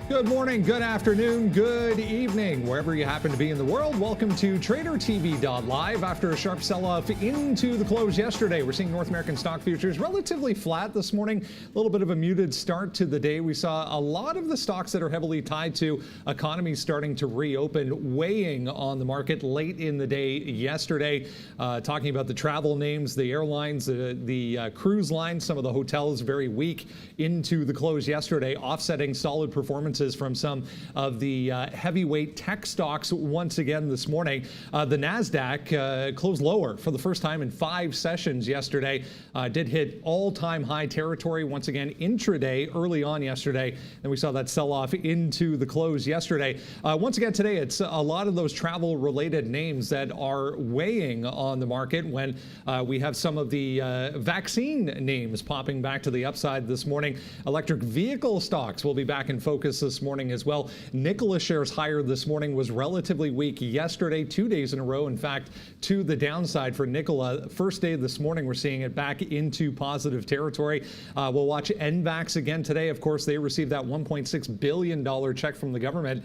Good morning, good afternoon, good evening, wherever you happen to be in the world. Welcome to tradertv.live. After a sharp sell-off into the close yesterday, we're seeing North American stock futures relatively flat this morning. A little bit of a muted start to the day. We saw a lot of the stocks that are heavily tied to economies starting to reopen, weighing on the market late in the day yesterday. Talking about the travel names, the airlines, the cruise lines, some of the hotels very weak into the close yesterday, offsetting solid performances from some of the heavyweight tech stocks once again this morning. The NASDAQ closed lower for the first time in 5 sessions yesterday. Did hit all-time high territory once again intraday early on yesterday. And we saw that sell-off into the close yesterday. Once again today, it's a lot of those travel-related names that are weighing on the market when we have some of the vaccine names popping back to the upside this morning. Electric vehicle stocks will be back in focus this morning as well. Nikola shares higher this morning, was relatively weak yesterday, 2 days in a row. In fact, to the downside for Nikola. First day this morning, we're seeing it back into positive territory. We'll watch NVAX again today. Of course, they received that $1.6 billion check from the government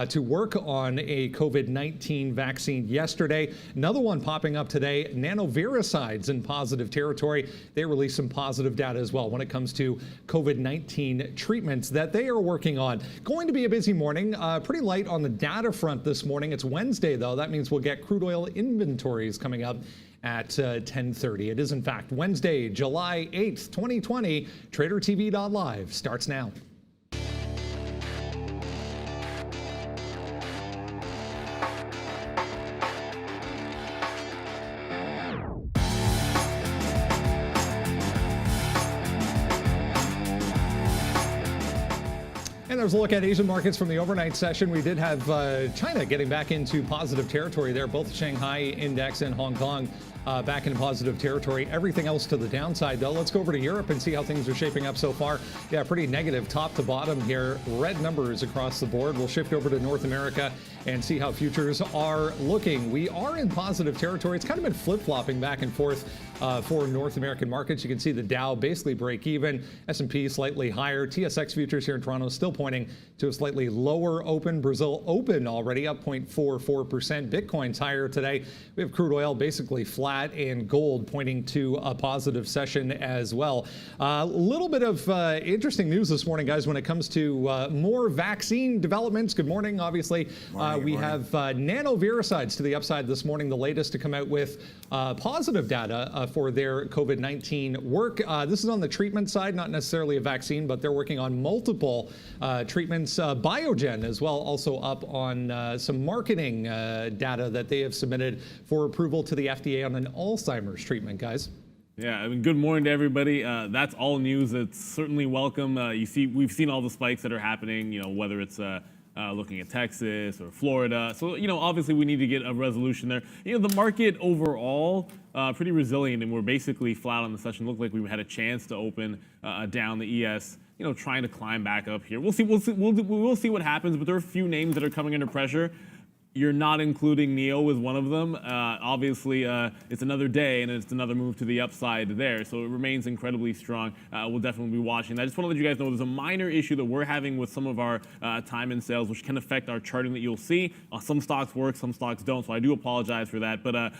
to work on a COVID-19 vaccine yesterday. Another one popping up today, nanoviricides in positive territory. They released some positive data as well when it comes to COVID-19 treatments that they are working on. Going to be a busy morning, pretty light on the data front this morning. It's Wednesday, though. That means we'll get crude oil inventories coming up at 10:30. It is, in fact, Wednesday, July 8th, 2020. TraderTV.live starts now. And there's a look at Asian markets from the overnight session. We did have China getting back into positive territory there. Both the Shanghai Index and Hong Kong back in positive territory. Everything else to the downside, though. Let's go over to Europe and see how things are shaping up so far. Yeah, pretty negative top to bottom here. Red numbers across the board. We'll shift over to North America and see how futures are looking. We are in positive territory. It's kind of been flip-flopping back and forth for North American markets. You can see the Dow basically break even. S&P slightly higher. TSX futures here in Toronto still pointing to a slightly lower open. Brazil open already up 0.44%. Bitcoin's higher today. We have crude oil basically flat and gold pointing to a positive session as well. A little bit of interesting news this morning, guys, when it comes to more vaccine developments. Good morning, obviously. We have nanoviricides to the upside this morning, the latest to come out with positive data for their COVID-19 work. This is on the treatment side, not necessarily a vaccine, but they're working on multiple treatments. Biogen as well, also up on some marketing data that they have submitted for approval to the FDA on an Alzheimer's treatment, guys. Yeah, I mean, good morning to everybody. That's all news. It's certainly welcome. We've seen all the spikes that are happening, whether it's looking at Texas or Florida. So, obviously we need to get a resolution there. The market overall, pretty resilient, and we're basically flat on the session. Looked like we had a chance to open down the ES, trying to climb back up here. We'll see what happens, but there are a few names that are coming under pressure. You're not including NEO as one of them. Obviously, it's another day, and it's another move to the upside there. So it remains incredibly strong. We'll definitely be watching. I just want to let you guys know there's a minor issue that we're having with some of our time and sales, which can affect our charting that you'll see. Some stocks work, some stocks don't. So I do apologize for that. But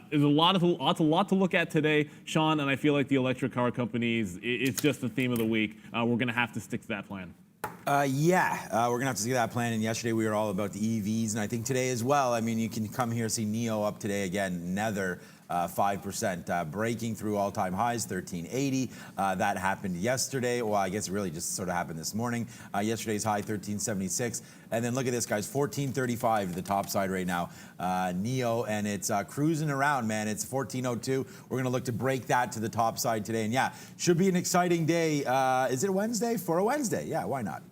there's a lot to look at today, Sean. And I feel like the electric car companies, it's just the theme of the week. We're going to have to stick to that plan. We're going to have to see that plan. And yesterday we were all about the EVs, and I think today as well. I mean, you can come here, see NEO up today again, another 5%, breaking through all-time highs, 1380. That happened yesterday. Well, I guess it really just sort of happened this morning. Yesterday's high, 1376. And then look at this, guys, 1435 to the top side right now. NEO, and it's cruising around, man. It's 1402. We're going to look to break that to the top side today. And yeah, should be an exciting day. Is it Wednesday? For a Wednesday. Yeah, why not?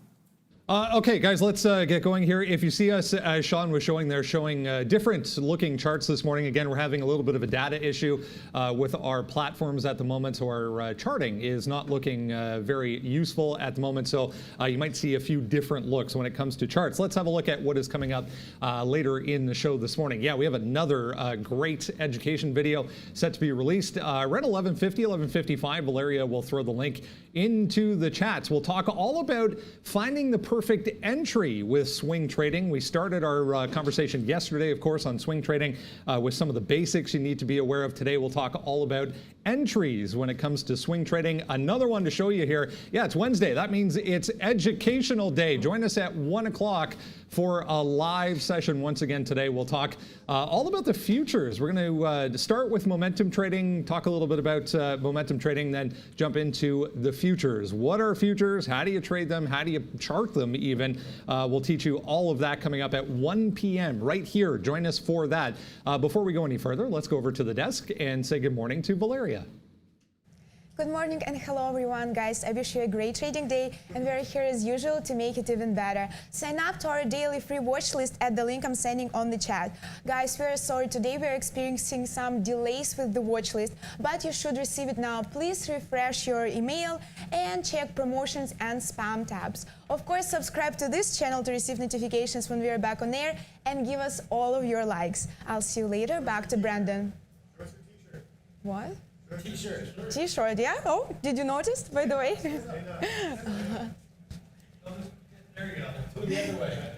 Okay, guys, let's get going here. If you see us, as Sean was showing there, showing different looking charts this morning. Again, we're having a little bit of a data issue with our platforms at the moment. So our charting is not looking very useful at the moment. So you might see a few different looks when it comes to charts. Let's have a look at what is coming up later in the show this morning. Yeah, we have another great education video set to be released. Right at 11:50, 11:55, Valeria will throw the link into the chats. We'll talk all about finding the perfect entry with swing trading. We started our conversation yesterday, of course, on swing trading with some of the basics you need to be aware of. Today, we'll talk all about entries when it comes to swing trading. Another one to show you here. Yeah, it's Wednesday. That means it's educational day. Join us at 1 o'clock for a live session once again today. We'll talk all about the futures. We're going to start with momentum trading, talk a little bit about momentum trading, then jump into the futures. What are futures? How do you trade them? How do you chart them even? We'll teach you all of that coming up at 1 p.m. right here. Join us for that. Before we go any further, let's go over to the desk and say good morning to Valeria. Good morning and hello everyone, guys. I wish you a great trading day, and we're here as usual to make it even better. Sign up to our daily free watch list at the link I'm sending on the chat. Guys, we're sorry today we're experiencing some delays with the watch list, but you should receive it now. Please refresh your email and check promotions and spam tabs. Of course, subscribe to this channel to receive notifications when we are back on air, and give us all of your likes. I'll see you later. Back to Brandon. What? T-shirt. T-shirt, yeah? Oh, did you notice, by the way? There you go. Go the other way.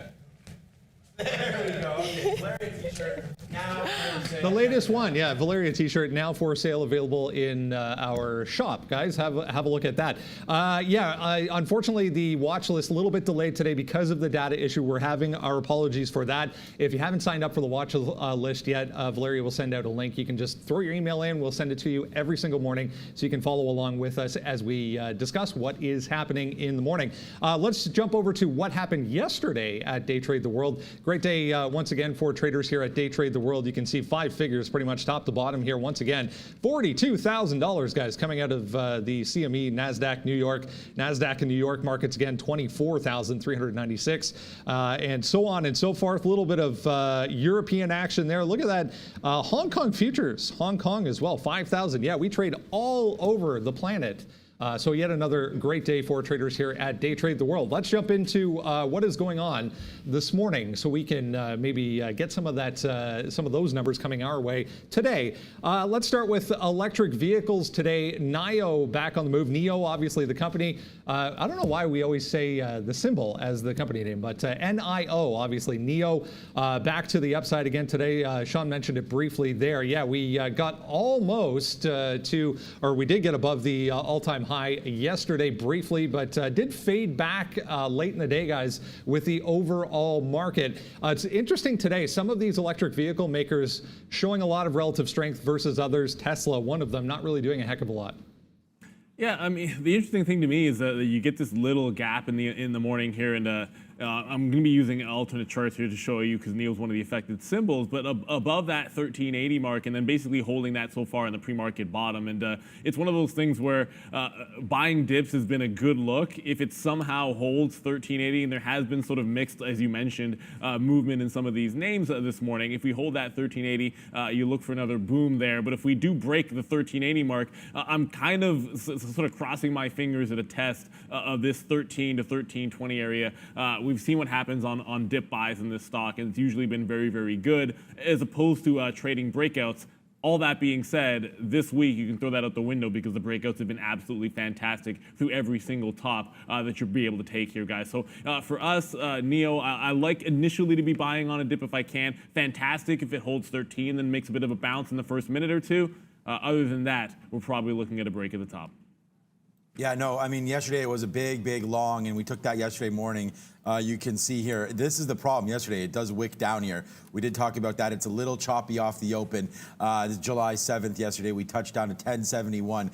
There we go. Okay, Valeria t-shirt now for sale. The latest one, yeah, Valeria t-shirt now for sale, available in our shop. Guys, have a look at that. Unfortunately, the watch list a little bit delayed today because of the data issue we're having. Our apologies for that. If you haven't signed up for the watch list yet, Valeria will send out a link. You can just throw your email in. We'll send it to you every single morning so you can follow along with us as we discuss what is happening in the morning. Let's jump over to what happened yesterday at Day Trade the World. Great day once again for traders here at Day Trade the World. You can see 5 figures pretty much top to bottom here once again. $42,000, guys, coming out of the CME, NASDAQ, New York. NASDAQ and New York markets again, 24,396, and so on and so forth. A little bit of European action there. Look at that. Hong Kong futures, Hong Kong as well, 5,000. Yeah, we trade all over the planet. So yet another great day for traders here at Day Trade the World. Let's jump into what is going on this morning so we can maybe get some of those numbers coming our way today. Let's start with electric vehicles today. NIO back on the move. NIO, obviously the company. I don't know why we always say the symbol as the company name, but NIO, obviously NIO, back to the upside again today. Sean mentioned it briefly there. Yeah, we got almost we did get above the all-time high yesterday briefly, but did fade back late in the day, guys, with the overall market. It's interesting today, some of these electric vehicle makers showing a lot of relative strength versus others. Tesla, one of them, not really doing a heck of a lot. Yeah, I mean, the interesting thing to me is that you get this little gap in the morning here, and I'm going to be using alternate charts here to show you because NIO's one of the affected symbols, but above that 1380 mark, and then basically holding that so far in the pre-market bottom. And it's one of those things where buying dips has been a good look. If it somehow holds 1380, and there has been sort of mixed, as you mentioned, movement in some of these names this morning. If we hold that 1380, you look for another boom there. But if we do break the 1380 mark, I'm kind of sort of crossing my fingers at a test of this 13 to 1320 area. We've seen what happens on dip buys in this stock, and it's usually been very, very good, as opposed to trading breakouts. All that being said, this week you can throw that out the window because the breakouts have been absolutely fantastic through every single top that you'll be able to take here, guys. So for us, NIO, I like initially to be buying on a dip if I can. Fantastic if it holds 13, then makes a bit of a bounce in the first minute or two. Other than that, we're probably looking at a break at the top. Yeah, no, I mean, yesterday it was a big long, and we took that yesterday morning. You can see here, this is the problem yesterday. It does wick down here. We did talk about that. It's a little choppy off the open. July 7th yesterday, we touched down to 1071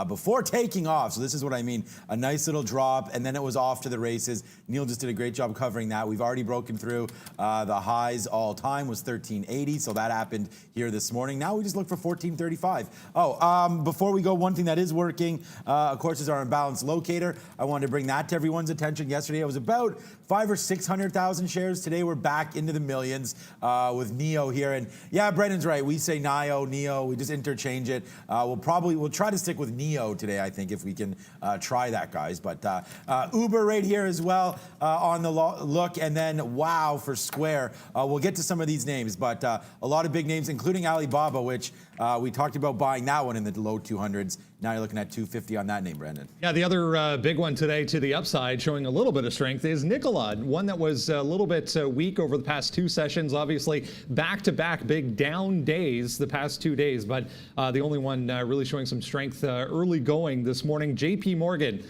before taking off. So this is what I mean. A nice little drop, and then it was off to the races. Neil just did a great job covering that. We've already broken through the highs all time was 1380. So that happened here this morning. Now we just look for 1435. Before we go, one thing that is working, of course, is our imbalance locator. I wanted to bring that to everyone's attention. Yesterday, it was about 500,000 or 600,000 shares. Today we're back into the millions with NIO here. And yeah, Brendan's right. We say NIO. We just interchange it. We'll try to stick with NIO today, I think, if we can try that, guys. But Uber right here as well on the look. And then wow for Square. We'll get to some of these names, but a lot of big names, including Alibaba, which We talked about buying that one in the low 200s. Now you're looking at 250 on that name, Brandon. Yeah, the other big one today to the upside, showing a little bit of strength, is Nikola, one that was a little bit weak over the past two sessions. Obviously, back-to-back big down days the past 2 days, but the only one really showing some strength early going this morning. JP Morgan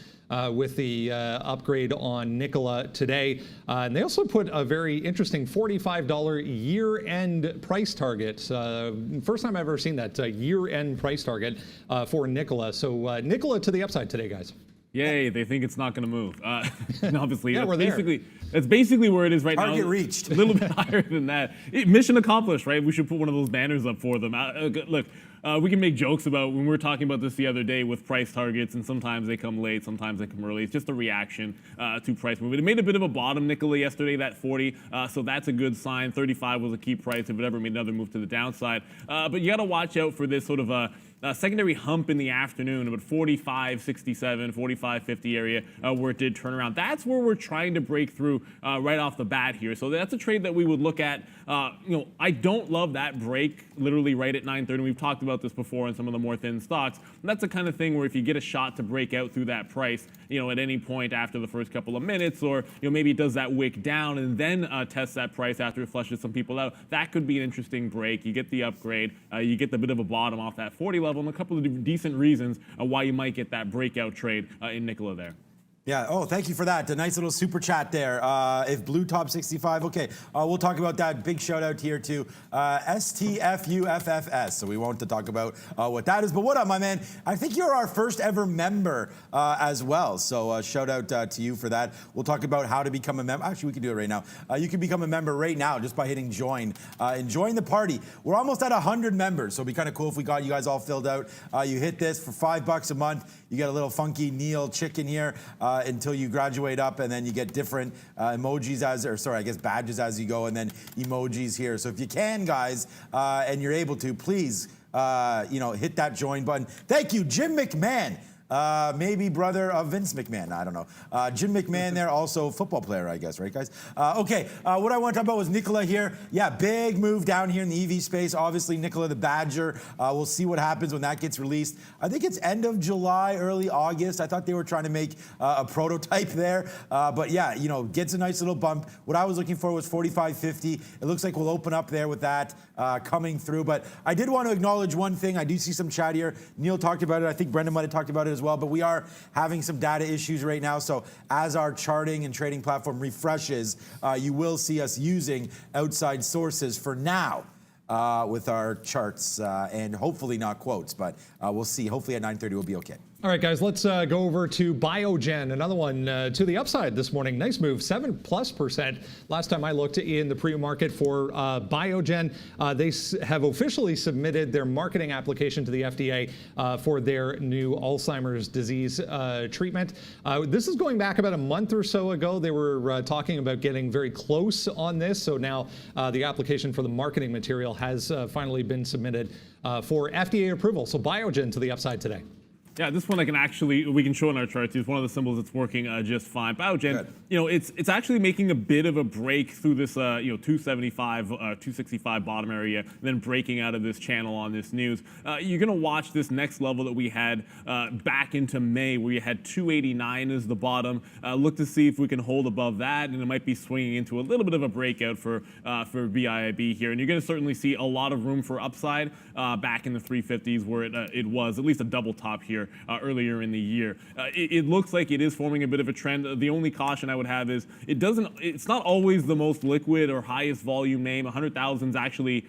with the upgrade on Nikola today. And they also put a very interesting $45 year-end price target. First time I've ever seen that year-end price target for Nikola. So Nikola to the upside today, guys. Yay, they think it's not going to move. And obviously, Yeah, that's basically where it is right now. Target reached. A little bit higher than that. Mission accomplished, right? We should put one of those banners up for them. Look, we can make jokes about when we were talking about this the other day with price targets, and sometimes they come late, sometimes they come early. It's just a reaction to price movement. It made a bit of a bottom, Nikola, yesterday, that 40, so that's a good sign. 35 was a key price if it ever made another move to the downside. But you got to watch out for this sort of a secondary hump in the afternoon, about 45.67, 45.50 area, where it did turn around. That's where we're trying to break through right off the bat here. So that's a trade that we would look at. I don't love that break literally right at 9:30. We've talked about this before in some of the more thin stocks. And that's the kind of thing where if you get a shot to break out through that price, at any point after the first couple of minutes, or maybe it does that wick down and then tests that price after it flushes some people out, that could be an interesting break. You get the upgrade, you get the bit of a bottom off that 40 level, and a couple of decent reasons why you might get that breakout trade in Nikola there. Yeah. Oh, thank you for that. A nice little super chat there. If Blue Top 65, okay, we'll talk about that. Big shout out here to STFUFFS. So we won't talk about what that is. But what up, my man? I think you're our first ever member as well. So shout out to you for that. We'll talk about how to become a member. Actually, we can do it right now. You can become a member right now just by hitting join and join the party. We're almost at 100 members, so it'd be kind of cool if we got you guys all filled out. You hit this for $5 a month. You get a little funky Neil chicken here. Until you graduate up, and then you get different emojis badges as you go, and then emojis here. So if you can, guys, and you're able to, please, hit that join button. Thank you, Jim McMahon. Maybe brother of Vince McMahon. I don't know. Jim McMahon there, also football player, I guess, right, guys? Okay, what I want to talk about was Nikola here. Yeah, big move down here in the EV space. Obviously, Nikola the Badger. We'll see what happens when that gets released. I think it's end of July, early August. I thought they were trying to make a prototype there. But yeah, gets a nice little bump. What I was looking for was 45.50. It looks like we'll open up there with that coming through. But I did want to acknowledge one thing. I do see some chat here. Neil talked about it. I think Brendan might have talked about it as well, but we are having some data issues right now. So as our charting and trading platform refreshes, you will see us using outside sources for now with our charts and hopefully not quotes, but we'll see. Hopefully at 9:30 we'll be okay. All right, guys, let's go over to Biogen, another one to the upside this morning. Nice move, 7+%. Last time I looked in the pre-market for Biogen, they have officially submitted their marketing application to the FDA for their new Alzheimer's disease treatment. This is going back about a month or so ago. They were talking about getting very close on this. So now the application for the marketing material has finally been submitted for FDA approval. So Biogen to the upside today. Yeah, this one we can show in our charts. It's one of the symbols that's working just fine. Biogen, it's actually making a bit of a break through this, 275, 265 bottom area, and then breaking out of this channel on this news. You're going to watch this next level that we had back into May, where you had 289 as the bottom. Look to see if we can hold above that, and it might be swinging into a little bit of a breakout for BIIB here. And you're going to certainly see a lot of room for upside back in the 350s, where it was at least a double top here earlier in the year. It looks like it is forming a bit of a trend. The only caution I would have is it's not always the most liquid or highest volume name. 100,000 is actually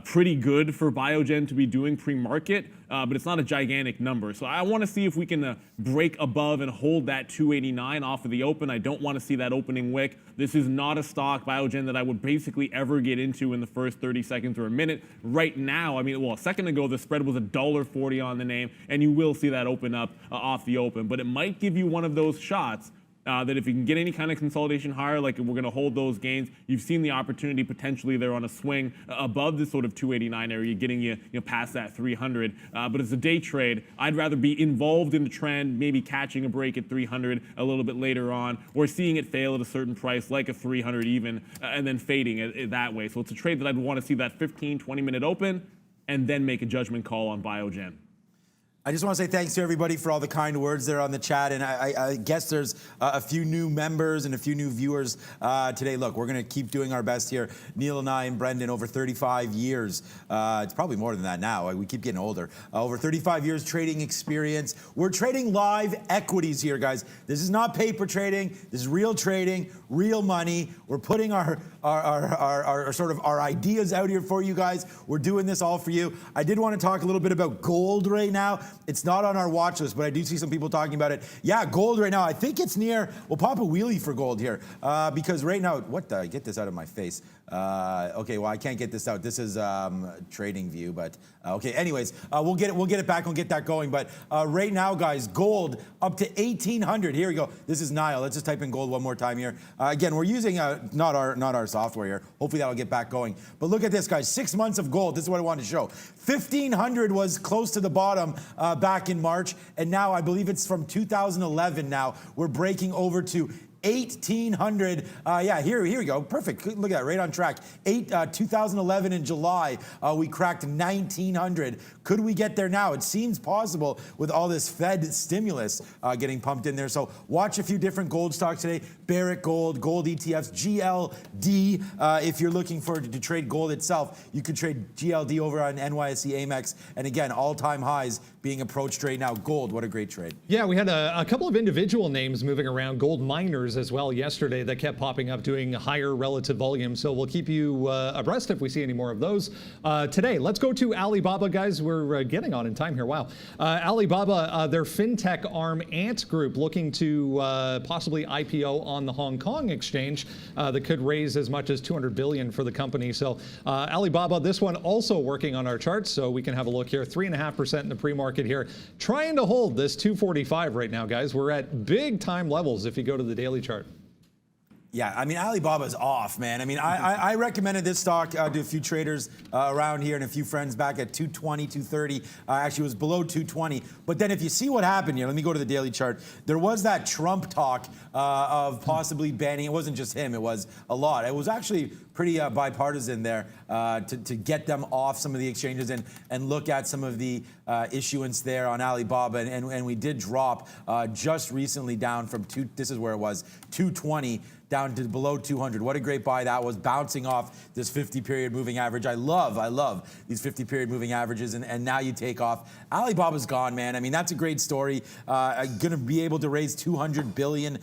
pretty good for Biogen to be doing pre-market, but it's not a gigantic number. So I want to see if we can break above and hold that 289 off of the open. I don't want to see that opening wick. This is not a stock, Biogen, that I would basically ever get into in the first 30 seconds or a minute. Right now, a second ago, the spread was $1.40 on the name, and you will see that open up off the open. But it might give you one of those shots that if you can get any kind of consolidation higher, like we're going to hold those gains. You've seen the opportunity potentially there on a swing above this sort of 289 area, getting you past that 300. But as a day trade, I'd rather be involved in the trend, maybe catching a break at 300 a little bit later on, or seeing it fail at a certain price, like a 300 even, and then fading it that way. So it's a trade that I'd want to see that 15, 20-minute open, and then make a judgment call on Biogen. I just want to say thanks to everybody for all the kind words there on the chat. And I guess there's a few new members and a few new viewers today. Look, we're going to keep doing our best here. Neil and I and Brendan, over 35 years. It's probably more than that now. We keep getting older. Over 35 years trading experience. We're trading live equities here, guys. This is not paper trading. This is real trading, real money. We're putting our ideas out here for you guys. We're doing this all for you. I did want to talk a little bit about gold right now. It's not on our watch list, but I do see some people talking about it. Yeah, gold right now. I think it's near. We'll pop a wheelie for gold here because right now, get this out of my face. Okay, well I can't get this out. This is Trading View, but okay. Anyways, we'll get it back. We'll get that going. But right now, guys, gold up to 1,800. Here we go. This is Nile. Let's just type in gold one more time here. Again, we're using not our software here. Hopefully that'll get back going. But look at this, guys. 6 months of gold. This is what I wanted to show. 1,500 was close to the bottom back in March, and now I believe it's from 2011. Now we're breaking over to 1,800. Yeah, here we go. Perfect. Look at that, right on track. 2011 in July, we cracked 1,900. Could we get there now? It seems possible with all this Fed stimulus getting pumped in there. So watch a few different gold stocks today. Barrick Gold, gold ETFs, GLD. If you're looking to trade gold itself, you could trade GLD over on NYSE Amex. And again, all-time highs being approached right now. Gold, what a great trade. Yeah, we had a couple of individual names moving around, gold miners as well yesterday, that kept popping up doing higher relative volume. So we'll keep you abreast if we see any more of those. Today, let's go to Alibaba, guys. We're getting on in time here. Wow. Alibaba, their fintech arm Ant Group, looking to possibly IPO on the Hong Kong exchange that could raise as much as $200 billion for the company. So Alibaba, this one also working on our charts, so we can have a look here. 3.5% in the pre-market here, trying to hold this 245 right now, guys. We're at big time levels if you go to the daily chart. Yeah, I mean, Alibaba's off, man. I mean, I recommended this stock to a few traders around here and a few friends back at 220, 230. Actually, it was below 220. But then if you see what happened here, let me go to the daily chart. There was that Trump talk of possibly banning. It wasn't just him. It was a lot. It was actually pretty bipartisan there to get them off some of the exchanges and look at some of the issuance there on Alibaba. And we did drop just recently down from this is where it was, 220 down to below 200. What a great buy that was, bouncing off this 50-period moving average. I love these 50-period moving averages, and now you take off. Alibaba's gone, man. I mean, that's a great story. Going to be able to raise $200 billion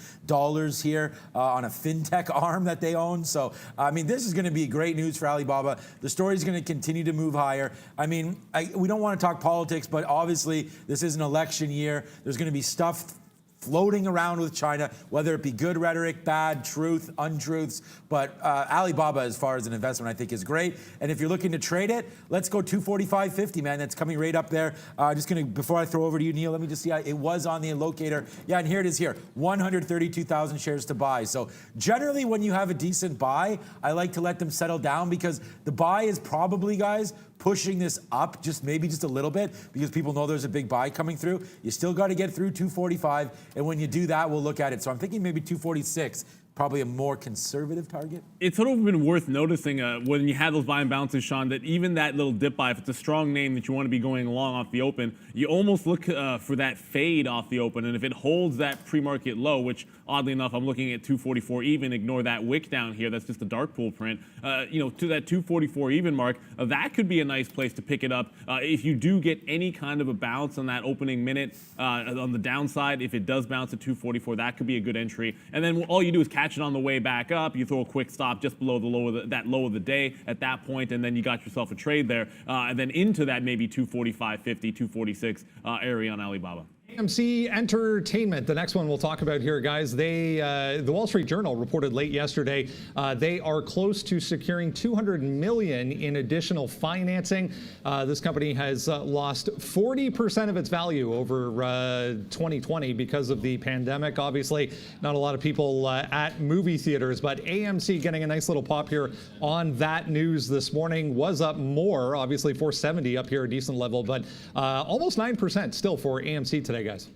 here on a fintech arm that they own. So, I mean, this is going to be great news for Alibaba. The story is going to continue to move higher. I mean, we don't want to talk politics, but obviously this is an election year. There's going to be stuff floating around with China, whether it be good rhetoric, bad, truth, untruths. But Alibaba, as far as an investment, I think is great. And if you're looking to trade it, let's go 245.50, man. That's coming right up there. Just going to, before I throw over to you, Neil, let me just see. It was on the locator. Yeah, and here it is here. 132,000 shares to buy. So generally, when you have a decent buy, I like to let them settle down because the buy is probably, guys, pushing this up maybe just a little bit because people know there's a big buy coming through. You still got to get through 245, and when you do that, we'll look at it. So I'm thinking maybe 246. Probably a more conservative target. It's sort of been worth noticing when you have those buy and bounces, Sean, that even that little dip buy, if it's a strong name that you want to be going along off the open, you almost look for that fade off the open. And if it holds that pre-market low, which oddly enough, I'm looking at 244 even, ignore that wick down here, that's just a dark pool print, to that 244 even mark, that could be a nice place to pick it up. If you do get any kind of a bounce on that opening minute on the downside, if it does bounce at 244, that could be a good entry. And then all you do is catch it on the way back up. You throw a quick stop just below that low of the day at that point, and then you got yourself a trade there. And then into that maybe 245.50, 246 area on Alibaba. AMC Entertainment, the next one we'll talk about here, guys. The Wall Street Journal reported late yesterday they are close to securing $200 million in additional financing. This company has lost 40% of its value over 2020 because of the pandemic. Obviously, not a lot of people at movie theaters, but AMC getting a nice little pop here on that news this morning. Was up more, obviously 470 up here, a decent level, but almost 9% still for AMC today, guys.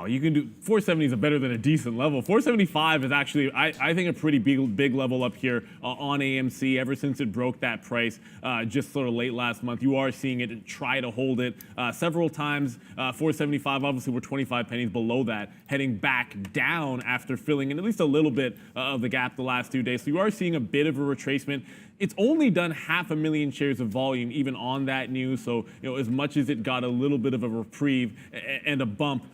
Oh, you can do 470 is better than a decent level. 475 is actually, I think, a pretty big level up here on AMC. Ever since it broke that price just sort of late last month, you are seeing it try to hold it several times. 475, obviously, we're 25 pennies below that, heading back down after filling in at least a little bit of the gap the last 2 days. So you are seeing a bit of a retracement. It's only done 500,000 shares of volume even on that news. So, as much as it got a little bit of a reprieve and a bump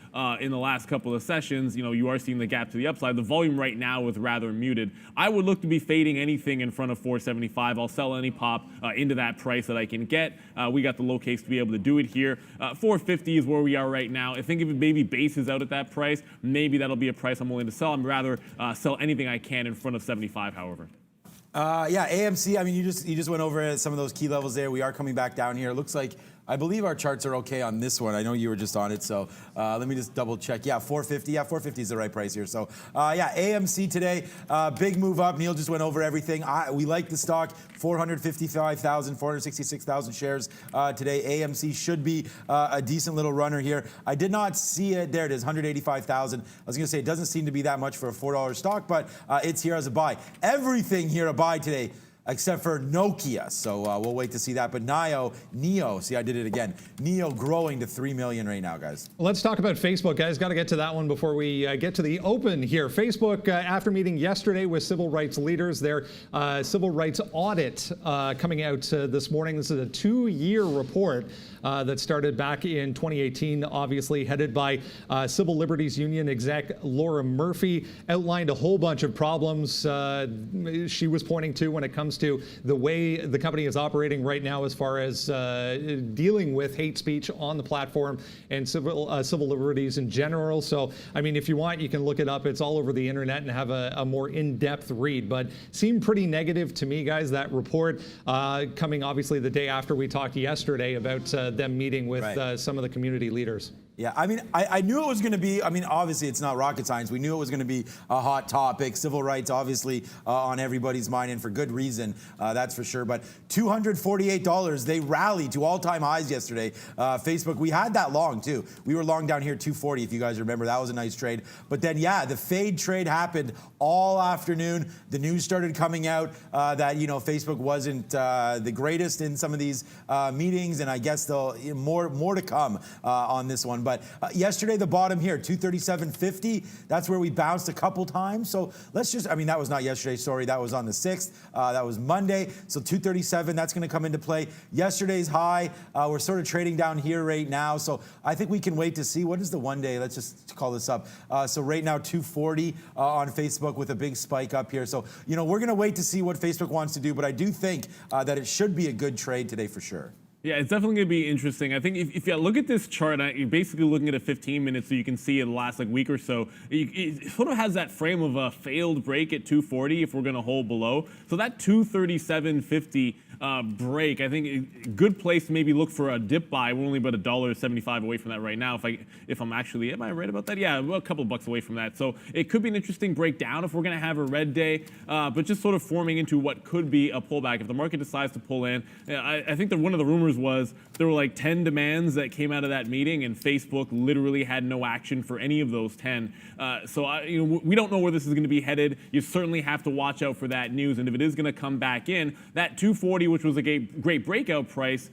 in the last couple of sessions, you are seeing the gap to the upside. The volume right now is rather muted. I would look to be fading anything in front of 475. I'll sell any pop into that price that I can get. We got the low case to be able to do it here. 450 is where we are right now. I think if it maybe bases out at that price, maybe that'll be a price I'm willing to sell. I'd rather sell anything I can in front of 75, however. Yeah, AMC, I mean, you just went over some of those key levels there. We are coming back down here. It looks like, I believe our charts are okay on this one. I know you were just on it, so let me just double check. Yeah, 450. Yeah, 450 is the right price here. So, yeah, AMC today, big move up. Neil just went over everything. We like the stock. 455,000, 466,000 shares today. AMC should be a decent little runner here. I did not see it. There it is, 185,000. I was going to say it doesn't seem to be that much for a $4 stock, but it's here as a buy. Everything here a buy today, except for Nokia. So we'll wait to see that. But NEO, see, I did it again. NEO growing to 3 million right now, guys. Let's talk about Facebook, guys. Got to get to that one before we get to the open here. Facebook, after meeting yesterday with civil rights leaders, their civil rights audit coming out this morning. This is a 2-year report that started back in 2018, obviously headed by Civil Liberties Union exec Laura Murphy, outlined a whole bunch of problems she was pointing to when it comes to the way the company is operating right now as far as dealing with hate speech on the platform and civil liberties in general. So, I mean, if you want, you can look it up. It's all over the internet and have a more in-depth read, but seemed pretty negative to me, guys, that report coming obviously the day after we talked yesterday about them meeting with some of the community leaders. Yeah, I mean, I knew it was going to be, I mean, obviously it's not rocket science. We knew it was going to be a hot topic. Civil rights, obviously, on everybody's mind, and for good reason, that's for sure. But $248, they rallied to all-time highs yesterday. Facebook, we had that long, too. We were long down here, 240, if you guys remember. That was a nice trade. But then, yeah, the fade trade happened all afternoon. The news started coming out that, Facebook wasn't the greatest in some of these meetings, and I guess they'll more to come on this one. But yesterday, the bottom here, 237.50, that's where we bounced a couple times. So let's just, I mean, that was not yesterday, sorry, that was on the 6th. That was Monday. So 237, that's going to come into play. Yesterday's high, we're sort of trading down here right now. So I think we can wait to see. What is the 1 day? Let's just call this up. So right now, 240 on Facebook with a big spike up here. So, we're going to wait to see what Facebook wants to do. But I do think that it should be a good trade today for sure. Yeah, it's definitely going to be interesting. I think if you look at this chart, you're basically looking at a 15 minutes, so you can see in the last week or so, it sort of has that frame of a failed break at 240 if we're going to hold below. So that 237.50 break, I think a good place to maybe look for a dip buy. We're only about $1.75 away from that right now. If I'm actually, am I right about that? Yeah, a couple of bucks away from that. So it could be an interesting breakdown if we're going to have a red day, but just sort of forming into what could be a pullback. If the market decides to pull in, I think that one of the rumors was there were like 10 demands that came out of that meeting, and Facebook literally had no action for any of those 10. So we don't know where this is going to be headed. You certainly have to watch out for that news, and if it is going to come back in, that 240, which was a great breakout price,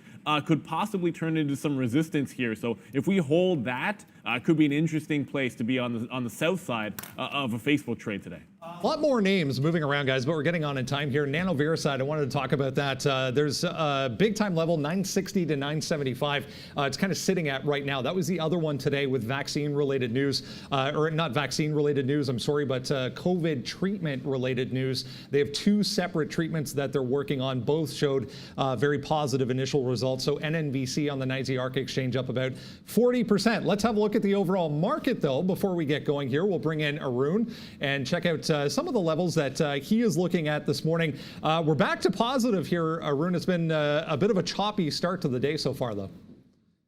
could possibly turn into some resistance here. So if we hold that, could be an interesting place to be on the south side of a Facebook trade today. A lot more names moving around, guys, but we're getting on in time here. Nano Veriside, I wanted to talk about that. There's a big time level, 960 to 975. It's kind of sitting at right now. That was the other one today with vaccine-related news, or not vaccine-related news, I'm sorry, but COVID treatment-related news. They have 2 separate treatments that they're working on. Both showed very positive initial results. So NNVC on the NYSE ARC exchange up about 40%. Let's have a look at the overall market, though, before we get going here. We'll bring in Arun and check out some of the levels that he is looking at this morning. We're back to positive here, Arun. It's been a bit of a choppy start to the day so far, though.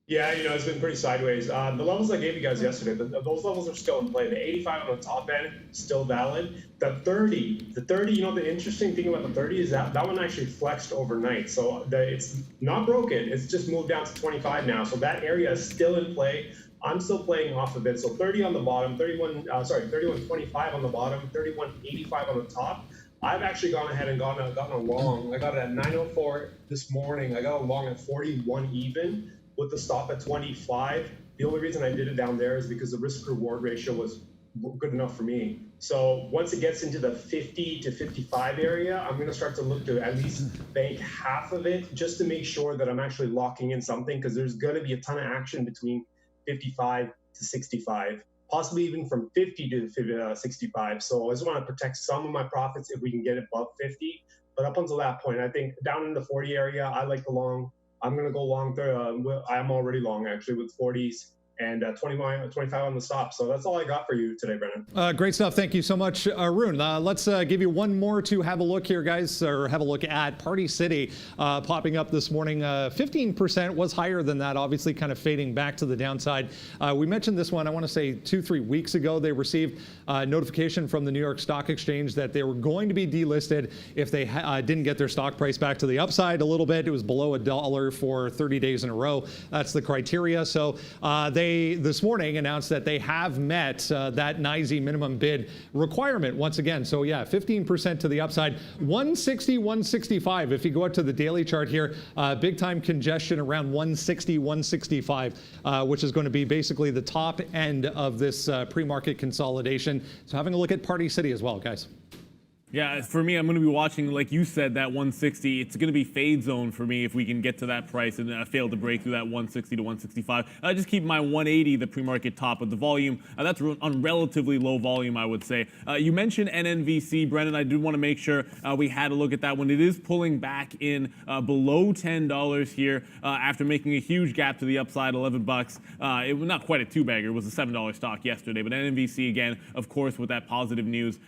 Yeah, it's been pretty sideways. The levels I gave you guys yesterday, those levels are still in play. The 85 on the top end, still valid. The 30, the interesting thing about the 30 is that one actually flexed overnight. So it's not broken. It's just moved down to 25 now. So that area is still in play. I'm still playing off of it. So 30 on the bottom, 31.25 on the bottom, 31.85 on the top. I've actually gone ahead and gotten a long. I got it at 9:04 this morning. I got a long at 41 even with the stop at 25. The only reason I did it down there is because the risk reward ratio was good enough for me. So once it gets into the 50 to 55 area, I'm going to start to look to at least bank half of it just to make sure that I'm actually locking in something, because there's going to be a ton of action between 55 to 65, possibly even from 50 to 65. So I just want to protect some of my profits if we can get above 50. But up until that point, I think down in the 40 area, I like the long. I'm going to go long there. I'm already long actually with 40s. And 25 on the stop. So that's all I got for you today, Brennan. Great stuff. Thank you so much, Arun. Let's give you one more to have a look here, guys, or have a look at Party City popping up this morning. 15% was higher than that, obviously kind of fading back to the downside. We mentioned this one, I want to say 2-3 weeks ago. They received notification from the New York Stock Exchange that they were going to be delisted if they didn't get their stock price back to the upside a little bit. It was below $1 for 30 days in a row. That's the criteria. So they this morning announced that they have met that NYSE minimum bid requirement once again. So yeah, 15% to the upside, 160, 165. If you go out to the daily chart here, big time congestion around 160, 165, which is going to be basically the top end of this pre-market consolidation. So having a look at Party City as well, guys. Yeah, for me, I'm going to be watching, like you said, that 160. It's going to be fade zone for me if we can get to that price and fail to break through that 160 to 165. I just keep my 180, the pre-market top of the volume. That's on relatively low volume, I would say. You mentioned NNVC, Brennan. I did want to make sure we had a look at that one. It is pulling back in below $10 here after making a huge gap to the upside, $11. It was not quite a two-bagger. It was a $7 stock yesterday. But NNVC, again, of course, with that positive news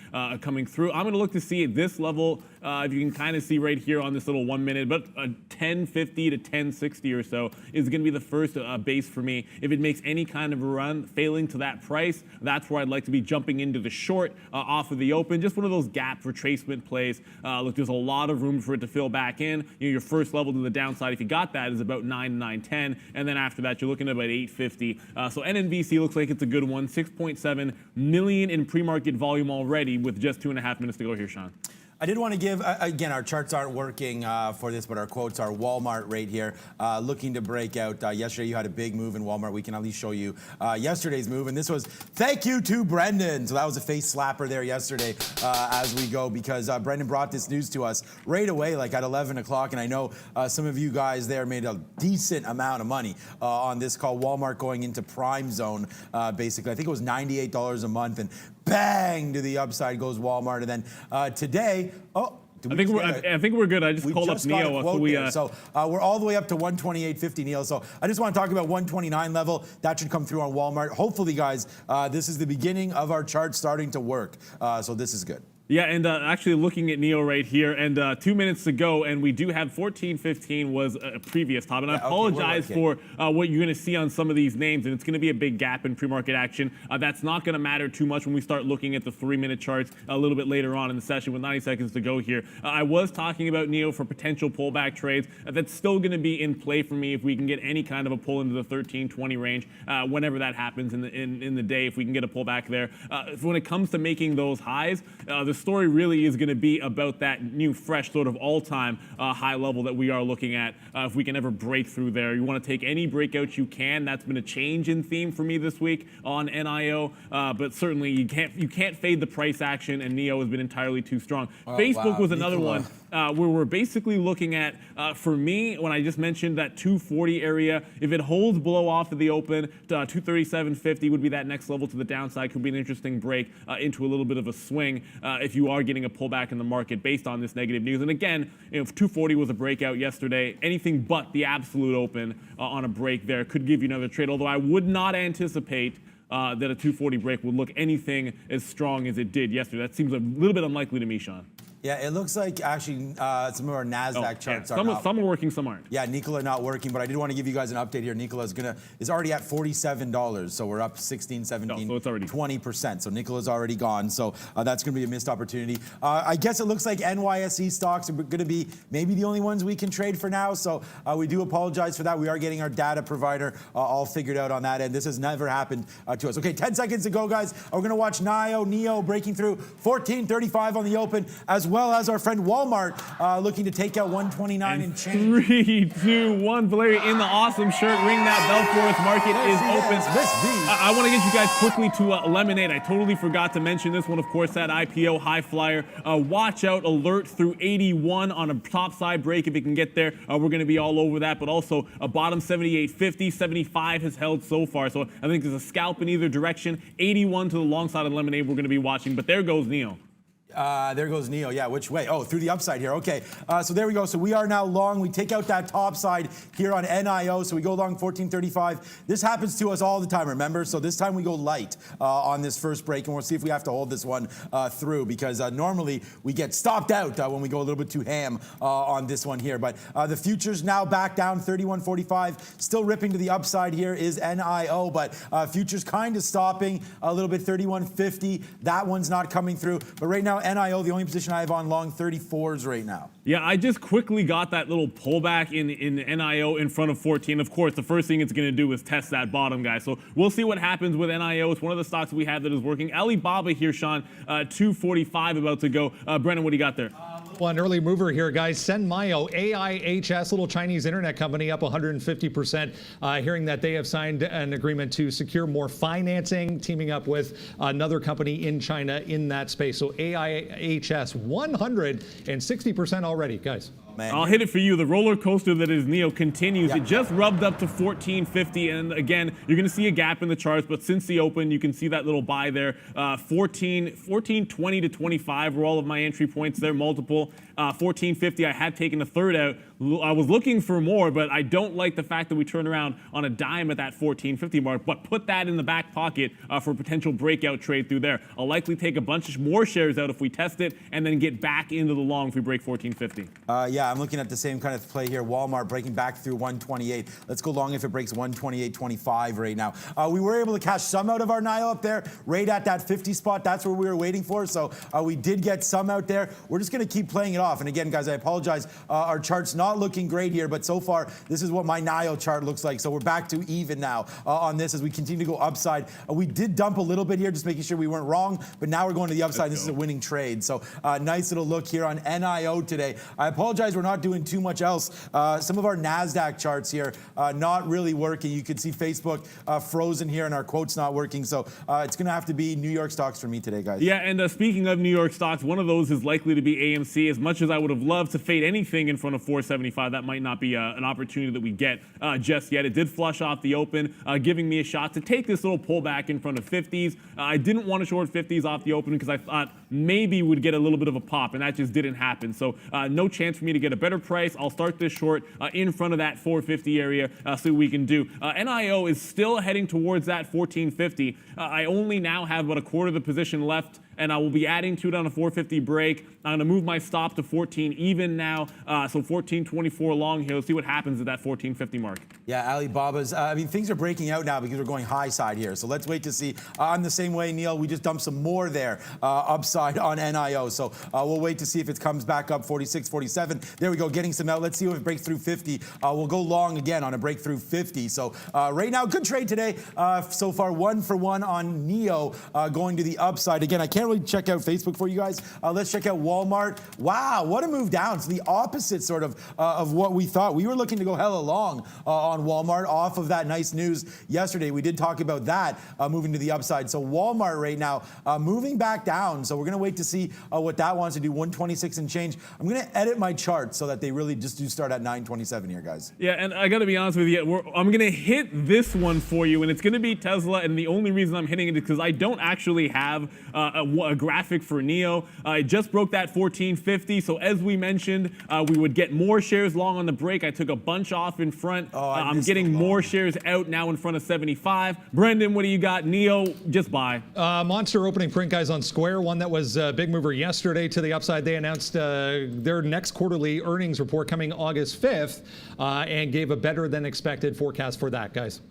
coming through. I'm going to look to see at this level, if you can kind of see right here on this little 1 minute, but 1050 to 1060 or so is going to be the first base for me. If it makes any kind of a run, failing to that price, that's where I'd like to be jumping into the short off of the open. Just one of those gap retracement plays. Look, there's a lot of room for it to fill back in. You know, your first level to the downside, if you got that, is about 910, and then after that, you're looking at about 850. So NNVC looks like it's a good one. 6.7 million in pre-market volume already with just 2.5 minutes to go here, Sean. I did want to give, again, our charts aren't working for this, but our quotes are Walmart right here, looking to break out. Yesterday, you had a big move in Walmart. We can at least show you yesterday's move, and this was thank you to Brendan. So that was a face slapper there yesterday as we go, because Brendan brought this news to us right away, like at 11 o'clock, and I know some of you guys there made a decent amount of money on this call. Walmart going into prime zone, basically. I think it was $98 a month, and bang, to the upside goes Walmart. And then today, I think we're good. I just called up Neo. So we're all the way up to 128.50, Neil. So I just want to talk about 129 level. That should come through on Walmart. Hopefully, guys, this is the beginning of our chart starting to work. So this is good. Yeah, and actually looking at Neo right here, and 2 minutes to go, and we do have 14.15 was a previous top, and I apologize for what you're going to see on some of these names, and it's going to be a big gap in pre-market action. That's not going to matter too much when we start looking at the 3-minute charts a little bit later on in the session with 90 seconds to go here. I was talking about Neo for potential pullback trades. That's still going to be in play for me if we can get any kind of a pull into the 13.20 range, whenever that happens in the day, if we can get a pullback there. When it comes to making those highs, the story really is going to be about that new, fresh sort of all-time high level that we are looking at. If we can ever break through there, you want to take any breakouts you can. That's been a change in theme for me this week on NIO, but certainly you can't fade the price action, and Neo has been entirely too strong. Facebook was another one where we're basically looking at, for me, when I just mentioned that 240 area, if it holds below off of the open, 237.50 would be that next level to the downside. Could be an interesting break into a little bit of a swing if you are getting a pullback in the market based on this negative news. And again, if 240 was a breakout yesterday, anything but the absolute open on a break there could give you another trade, although I would not anticipate that a 240 break would look anything as strong as it did yesterday. That seems a little bit unlikely to me, Sean. Yeah, it looks like actually some of our NASDAQ charts are not. Some are working, some aren't. Yeah, Nikola not working, but I did want to give you guys an update here. Nikola is already at $47, so we're up 16, 17, so it's already 20%. So Nikola's already gone, so that's going to be a missed opportunity. I guess it looks like NYSE stocks are going to be maybe the only ones we can trade for now, so we do apologize for that. We are getting our data provider all figured out on that end. This has never happened to us. Okay, 10 seconds to go, guys. We're going to watch NEO breaking through 14.35 on the open, as well as our friend Walmart looking to take out 129 and change. 3, 2, 1. Valeria in the awesome shirt. Ring that bell for us. Market is open. I want to get you guys quickly to Lemonade. I totally forgot to mention this one. Of course, that IPO high flyer. Watch out alert through 81 on a top side break. If it can get there, we're going to be all over that. But also a bottom 78.50, 75 has held so far. So I think there's a scalp in either direction. 81 to the long side of Lemonade we're going to be watching. But there goes NEO. There goes NEO. Yeah, which way? Oh, through the upside here. Okay, so there we go. So we are now long. We take out that top side here on NIO. So we go long 14.35. This happens to us all the time, remember? So this time we go light on this first break, and we'll see if we have to hold this one through, because normally we get stopped out when we go a little bit too ham on this one here. But the futures now back down 31.45. Still ripping to the upside here is NIO, but futures kind of stopping a little bit 31.50. That one's not coming through. But right now, NIO, the only position I have on long 34s right now. Yeah, I just quickly got that little pullback in NIO in front of 14. Of course, the first thing it's going to do is test that bottom, guys. So we'll see what happens with NIO. It's one of the stocks we have that is working. Alibaba here, Sean, 245 about to go. Brennan, what do you got there? One early mover here, guys. Senmayo, AIHS, little Chinese internet company, up 150%. Hearing that they have signed an agreement to secure more financing, teaming up with another company in China in that space. So AIHS, 160% already, guys. Man. I'll hit it for you. The roller coaster that is NEO continues. It just rubbed up to 14.50, and again, you're going to see a gap in the charts, but since the open, you can see that little buy there. 14.20 to 25 were all of my entry points there, multiple. 14.50, I had taken a third out. I was looking for more, but I don't like the fact that we turned around on a dime at that 14.50 mark, but put that in the back pocket for a potential breakout trade through there. I'll likely take a bunch of more shares out if we test it, and then get back into the long if we break 14.50. Yeah, I'm looking at the same kind of play here. Walmart breaking back through 128. Let's go long if it breaks 128.25 right now. We were able to cash some out of our NIO up there, right at that 50 spot. That's where we were waiting for. So we did get some out there. We're just going to keep playing it off. And again, guys, I apologize. Our chart's not looking great here, but so far, this is what my NIO chart looks like. So we're back to even now on this as we continue to go upside. We did dump a little bit here, just making sure we weren't wrong, but now we're going to the upside. This is a winning trade. So nice little look here on NIO today. I apologize, we're not doing too much else. Some of our NASDAQ charts here not really working. You can see Facebook frozen here and our quotes not working. So it's going to have to be New York stocks for me today, guys. Yeah, and speaking of New York stocks, one of those is likely to be AMC. As much as I would have loved to fade anything in front of 475, that might not be an opportunity that we get just yet. It did flush off the open, giving me a shot to take this little pullback in front of 50s. I didn't want to short 50s off the open because I thought maybe we'd get a little bit of a pop, and that just didn't happen. So no chance for me to get a better price. I'll start this short in front of that 450 area, see what we can do. NIO is still heading towards that 1450. I only now have about a quarter of the position left, and I will be adding to it on a 450 break. I'm going to move my stop to 14 even now, so 14.24 long here. Let's see what happens at that 14.50 mark. Yeah, Alibaba's, I mean, things are breaking out now because we're going high side here. So let's wait to see. I'm the same way, Neil. We just dumped some more there upside on NIO. So we'll wait to see if it comes back up 46, 47. There we go, getting some out. Let's see if it breaks through 50. We'll go long again on a breakthrough 50. So right now, good trade today. So far, 1 for 1 on NEO going to the upside. Again, I can't really check out Facebook for you guys. Let's check out Walmart. Wow, what a move down. It's the opposite sort of what we thought. We were looking to go hella long on Walmart off of that nice news yesterday. We did talk about that moving to the upside. So Walmart right now moving back down. So we're going to wait to see what that wants to do. 126 and change. I'm going to edit my chart so that they really just do start at 927 here, guys. Yeah, and I got to be honest with you. I'm going to hit this one for you, and it's going to be Tesla. And the only reason I'm hitting it is because I don't actually have a graphic for NEO. It just broke that 1450. So as we mentioned, we would get more shares long on the break. I took a bunch off in front. I'm getting more shares out now in front of 75. Brendan, what do you got? NEO, just buy. Monster opening print, guys, on Square. One that was a big mover yesterday to the upside. They announced their next quarterly earnings report coming August 5th and gave a better than expected forecast for that, guys.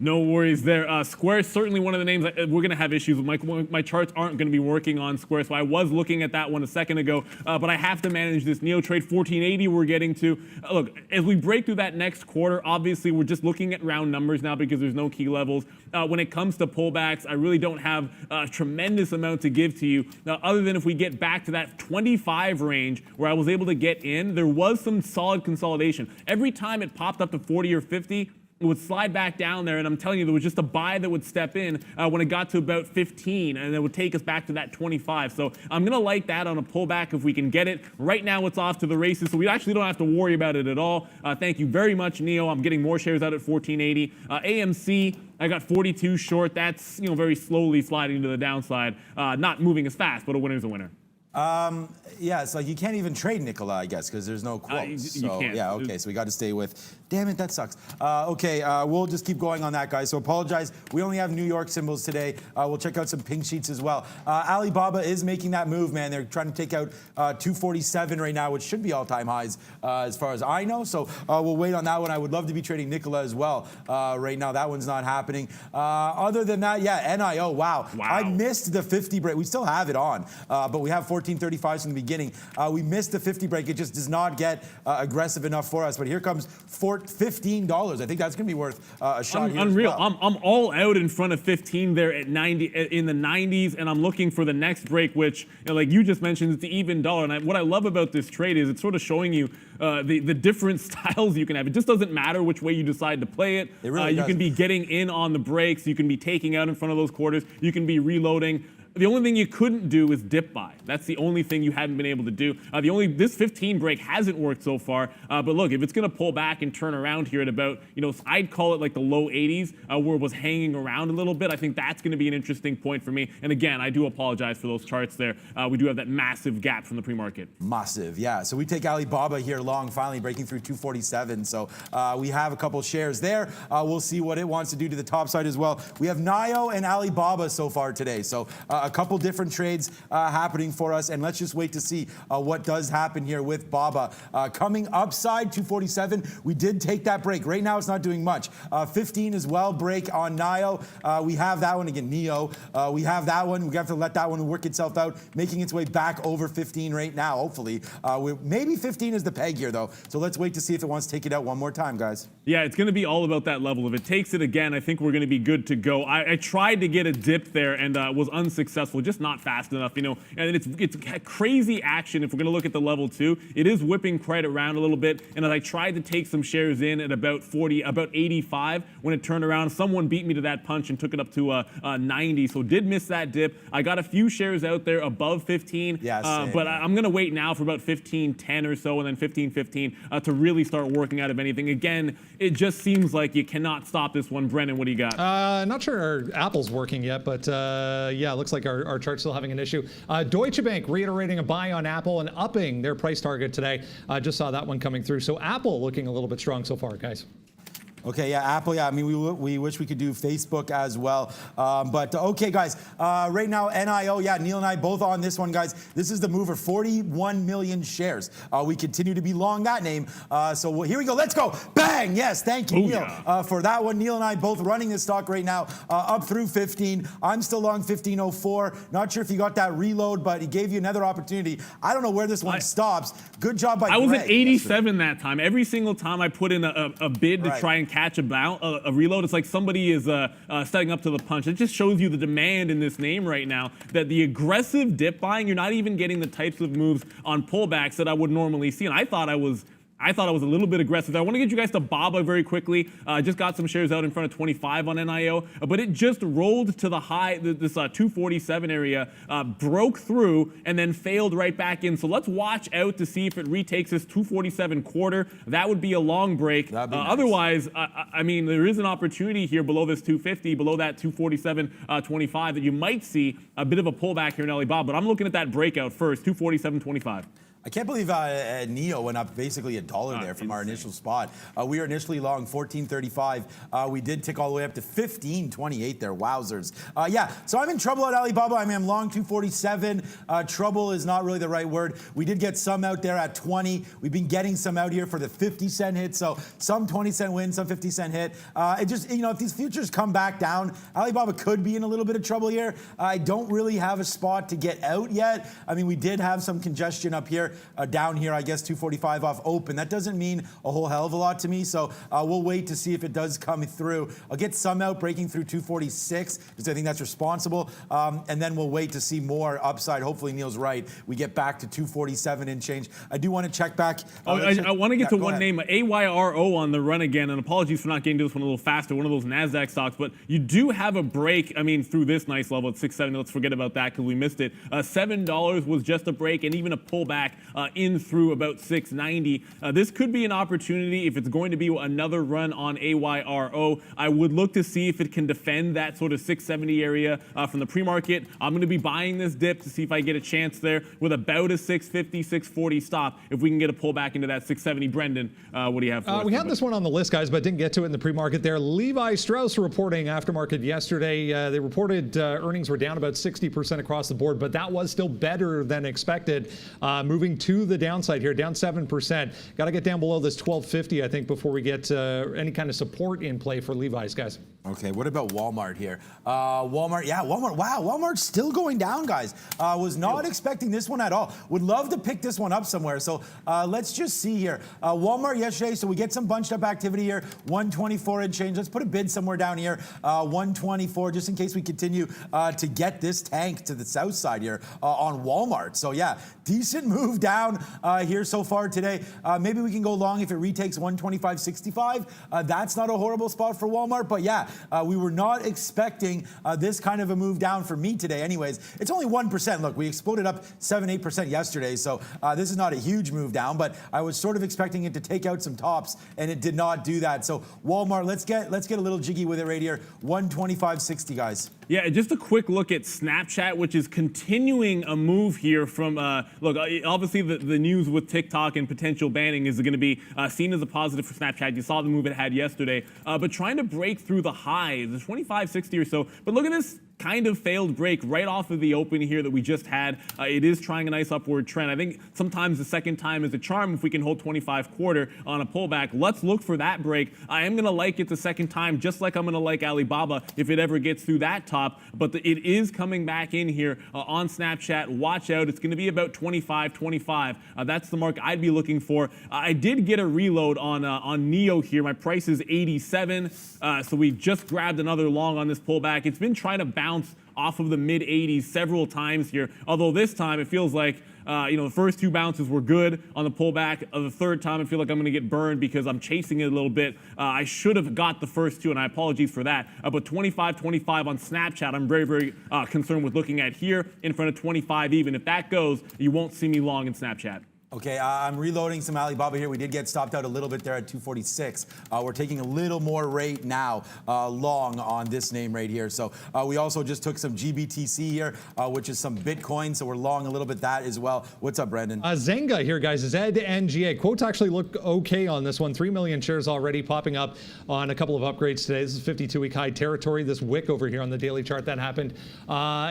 No worries there. Square is certainly one of the names that we're going to have issues with. My charts aren't going to be working on Square, so I was looking at that one a second ago, but I have to manage this NEO trade. 1480 we're getting to. Look, as we break through that next quarter, obviously we're just looking at round numbers now because there's no key levels. When it comes to pullbacks, I really don't have a tremendous amount to give to you, other than if we get back to that 25 range where I was able to get in, there was some solid consolidation. Every time it popped up to 40 or 50, it would slide back down there, and I'm telling you, there was just a buy that would step in when it got to about 15, and it would take us back to that 25. So I'm going to like that on a pullback if we can get it. Right now, it's off to the races, so we actually don't have to worry about it at all. Thank you very much, NEO. I'm getting more shares out at 1480. AMC, I got 42 short. That's very slowly sliding to the downside. Not moving as fast, but a winner's a winner. Yeah, it's like you can't even trade Nikola, I guess, because there's no quotes. You can't. Yeah, okay, so we got to stay with. Damn it, that sucks. Okay, we'll just keep going on that, guys. So apologize. We only have New York symbols today. We'll check out some pink sheets as well. Alibaba is making that move, man. They're trying to take out 247 right now, which should be all-time highs as far as I know. So we'll wait on that one. I would love to be trading Nikola as well. Right now, that one's not happening. Other than that, yeah, NIO. Wow. I missed the 50 break. We still have it on, but we have 1435s from the beginning. We missed the 50 break. It just does not get aggressive enough for us. But here comes $15. I think that's going to be worth a shot here. Unreal. As well. I'm all out in front of 15 there at 90 in the 90s, and I'm looking for the next break, which, like you just mentioned, it's the even dollar. And what I love about this trade is it's sort of showing you the different styles you can have. It just doesn't matter which way you decide to play it. It really you can be getting in on the breaks. You can be taking out in front of those quarters. You can be reloading. The only thing you couldn't do is dip buy. That's the only thing you hadn't been able to do. This 15 break hasn't worked so far. But look, if it's going to pull back and turn around here at about, I'd call it like the low 80s, where it was hanging around a little bit. I think that's going to be an interesting point for me. And again, I do apologize for those charts there. We do have that massive gap from the pre-market. Massive, yeah. So we take Alibaba here long, finally breaking through 247. So we have a couple shares there. We'll see what it wants to do to the top side as well. We have NIO and Alibaba so far today. So a couple different trades happening for us, and let's just wait to see what does happen here with Baba. Coming upside 247, we did take that break. Right now it's not doing much. 15 as well, break on NIO. We have that one again, NEO. We have that one. We have to let that one work itself out, making its way back over 15 right now, hopefully. Maybe 15 is the peg here, though. So let's wait to see if it wants to take it out one more time, guys. Yeah, it's going to be all about that level. If it takes it again, I think we're going to be good to go. I tried to get a dip there and was unsuccessful, just not fast enough, and it's crazy action. If we're going to look at the level 2, it is whipping quite around a little bit, and as I tried to take some shares in at about 85, when it turned around, someone beat me to that punch and took it up to 90, so did miss that dip. I got a few shares out there above 15, but I'm going to wait now for about 15.10 or so, and then 15.15 to really start working out of anything. Again, it just seems like you cannot stop this one. Brennan, what do you got? Not sure Apple's working yet, but yeah, it looks like our chart's still having an issue. Deutsche Bank reiterating a buy on Apple and upping their price target today. Just saw that one coming through. So Apple looking a little bit strong so far, guys. Okay, yeah, Apple, yeah. I mean, we wish we could do Facebook as well. But okay, guys, right now, NIO, yeah, Neil and I both on this one, guys. This is the mover, 41 million shares. We continue to be long that name. So here we go. Let's go. Bang. Yes, thank you, Neil, for that one. Neil and I both running this stock right now up through 15. I'm still long 1504. Not sure if you got that reload, but he gave you another opportunity. I don't know where this one stops. Good job by Greg. I was at 87 that time. Every single time I put in a bid to try and catch a reload, it's like somebody is setting up to the punch. It just shows you the demand in this name right now, that the aggressive dip buying, you're not even getting the types of moves on pullbacks that I would normally see. And I thought I was I thought it was a little bit aggressive. I want to get you guys to BOBA very quickly. Just got some shares out in front of 25 on NIO, but it just rolled to the high, this 247 area, broke through, and then failed right back in. So let's watch out to see if it retakes this 247 quarter. That would be a long break. Nice. Otherwise, I mean, there is an opportunity here below this 250, below that 247.25 that you might see a bit of a pullback here in Alibaba. But I'm looking at that breakout first, 247.25. I can't believe NEO went up basically $1 there from our initial spot. We were initially long 14.35. We did tick all the way up to 15.28 there. Wowzers. Yeah, so I'm in trouble at Alibaba. I mean, I'm long 247. Trouble is not really the right word. We did get some out there at 20. We've been getting some out here for the 50-cent hit. So some 20-cent win, some 50-cent hit. It just, you know, if these futures come back down, Alibaba could be in a little bit of trouble here. I don't really have a spot to get out yet. I mean, we did have some congestion up here. Down here, I guess 245 off open. That doesn't mean a whole hell of a lot to me, so we'll wait to see if it does come through. I'll get some out breaking through 246 because I think that's responsible, and then we'll wait to see more upside. Hopefully Neil's right. We get back to 247 and change. I do want to check back. I want to get to one name, AYRO on the run again, and apologies for not getting to this one a little faster, one of those NASDAQ stocks, but you do have a break, I mean, through this nice level at 670. Let's forget about that because we missed it. $7 was just a break and even a pullback in through about 690. This could be an opportunity if it's going to be another run on AYRO. I would look to see if it can defend that sort of 670 area from the pre-market. I'm going to be buying this dip to see if I get a chance there with about a 650, 640 stop. If we can get a pullback into that 670. Brendan, what do you have for us? We had this one on the list, guys, but didn't get to it in the pre-market there. Levi Strauss reporting aftermarket yesterday. They reported earnings were down about 60% across the board, but that was still better than expected. Moving to the downside here, down 7%. Got to get down below this 1250, I think, before we get any kind of support in play for Levi's, guys. Okay, what about Walmart here? Walmart, yeah, Walmart. Wow, Walmart's still going down, guys. Was not expecting this one at all. Would love to pick this one up somewhere. So let's just see here. Walmart yesterday, so we get some bunched up activity here. 124 and change. Let's put a bid somewhere down here. 124, just in case we continue to get this tank to the south side here on Walmart. So yeah, decent move down here so far today. Maybe we can go long if it retakes 125.65. That's not a horrible spot for Walmart, but yeah, we were not expecting this kind of a move down for me today anyways. It's only 1%. Look, we exploded up 7-8% yesterday, so this is not a huge move down, but I was sort of expecting it to take out some tops, and it did not do that. So Walmart, let's get a little jiggy with it right here. 125.60, guys. Yeah, just a quick look at Snapchat, which is continuing a move here from, look, obviously the news with TikTok and potential banning is going to be seen as a positive for Snapchat. You saw the move it had yesterday, but trying to break through the highs, the 25.60 or so. But look at this kind of failed break right off of the open here that we just had. It is trying a nice upward trend. I think sometimes the second time is a charm if we can hold 25 quarter on a pullback. Let's look for that break. I am going to like it the second time, just like I'm going to like Alibaba if it ever gets through that top. But it is coming back in here on Snapchat. Watch out. It's going to be about 25.25. That's the mark I'd be looking for. I did get a reload on NEO here. My price is 87. So we just grabbed another long on this pullback. It's been trying to bounce off of the mid 80s several times here. Although this time it feels like the first two bounces were good on the pullback. The third time I feel like I'm going to get burned because I'm chasing it a little bit. I should have got the first two, and I apologize for that. But 25.25 on Snapchat, I'm very, very concerned with looking at here in front of 25 even. If that goes, you won't see me long in Snapchat. Okay, I'm reloading some Alibaba here. We did get stopped out a little bit there at 246. We're taking a little more rate now long on this name right here. So we also just took some GBTC here, which is some Bitcoin. So we're long a little bit that as well. What's up, Brendan? Zenga here, guys. ZNGA. Quotes actually look okay on this one. 3 million shares already popping up on a couple of upgrades today. This is 52-week high territory. This wick over here on the daily chart that happened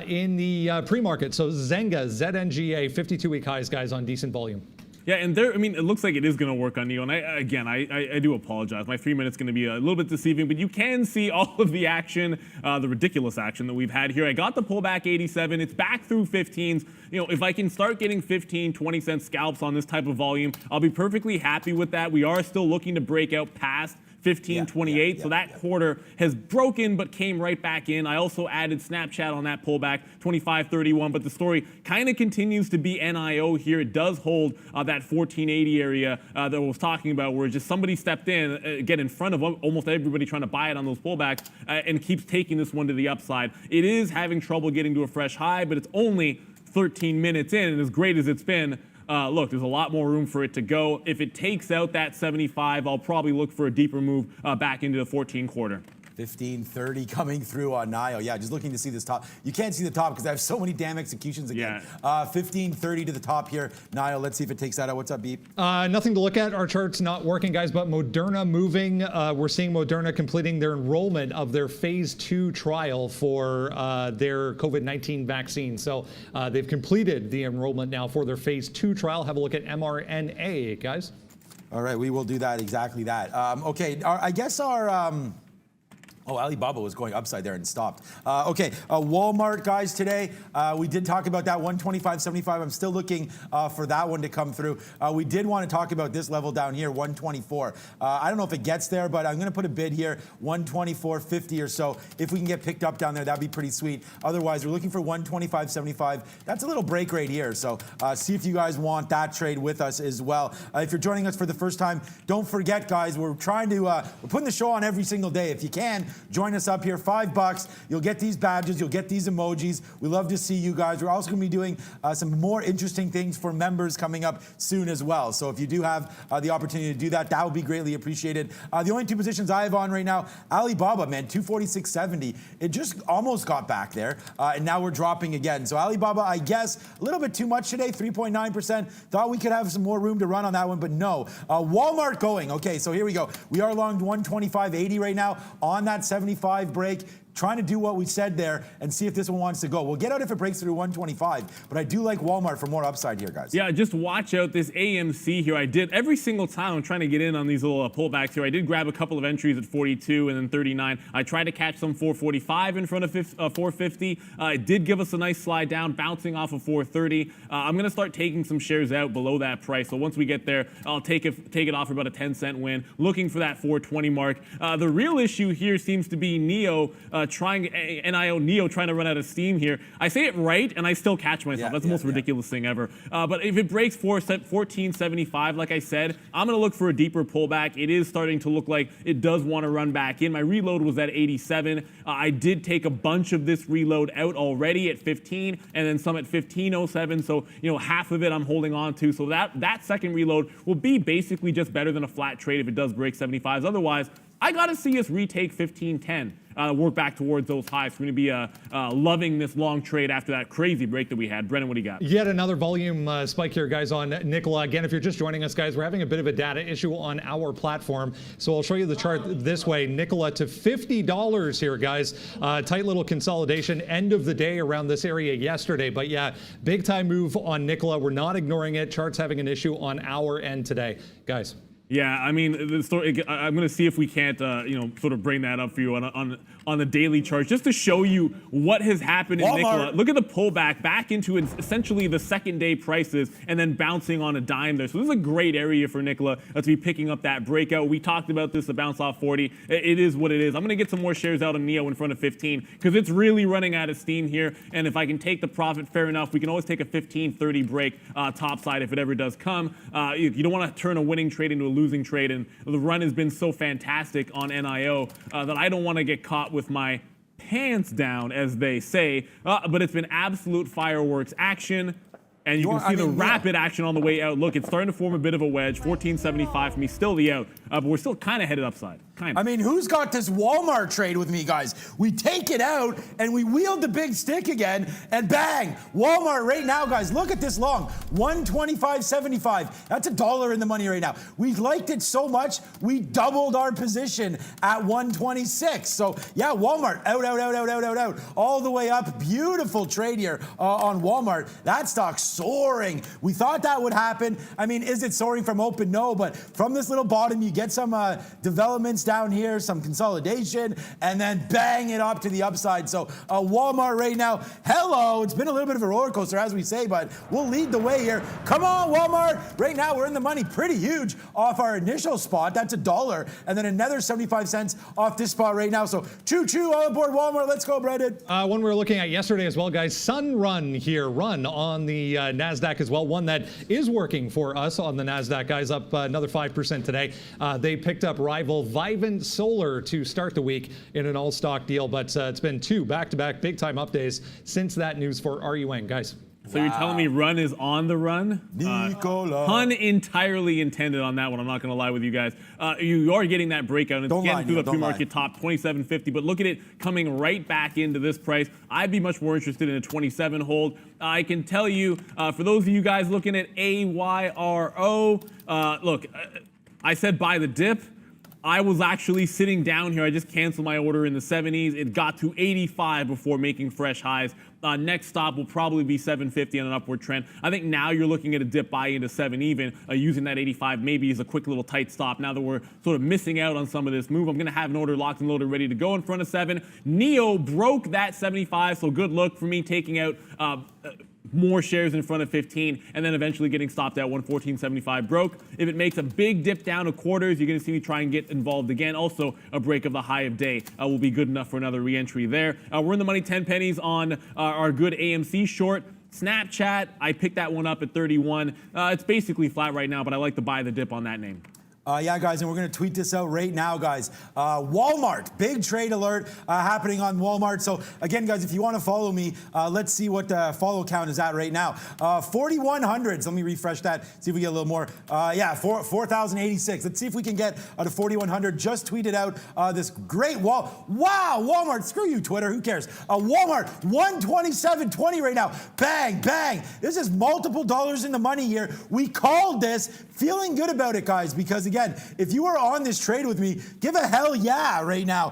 in the pre-market. So Zenga, ZNGA, 52-week highs, guys, on decent volume. Yeah, and there, I mean, it looks like it is going to work on NEO. And I do apologize. My 3 minutes going to be a little bit deceiving, but you can see all of the action, the ridiculous action that we've had here. I got the pullback 87. It's back through 15s. If I can start getting 15, 20-cent scalps on this type of volume, I'll be perfectly happy with that. We are still looking to break out past 15.28. So that quarter has broken but came right back in. I also added Snapchat on that pullback, 25.31. But the story kind of continues to be NIO here. It does hold that 14.80 area that I was talking about, where just somebody stepped in, get in front of almost everybody trying to buy it on those pullbacks, and keeps taking this one to the upside. It is having trouble getting to a fresh high, but it's only 13 minutes in, and as great as it's been, look, there's a lot more room for it to go. If it takes out that 75, I'll probably look for a deeper move back into the 14 quarter. 15.30 coming through on NIO. Yeah, just looking to see this top. You can't see the top because I have so many damn executions again. 15.30 to the top here. NIO, let's see if it takes that out. What's up, Beep? Nothing to look at. Our chart's not working, guys, but Moderna moving. We're seeing Moderna completing their enrollment of their phase 2 trial for their COVID-19 vaccine. So they've completed the enrollment now for their phase 2 trial. Have a look at mRNA, guys. All right, we will do that, exactly that. Okay, I guess our... Oh, Alibaba was going upside there and stopped. Walmart, guys, today. We did talk about that 125.75. I'm still looking for that one to come through. We did want to talk about this level down here, 124. I don't know if it gets there, but I'm going to put a bid here, 124.50 or so. If we can get picked up down there, that'd be pretty sweet. Otherwise, we're looking for 125.75. That's a little break right here. So see if you guys want that trade with us as well. If you're joining us for the first time, don't forget, guys, we're trying to, we're putting the show on every single day. If you can, join us up here, $5. You'll get these badges, you'll get these emojis. We love to see you guys. We're also going to be doing some more interesting things for members coming up soon as well. So if you do have the opportunity to do that, that would be greatly appreciated. The only two positions I have on right now, Alibaba, man, 246.70. It just almost got back there, and now we're dropping again. So Alibaba, I guess, a little bit too much today, 3.9%. Thought we could have some more room to run on that one, but no. Walmart going. Okay, so here we go. We are long 125.80 right now on that 75 break. Trying to do what we said there and see if this one wants to go. We'll get out if it breaks through 125, but I do like Walmart for more upside here, guys. Yeah, just watch out this AMC here. I did every single time I'm trying to get in on these little pullbacks here. I did grab a couple of entries at 42 and then 39. I tried to catch some 445 in front of 450. It did give us a nice slide down, bouncing off of 430. I'm going to start taking some shares out below that price. So once we get there, I'll take it off for about a 10-cent win, looking for that 420 mark. The real issue here seems to be NIO trying to run out of steam here. I say it right, and I still catch myself. That's the most ridiculous thing ever. But if it breaks 14.75, like I said, I'm going to look for a deeper pullback. It is starting to look like it does want to run back in. My reload was at 87. I did take a bunch of this reload out already at 15, and then some at 15.07. So half of it I'm holding on to. So that second reload will be basically just better than a flat trade if it does break 75s. Otherwise, I got to see us retake 15.10. Work back towards those highs. We're going to be loving this long trade after that crazy break that we had. Brennan, what do you got? Yet another volume spike here, guys, on Nikola. Again, if you're just joining us, guys, we're having a bit of a data issue on our platform. So I'll show you the chart this way. Nikola to $50 here, guys. Tight little consolidation. End of the day around this area yesterday. But yeah, big time move on Nikola. We're not ignoring it. Chart's having an issue on our end today. Guys. Yeah, I mean, the story, I'm going to see if we can't, sort of bring that up for you on the daily chart, just to show you what has happened in Nikola. Look at the pullback back into essentially the second day prices and then bouncing on a dime there. So this is a great area for Nikola to be picking up that breakout. We talked about this, the bounce off 40. It is what it is. I'm going to get some more shares out of NIO in front of 15 because it's really running out of steam here. And if I can take the profit, fair enough. We can always take a 15.30 break topside if it ever does come. You don't want to turn a winning trade into a losing trade, and the run has been so fantastic on NIO that I don't want to get caught with my pants down, as they say, but it's been absolute fireworks action. And you can see the rapid action on the way out. Look, it's starting to form a bit of a wedge. 14.75 for me, still the out. But we're still kind of headed upside. Kind of. I mean, who's got this Walmart trade with me, guys? We take it out, and we wield the big stick again, and bang! Walmart right now, guys, look at this long. 125.75. That's $1 in the money right now. We liked it so much, we doubled our position at 126. So, yeah, Walmart, out. All the way up. Beautiful trade here on Walmart. That stock's soaring. We thought that would happen. I mean, is it soaring from open? No, but from this little bottom, you get some developments down here, some consolidation, and then bang it up to the upside. So Walmart right now, hello. It's been a little bit of a roller coaster, as we say, but we'll lead the way here. Come on, Walmart. Right now, we're in the money pretty huge off our initial spot. That's $1, and then another 75 cents off this spot right now. So choo-choo, all aboard Walmart. Let's go, Brendan. One we were looking at yesterday as well, guys. Sun Run here, run on the NASDAQ as well. One that is working for us on the NASDAQ, guys, up another 5% today. They picked up rival Vivint Solar to start the week in an all-stock deal, but it's been two back-to-back big-time up days since that news for RUN, guys. So you're telling me Run is on the run? Nicola. Pun entirely intended on that one. I'm not going to lie with you guys. You are getting that breakout. It's getting through the pre-market top, 27.50. But look at it coming right back into this price. I'd be much more interested in a 27 hold. I can tell you, for those of you guys looking at AYRO, look, I said buy the dip. I was actually sitting down here. I just canceled my order in the 70s. It got to 85 before making fresh highs. Next stop will probably be 750 on an upward trend. I think now you're looking at a dip buy into 7 even, using that 85 maybe as a quick little tight stop. Now that we're sort of missing out on some of this move, I'm going to have an order locked and loaded ready to go in front of 7. NEO broke that 75, so good luck for me taking out more shares in front of 15 and then eventually getting stopped at 114.75 broke. If it makes a big dip down to quarters, you're going to see me try and get involved again. Also, a break of the high of day will be good enough for another re-entry there. We're in the money 10 pennies on our good AMC short. Snapchat, I picked that one up at 31. It's basically flat right now, but I like to buy the dip on that name. Yeah, guys, and we're going to tweet this out right now, guys. Walmart, big trade alert happening on Walmart. So, again, guys, if you want to follow me, let's see what the follow count is at right now. 4,100. So let me refresh that, see if we get a little more. 4,086. Let's see if we can get to 4,100. Just tweeted out this great Wow, Walmart. Screw you, Twitter. Who cares? Walmart, 127.20 right now. Bang, bang. This is multiple dollars in the money here. We called this. Feeling good about it, guys, because, again, if you are on this trade with me, give a hell yeah right now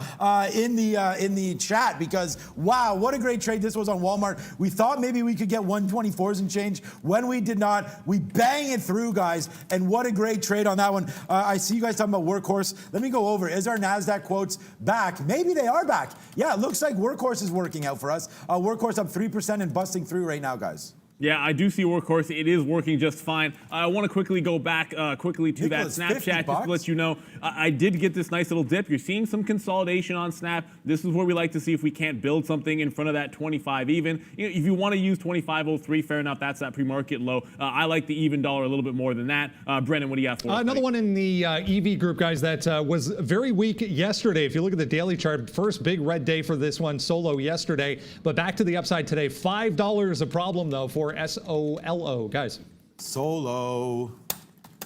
in the chat, because wow, what a great trade this was on Walmart. We thought maybe we could get 124s and change. When we did not, we bang it through, guys, and what a great trade on that one. I see you guys talking about Workhorse. Let me go over. Is our NASDAQ quotes back? Maybe they are back. Yeah, it looks like Workhorse is working out for us. Workhorse up 3% and busting through right now, guys. Yeah, I do see Workhorse. It is working just fine. I want to quickly go back quickly to Nicholas, that Snapchat just to let you know. I did get this nice little dip. You're seeing some consolidation on Snap. This is where we like to see if we can't build something in front of that 25 even. If you want to use 25.03, fair enough. That's that pre-market low. I like the even dollar a little bit more than that. Brennan, what do you got for us? Another one in the EV group, guys, that was very weak yesterday. If you look at the daily chart, first big red day for this one solo yesterday, but back to the upside today. $5 a problem, though, for SOLO, guys. Solo.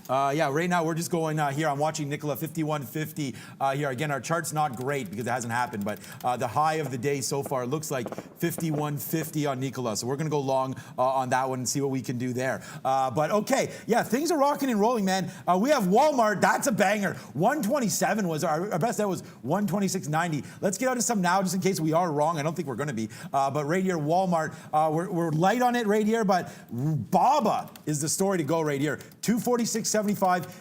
Yeah, right now we're just going here. I'm watching Nicola 51.50 here. Again, our chart's not great because it hasn't happened, but the high of the day so far looks like 51.50 on Nicola. So we're going to go long on that one and see what we can do there. But okay, yeah, things are rocking and rolling, man. We have Walmart. That's a banger. 127 was our best. That was 126.90. Let's get out of some now just in case we are wrong. I don't think we're going to be. But right here, Walmart, we're light on it right here, but BABA is the story to go right here. 246.75.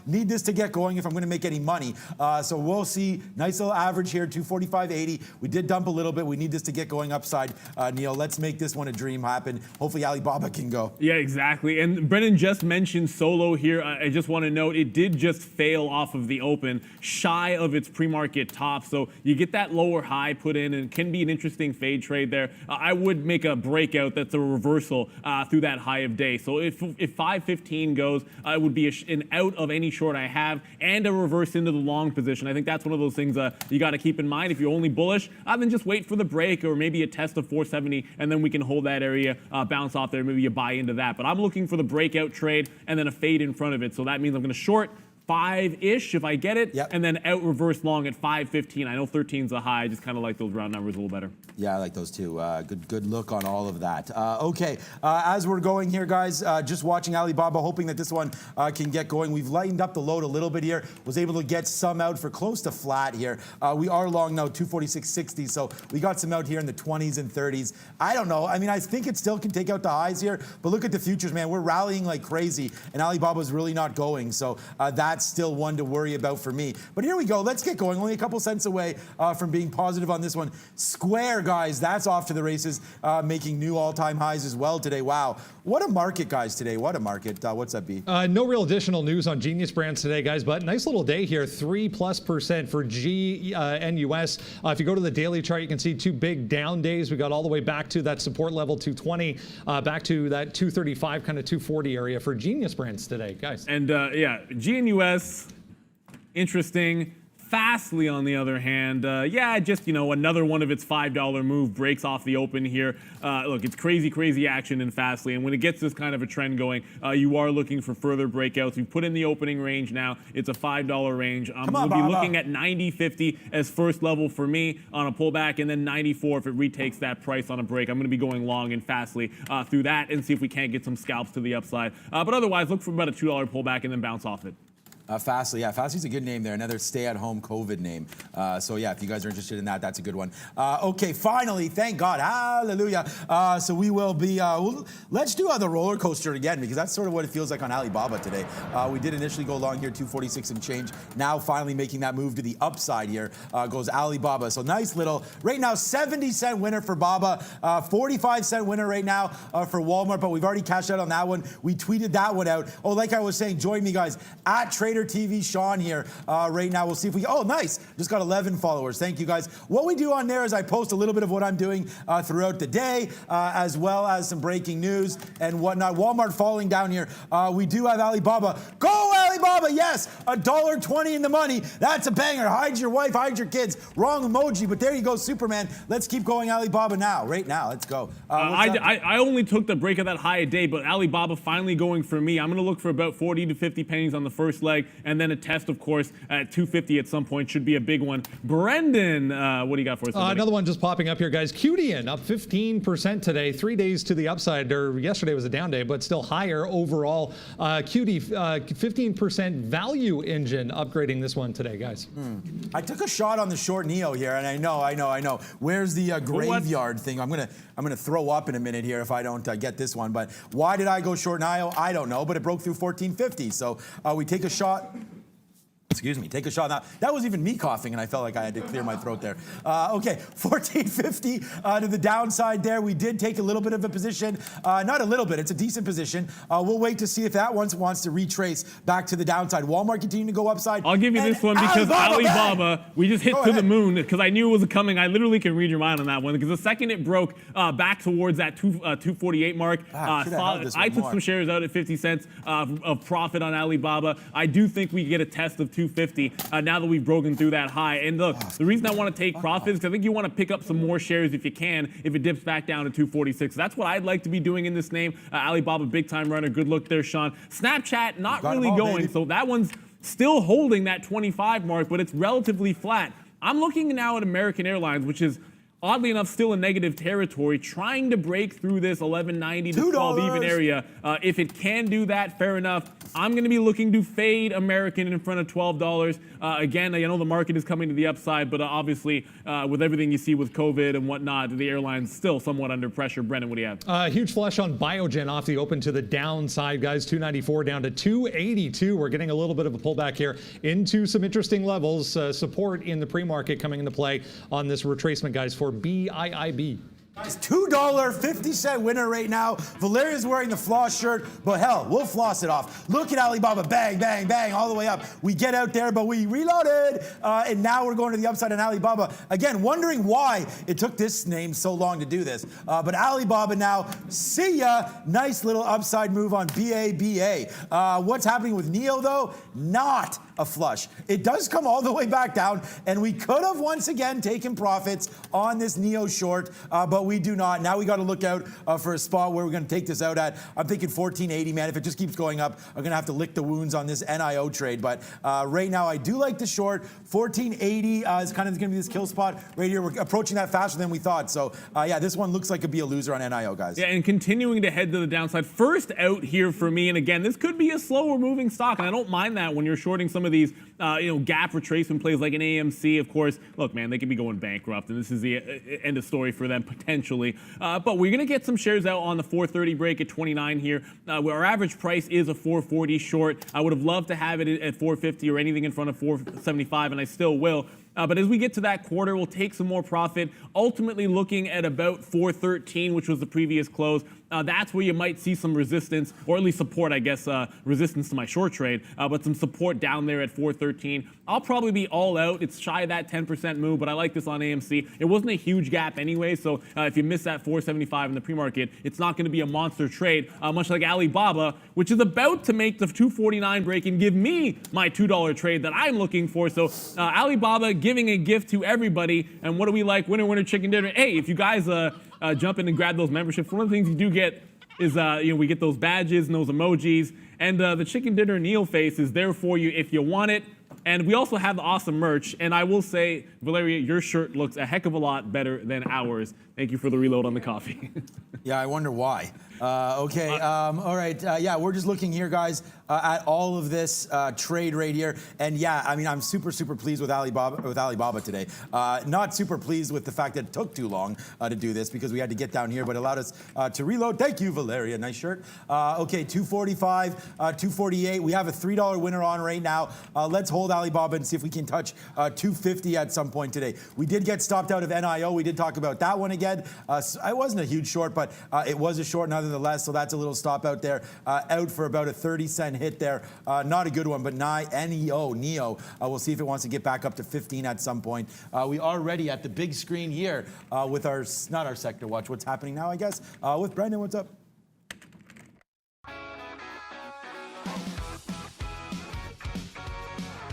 Need this to get going if I'm going to make any money. So we'll see. Nice little average here, 245.80. We did dump a little bit. We need this to get going upside. Neil, let's make this one a dream happen. Hopefully Alibaba can go. Yeah, exactly. And Brennan just mentioned solo here. I just want to note it did just fail off of the open, shy of its pre-market top. So you get that lower high put in, and it can be an interesting fade trade there. I would make a breakout that's a reversal through that high of day. So if 515 goes, it would be an out of any short I have and a reverse into the long position. I think that's one of those things you got to keep in mind. If you're only bullish, then just wait for the break or maybe a test of 470, and then we can hold that area, bounce off there. Maybe you buy into that. But I'm looking for the breakout trade and then a fade in front of it. So that means I'm going to short 5-ish if I get it, Yep. and then out reverse long at 5.15. I know 13's a high. I just kind of like those round numbers a little better. Yeah, I like those too. Good look on all of that. Okay, as we're going here, guys, just watching Alibaba, hoping that this one can get going. We've lightened up the load a little bit here. Was able to get some out for close to flat here. We are long now, 246.60, so we got some out here in the 20s and 30s. I don't know. I mean, I think it still can take out the highs here, but look at the futures, man. We're rallying like crazy, and Alibaba's really not going, so that's still one to worry about for me. But here we go. Let's get going. Only a couple cents away from being positive on this one. Square, guys, that's off to the races, making new all-time highs as well today. Wow. What a market, guys, today. What a market. What's that, B? No real additional news on Genius Brands today, guys, but nice little day here, 3+% for NYSE. If you go to the daily chart, you can see two big down days. We got all the way back to that support level 220, back to that 235, kind of 240 area for Genius Brands today, guys. And yeah, GNUS, interesting. Fastly, on the other hand, yeah, just, another one of its $5 move breaks off the open here. Look, it's crazy action in Fastly, and when it gets this kind of a trend going, you are looking for further breakouts. We've put in the opening range now. It's a $5 range. We'll be looking at 90.50 as first level for me on a pullback, and then 94 if it retakes that price on a break. I'm going to be going long in Fastly through that and see if we can't get some scalps to the upside. But otherwise, look for about a $2 pullback and then bounce off it. Fastly, yeah, Fastly's a good name there. Another stay-at-home COVID name. So yeah, if you guys are interested in that, that's a good one. Okay, finally, thank God, hallelujah. So we will be. Let's do the roller coaster again, because that's sort of what it feels like on Alibaba today. We did initially go long here, 246 and change. Now finally making that move to the upside here goes Alibaba. So nice little. Right now, 70-cent winner for Baba, 45-cent winner right now for Walmart. But we've already cashed out on that one. We tweeted that one out. Oh, like I was saying, join me, guys, at Trader TV Sean here right now. We'll see if we, oh, nice. Just got 11 followers. Thank you, guys. What we do on there is I post a little bit of what I'm doing throughout the day, as well as some breaking news and whatnot. Walmart falling down here. We do have Alibaba. Go Alibaba, yes. $1.20 in the money. That's a banger. Hide your wife, hide your kids. Wrong emoji, but there you go, Superman. Let's keep going Alibaba now, right now. Let's go. I only took the break of that high a day, but Alibaba finally going for me. I'm going to look for about 40 to 50 pennies on the first leg, and then a test, of course, at 250 at some point. Should be a big one. Brendan, what do you got for us? Another one just popping up here, guys. QDN up 15% today, 3 days to the upside, or yesterday was a down day, but still higher overall. QD, 15% value engine upgrading this one today, guys. I took a shot on the short Neo here, and I know. Where's the graveyard thing? I'm gonna throw up in a minute here if I don't get this one. But why did I go short Neo? I don't know, but it broke through 1450. So we take a shot. Excuse me, take a shot. Now, that was even me coughing, and I felt like I had to clear my throat there. Okay, 1450 to the downside there. We did take a little bit of a position. Not a little bit, it's a decent position. We'll wait to see if that one wants to retrace back to the downside. Walmart continuing to go upside. I'll give you this one because Alibaba, we just hit to the moon because I knew it was coming. I literally can read your mind on that one because the second it broke back towards that 248 mark, I took some shares out at 50 cents of profit on Alibaba. I do think we get a test of 250 now that we've broken through that high. And look, the reason I want to take profits is I think you want to pick up some more shares if you can, if it dips back down to 246. That's what I'd like to be doing in this name. Alibaba, big time runner. Good look there, Sean. Snapchat, not really going. So that one's still holding that 25 mark, but it's relatively flat. I'm looking now at American Airlines, which is oddly enough still in negative territory, trying to break through this 11.90 to 12 even area. If it can do that, fair enough. I'm going to be looking to fade American in front of $12. Again, I know the market is coming to the upside, but obviously with everything you see with COVID and whatnot, the airline's still somewhat under pressure. Brennan, what do you have? Huge flush on Biogen off the open to the downside, guys. 294 down to 282. We're getting a little bit of a pullback here into some interesting levels. Support in the pre-market coming into play on this retracement, guys, for BIIB. It's $2.50 winner right now. Valeria's wearing the floss shirt, but hell, we'll floss it off. Look at Alibaba, bang, bang, bang, all the way up. We get out there, but we reloaded, and now we're going to the upside on Alibaba. Again, wondering why it took this name so long to do this. But Alibaba now, see ya. Nice little upside move on BABA. What's happening with Neo, though? Not a flush. It does come all the way back down, and we could have once again taken profits on this Neo short, but but we do not. Now we got to look out for a spot where we're going to take this out at. I'm thinking 1480, man. If it just keeps going up, I'm going to have to lick the wounds on this NIO trade. But right now, I do like the short. 1480 is kind of going to be this kill spot right here. We're approaching that faster than we thought. So, yeah, this one looks like it'd be a loser on NIO, guys. Yeah, and continuing to head to the downside. First out here for me, and again, this could be a slower moving stock, and I don't mind that when you're shorting some of these, gap retracement plays like an AMC. Of course, look, man, they could be going bankrupt, and this is the end of story for them potentially. But we're going to get some shares out on the 430 break at 29 here. Where our average price is a 440 short. I would have loved to have it at 450 or anything in front of 475, and I still will. But as we get to that quarter, we'll take some more profit, ultimately looking at about 413, which was the previous close. That's where you might see some resistance, or at least support, I guess, resistance to my short trade, but some support down there at 413. I'll probably be all out. It's shy of that 10% move, but I like this on AMC. It wasn't a huge gap anyway, so if you miss that 475 in the pre-market, it's not going to be a monster trade, much like Alibaba, which is about to make the 249 break and give me my $2 trade that I'm looking for. So Alibaba giving a gift to everybody, and what do we like? Winner, winner, chicken dinner. Hey, if you guys jump in and grab those memberships, one of the things you do get is we get those badges and those emojis, and the chicken dinner Neil face is there for you if you want it. And we also have the awesome merch, and I will say, Valeria, your shirt looks a heck of a lot better than ours. Thank you for the reload on the coffee. Yeah, I wonder why. Okay, all right. Yeah, we're just looking here, guys, at all of this trade right here. And yeah, I mean, I'm super, super pleased with Alibaba today. Not super pleased with the fact that it took too long to do this because we had to get down here, but it allowed us to reload. Thank you, Valeria. Nice shirt. Okay, 245, 248. We have a $3 winner on right now. Let's hold Alibaba and see if we can touch 250 at some point today. We did get stopped out of NIO. We did talk about that one again. I wasn't a huge short, but it was a short nonetheless, so that's a little stop out there. Out for about a 30-cent hit there. Not a good one, but NEO. We'll see if it wants to get back up to 15 at some point. We are ready at the big screen here with our, not our sector watch, what's happening now, I guess. With Brendan, what's up?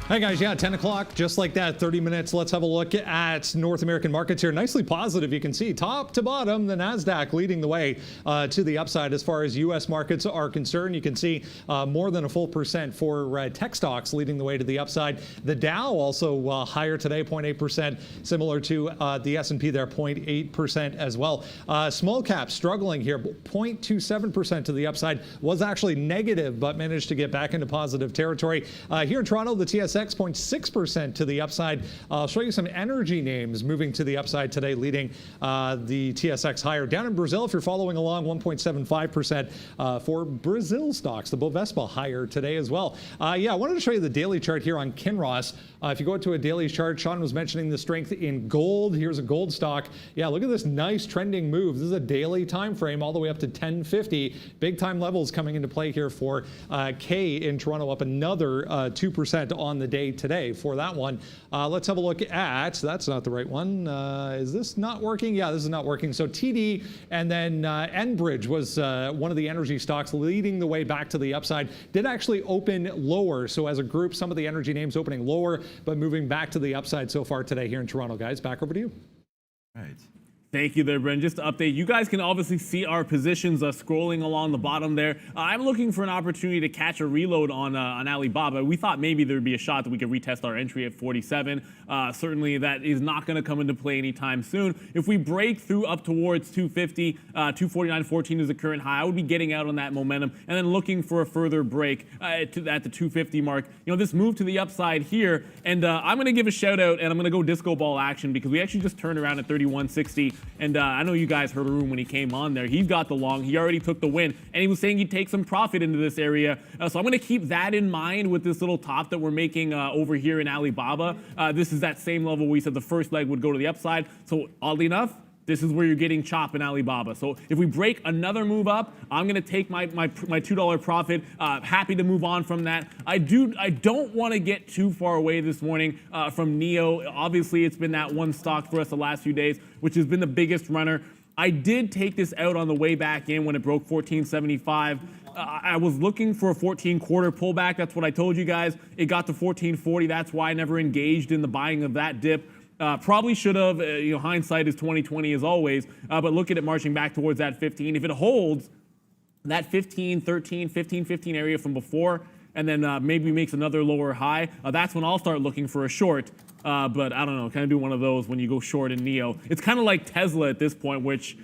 Hey guys, yeah, 10 o'clock, just like that, 30 minutes. Let's have a look at North American markets here. Nicely positive, you can see top to bottom, the NASDAQ leading the way to the upside as far as U.S. markets are concerned. You can see more than a full percent for tech stocks leading the way to the upside. The Dow also higher today, 0.8%, similar to the S&P there, 0.8% as well. Small caps struggling here, 0.27% to the upside. Was actually negative, but managed to get back into positive territory. Here in Toronto, the TSX 0.6% to the upside. I'll show you some energy names moving to the upside today, leading the TSX higher. Down in Brazil, if you're following along, 1.75% for Brazil stocks. The BOVESPA higher today as well. Yeah, I wanted to show you the daily chart here on Kinross. If you go to a daily chart, Sean was mentioning the strength in gold. Here's a gold stock. Yeah, look at this nice trending move. This is a daily time frame all the way up to 1050. Big time levels coming into play here for K in Toronto, up another 2% on the day today for that one. Let's have a look at, that's not the right one. Is this not working? Yeah, this is not working. So TD and then Enbridge was one of the energy stocks leading the way back to the upside. Did actually open lower. So as a group, some of the energy names opening lower, but moving back to the upside so far today here in Toronto, guys. Back over to you. All right. Thank you there, Bren. Just to update, you guys can obviously see our positions scrolling along the bottom there. I'm looking for an opportunity to catch a reload on Alibaba. We thought maybe there'd be a shot that we could retest our entry at 47. Certainly that is not going to come into play anytime soon. If we break through up towards 250, 249.14 is the current high, I would be getting out on that momentum and then looking for a further break at the 250 mark. You know, this move to the upside here, and I'm going to give a shout out, and I'm going to go disco ball action because we actually just turned around at 31.60. And I know you guys heard Arun when he came on there. He's got the long. He already took the win. And he was saying he'd take some profit into this area. So I'm going to keep that in mind with this little top that we're making over here in Alibaba. This is that same level we said the first leg would go to the upside. So oddly enough, this is where you're getting chop in Alibaba. So if we break another move up, I'm going to take my $2 profit. Happy to move on from that. I don't want to get too far away this morning from NEO. Obviously, it's been that one stock for us the last few days, which has been the biggest runner. I did take this out on the way back in when it broke 1475. I was looking for a 14-quarter pullback. That's what I told you guys. It got to 1440. That's why I never engaged in the buying of that dip. Probably should have. Hindsight is 20/20 as always. But look at it marching back towards that 15. If it holds that 15, 13, 15, 15 area from before, and then maybe makes another lower high, that's when I'll start looking for a short. But I don't know, kind of do one of those when you go short in NEO. It's kind of like Tesla at this point, which,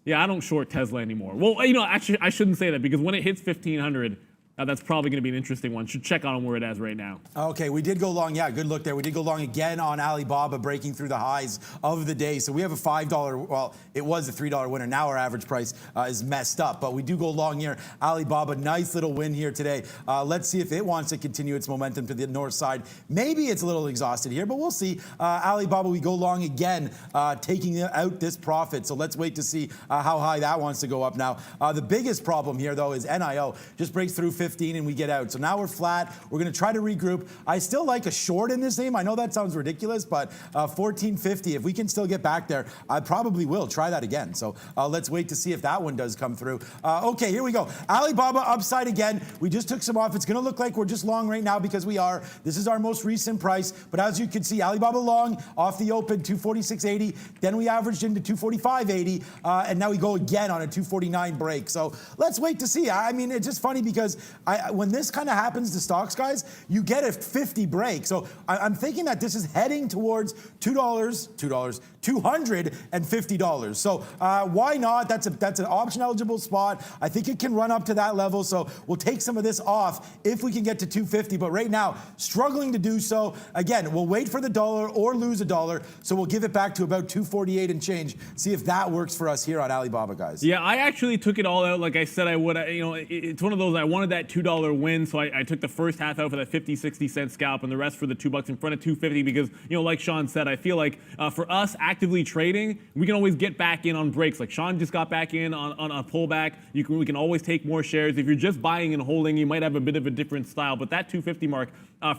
yeah, I don't short Tesla anymore. Well, actually, I shouldn't say that because when it hits 1,500, that's probably going to be an interesting one. Should check on where it is right now. Okay, we did go long. Yeah, good look there. We did go long again on Alibaba, breaking through the highs of the day. So we have a $5, well, it was a $3 winner. Now our average price is messed up, but we do go long here. Alibaba, nice little win here today. Let's see if it wants to continue its momentum to the north side. Maybe it's a little exhausted here, but we'll see. Alibaba, we go long again, taking out this profit. So let's wait to see how high that wants to go up now. The biggest problem here, though, is NIO just breaks through 15 and we get out. So now we're flat. We're going to try to regroup. I still like a short in this name. I know that sounds ridiculous, but 14.50, if we can still get back there, I probably will try that again. So let's wait to see if that one does come through. Okay, here we go. Alibaba upside again. We just took some off. It's going to look like we're just long right now because we are. This is our most recent price. But as you can see, Alibaba long off the open, 246.80. Then we averaged into 245.80. And now we go again on a 249 break. So let's wait to see. I mean, it's just funny because when this kind of happens to stocks, guys, you get a 50 break. So I'm thinking that this is heading towards $250. So why not? That's an option eligible spot. I think it can run up to that level. So we'll take some of this off if we can get to 250. But right now, struggling to do so. Again, we'll wait for the dollar or lose a dollar. So we'll give it back to about 248 and change. See if that works for us here on Alibaba, guys. Yeah, I actually took it all out like I said I would. It's one of those, I wanted that $2 win, so I took the first half out for that 50-60 cent scalp and the rest for the $2 in front of 250 because, like Sean said, I feel like for us actively trading, we can always get back in on breaks. Like Sean just got back in on a pullback. We can always take more shares. If you're just buying and holding, you might have a bit of a different style, but that 250 mark,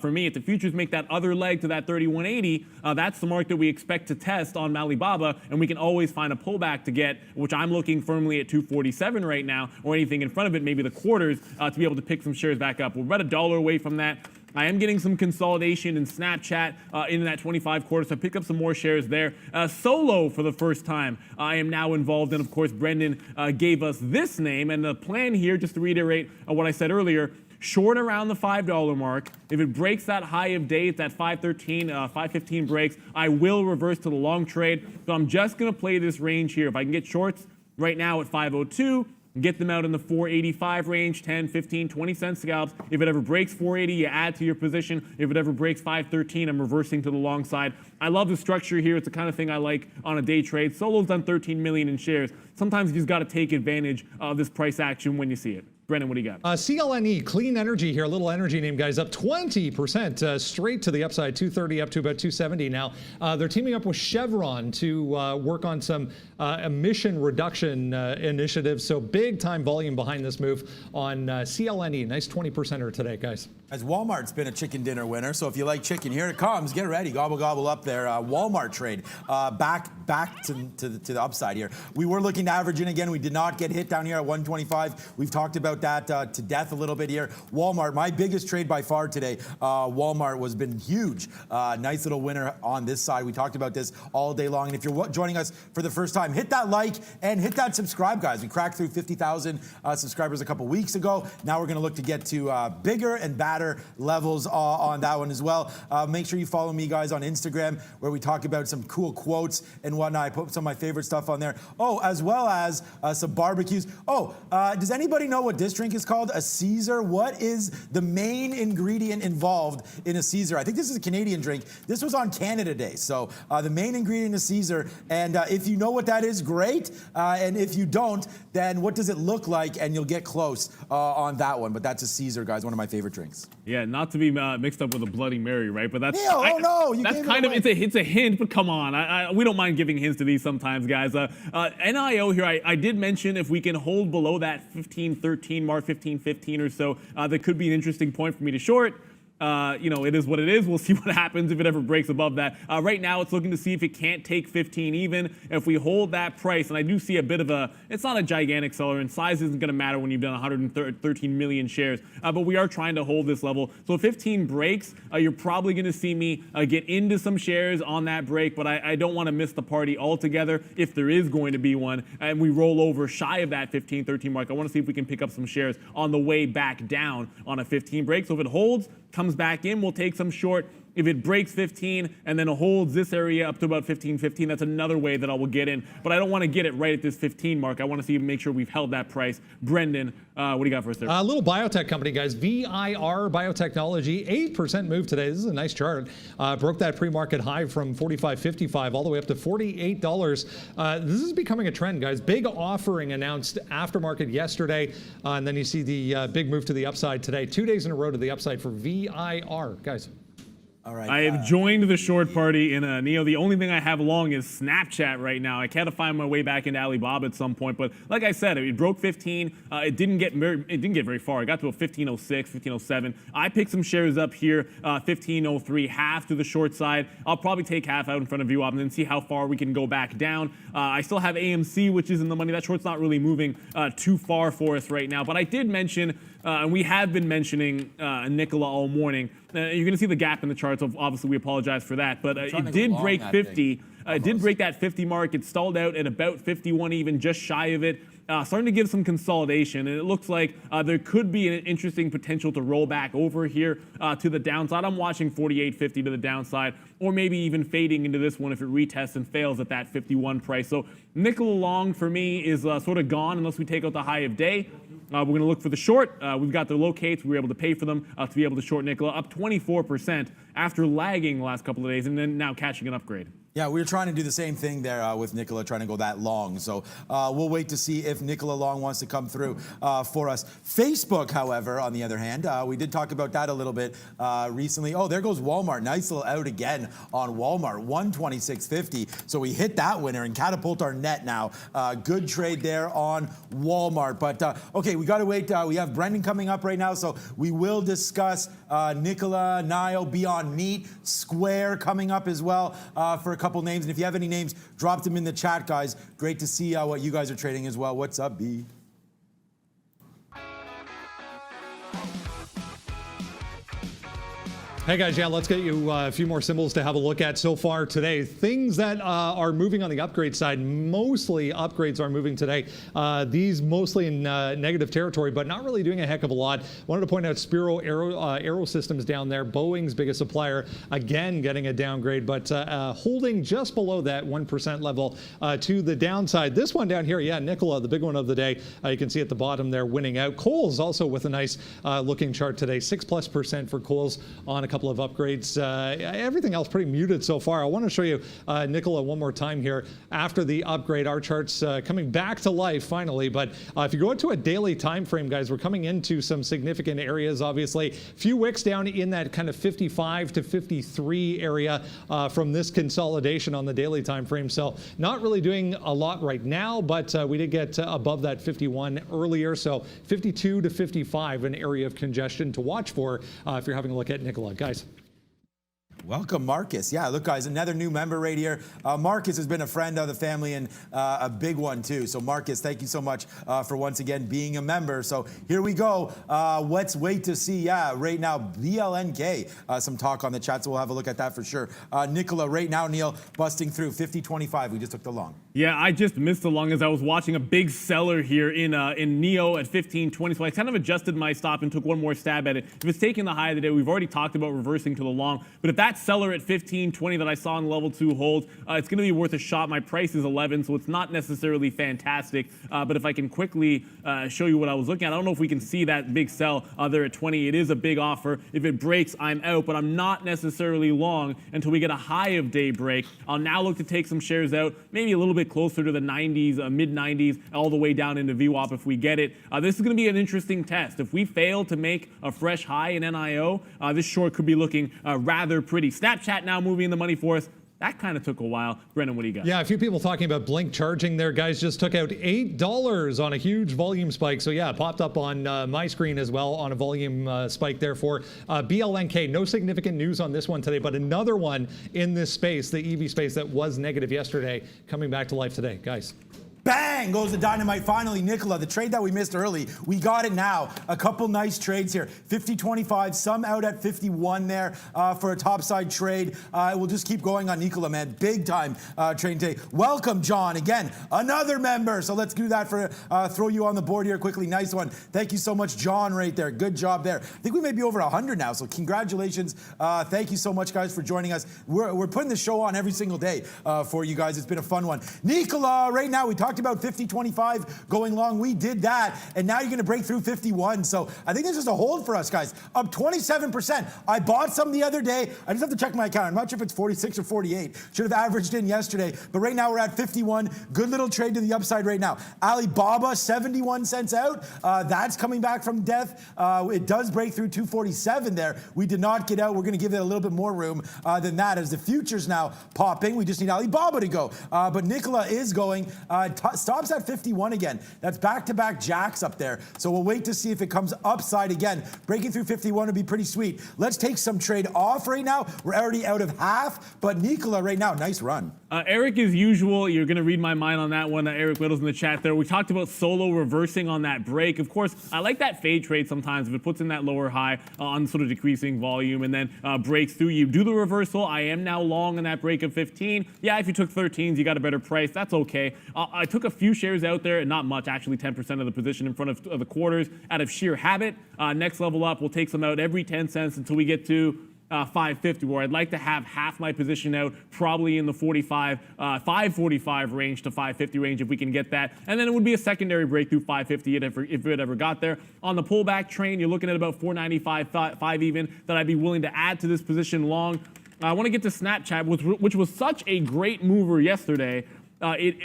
for me, if the futures make that other leg to that 3180, that's the mark that we expect to test on Alibaba, and we can always find a pullback to get, which I'm looking firmly at 247 right now, or anything in front of it, maybe the quarters, to be able to pick some shares back up. We're about $1 away from that. I am getting some consolidation in Snapchat in that 25 quarter, so I pick up some more shares there. Solo for the first time I am now involved in. Of course, Brendan gave us this name, and the plan here, just to reiterate what I said earlier, short around the $5 mark. If it breaks that high of day at that 513, 515 breaks, I will reverse to the long trade. So I'm just going to play this range here. If I can get shorts right now at 502, get them out in the 485 range, 10, 15, 20 cent scalps. If it ever breaks 480, you add to your position. If it ever breaks 513, I'm reversing to the long side. I love the structure here. It's the kind of thing I like on a day trade. Solo's done 13 million in shares. Sometimes you just got to take advantage of this price action when you see it. Brennan, what do you got? CLNE, clean energy here, a little energy name, guys, up 20% straight to the upside, 230 up to about 270 now. They're teaming up with Chevron to work on some emission reduction initiatives. So big time volume behind this move on CLNE. Nice 20%er today, guys. As Walmart's been a chicken dinner winner, so if you like chicken, here it comes. Get ready, gobble gobble up there. Walmart trade back to the upside here. We were looking to average in again. We did not get hit down here at 125. We've talked about that to death a little bit here. Walmart, my biggest trade by far today. Walmart has been huge. Nice little winner on this side. We talked about this all day long. And if you're joining us for the first time, hit that like and hit that subscribe, guys. We cracked through 50,000 subscribers a couple weeks ago. Now we're going to look to get to bigger and badder levels on that one as well. Make sure you follow me, guys, on Instagram, where we talk about some cool quotes and whatnot. I put some of my favorite stuff on there. Oh, as well as some barbecues. Oh, does anybody know what this drink is called? A Caesar. What is the main ingredient involved in a Caesar? I think this is a Canadian drink. This was on Canada Day. So the main ingredient is Caesar. And if you know what that is, great. And if you don't, then what does it look like? And you'll get close on that one. But that's a Caesar, guys. One of my favorite drinks. Yeah, not to be mixed up with a Bloody Mary, right? But that's that's kind of it's a hint. But come on, we don't mind giving hints to these sometimes, guys. NIO here, I did mention if we can hold below that 15-13 mark, 15-15 or so, that could be an interesting point for me to short. it is what it is. We'll see what happens if it ever breaks above that. Right now, it's looking to see if it can't take 15 even. If we hold that price, and I do see a bit of it's not a gigantic seller, and size isn't going to matter when you've done 113 million shares, but we are trying to hold this level. So if 15 breaks, you're probably going to see me get into some shares on that break, but I don't want to miss the party altogether if there is going to be one, and we roll over shy of that 15-13 mark. I want to see if we can pick up some shares on the way back down on a 15 break. So if it holds, comes back in, we'll take some short. If it breaks 15 and then holds this area up to about 15.15, that's another way that I will get in. But I don't want to get it right at this 15 mark. I want to make sure we've held that price. Brendan, what do you got for us there? A little biotech company, guys. VIR Biotechnology, 8% move today. This is a nice chart. Broke that pre-market high from $45.55 all the way up to $48. This is becoming a trend, guys. Big offering announced after market yesterday. And then you see the big move to the upside today. 2 days in a row to the upside for VIR, guys. All right. I have joined the short party in Neo. The only thing I have long is Snapchat right now. I can't find my way back into Alibaba at some point, but like I said, it broke 15. It didn't get very far. It got to a 15.06, 15.07. I picked some shares up here, 15.03, half to the short side. I'll probably take half out in front of VWAP and then see how far we can go back down. I still have AMC, which is in the money. That short's not really moving too far for us right now, but I did mention, and we have been mentioning Nikola all morning. You're going to see the gap in the charts. So obviously, we apologize for that. But it did break 50. It did break that 50 mark. It stalled out at about 51 even, just shy of it. Starting to give some consolidation. And it looks like there could be an interesting potential to roll back over here to the downside. I'm watching 48.50 to the downside, or maybe even fading into this one if it retests and fails at that 51 price. So Nikola long for me is sort of gone unless we take out the high of day. We're going to look for the short. We've got the locates. We were able to pay for them to be able to short Nikola, up 24% after lagging the last couple of days and then now catching an upgrade. Yeah, we were trying to do the same thing there with Nikola, trying to go that long. So we'll wait to see if Nikola long wants to come through for us. Facebook, however, on the other hand, we did talk about that a little bit recently. Oh, there goes Walmart. Nice little out again on Walmart, 126.50. So we hit that winner and catapult our net now. Good trade there on Walmart. But okay, we got to wait. We have Brendan coming up right now, so we will discuss Nikola, Nile, Beyond Meat, Square coming up as well for a couple names. And if you have any names, drop them in the chat, guys. Great to see what you guys are trading as well. What's up, B? Hey guys, yeah, let's get you a few more symbols to have a look at so far today. Things that are moving on the upgrade side, mostly upgrades are moving today. These mostly in negative territory, but not really doing a heck of a lot. Wanted to point out Spiro Aero Systems down there, Boeing's biggest supplier, again getting a downgrade, but holding just below that 1% level to the downside. This one down here, yeah, Nikola, the big one of the day, you can see at the bottom there winning out. Kohl's also with a nice looking chart today, 6+% for Kohl's on a couple of upgrades. Everything else pretty muted so far. I want to show you Nikola one more time here after the upgrade. Our charts coming back to life finally. But if you go into a daily time frame, guys, we're coming into some significant areas. Obviously, few wicks down in that kind of 55 to 53 area from this consolidation on the daily time frame. So not really doing a lot right now, but we did get above that 51 earlier. So 52 to 55, an area of congestion to watch for if you're having a look at Nikola. Guys. Welcome, Marcus. Yeah, look, guys, another new member right here. Marcus has been a friend of the family and a big one, too. So, Marcus, thank you so much for once again being a member. So, here we go. Let's wait to see. Yeah, right now, BLNK, some talk on the chat, so we'll have a look at that for sure. Nikola, right now, Neil, busting through 50.25. We just took the long. Yeah, I just missed the long as I was watching a big seller here in Neo at 15.20. So, I kind of adjusted my stop and took one more stab at it. If it's taking the high of the day, we've already talked about reversing to the long. But if that seller at 15.20 that I saw in level 2 holds, it's going to be worth a shot. My price is 11, so it's not necessarily fantastic. But if I can quickly show you what I was looking at, I don't know if we can see that big sell there at 20. It is a big offer. If it breaks, I'm out, but I'm not necessarily long until we get a high of day break. I'll now look to take some shares out, maybe a little bit closer to the 90s, mid-90s, all the way down into VWAP if we get it. This is going to be an interesting test. If we fail to make a fresh high in NIO, this short could be looking rather pretty. Snapchat now moving in the money for us. That kind of took a while. Brennan, what do you got? Yeah, a few people talking about Blink charging there. Guys just took out $8 on a huge volume spike. So yeah, it popped up on my screen as well on a volume spike there for BLNK. No significant news on this one today, but another one in this space, the EV space that was negative yesterday, coming back to life today. Guys. Bang goes the dynamite. Finally, Nicola, the trade that we missed early, we got it now. A couple nice trades here. 50.25, some out at 51 there for a topside trade. We'll just keep going on Nicola, man. Big time trading today. Welcome, John. Again, another member. So let's do that for throw you on the board here quickly. Nice one. Thank you so much, John, right there. Good job there. I think we may be over 100 now, so congratulations. Thank you so much, guys, for joining us. We're putting the show on every single day for you guys. It's been a fun one. Nicola, right now, we talked about 50.25 going long. We did that, and now you're going to break through 51. So I think this is a hold for us, guys. Up 27%. I bought some the other day. I just have to check my account. I'm not sure if it's 46 or 48. Should have averaged in yesterday, but right now we're at 51. Good little trade to the upside right now. Alibaba, 71 cents out. That's coming back from death. It does break through 247 there. We did not get out. We're going to give it a little bit more room than that as the future's now popping. We just need Alibaba to go. But Nicola is going. Stops at 51 again. That's back-to-back jacks up there. So we'll wait to see if it comes upside again. Breaking through 51 would be pretty sweet. Let's take some trade off right now. We're already out of half, but Nicola right now, nice run. Eric, as usual, you're going to read my mind on that one. Eric Whittle's in the chat there. We talked about solo reversing on that break. Of course, I like that fade trade sometimes. If it puts in that lower high on sort of decreasing volume and then breaks through, you do the reversal. I am now long on that break of 15. Yeah, if you took 13s, you got a better price. That's okay. I took a few shares out there, and not much, actually 10% of the position in front of the quarters out of sheer habit. Next level up, we'll take some out every 10 cents until we get to 550, where I'd like to have half my position out, probably in the 545 range to 550 range if we can get that. And then it would be a secondary breakthrough 550 if it ever got there. On the pullback train, you're looking at about 495, 5 even, that I'd be willing to add to this position long. I want to get to Snapchat, which was such a great mover yesterday.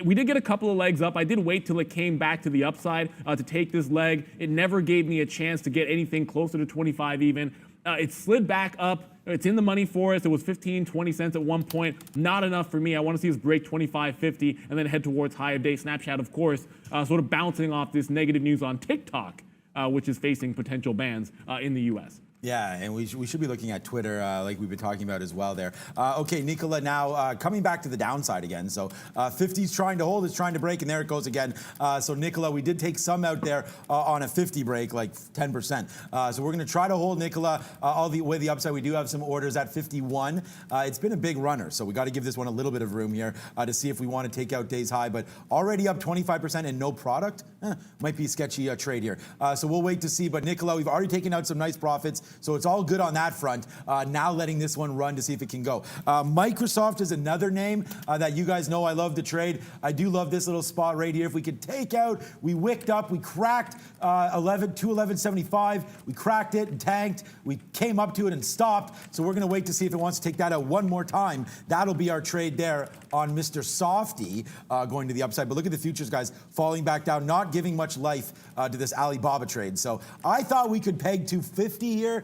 We did get a couple of legs up. I did wait till it came back to the upside to take this leg. It never gave me a chance to get anything closer to 25 even. It slid back up. It's in the money for us. It was 15, 20 cents at one point. Not enough for me. I want to see us break 25.50 and then head towards high of day. Snapchat, of course, sort of bouncing off this negative news on TikTok, which is facing potential bans in the U.S. Yeah, and we should be looking at Twitter like we've been talking about as well there. Okay, Nicola now coming back to the downside again. So 50's trying to hold, it's trying to break, and there it goes again. So Nicola, we did take some out there on a 50 break, like 10%. So we're going to try to hold Nicola all the way the upside. We do have some orders at 51. It's been a big runner, so we got to give this one a little bit of room here to see if we want to take out day's high. But already up 25% and no product, might be a sketchy trade here. So we'll wait to see. But Nicola, we've already taken out some nice profits. So it's all good on that front. Now letting this one run to see if it can go. Microsoft is another name that you guys know I love to trade. I do love this little spot right here. If we could take out, we wicked up, we cracked 211.75. We cracked it and tanked. We came up to it and stopped. So we're going to wait to see if it wants to take that out one more time. That'll be our trade there on Mr. Softy going to the upside. But look at the futures, guys, falling back down, not giving much life to this Alibaba trade. So I thought we could peg 250 here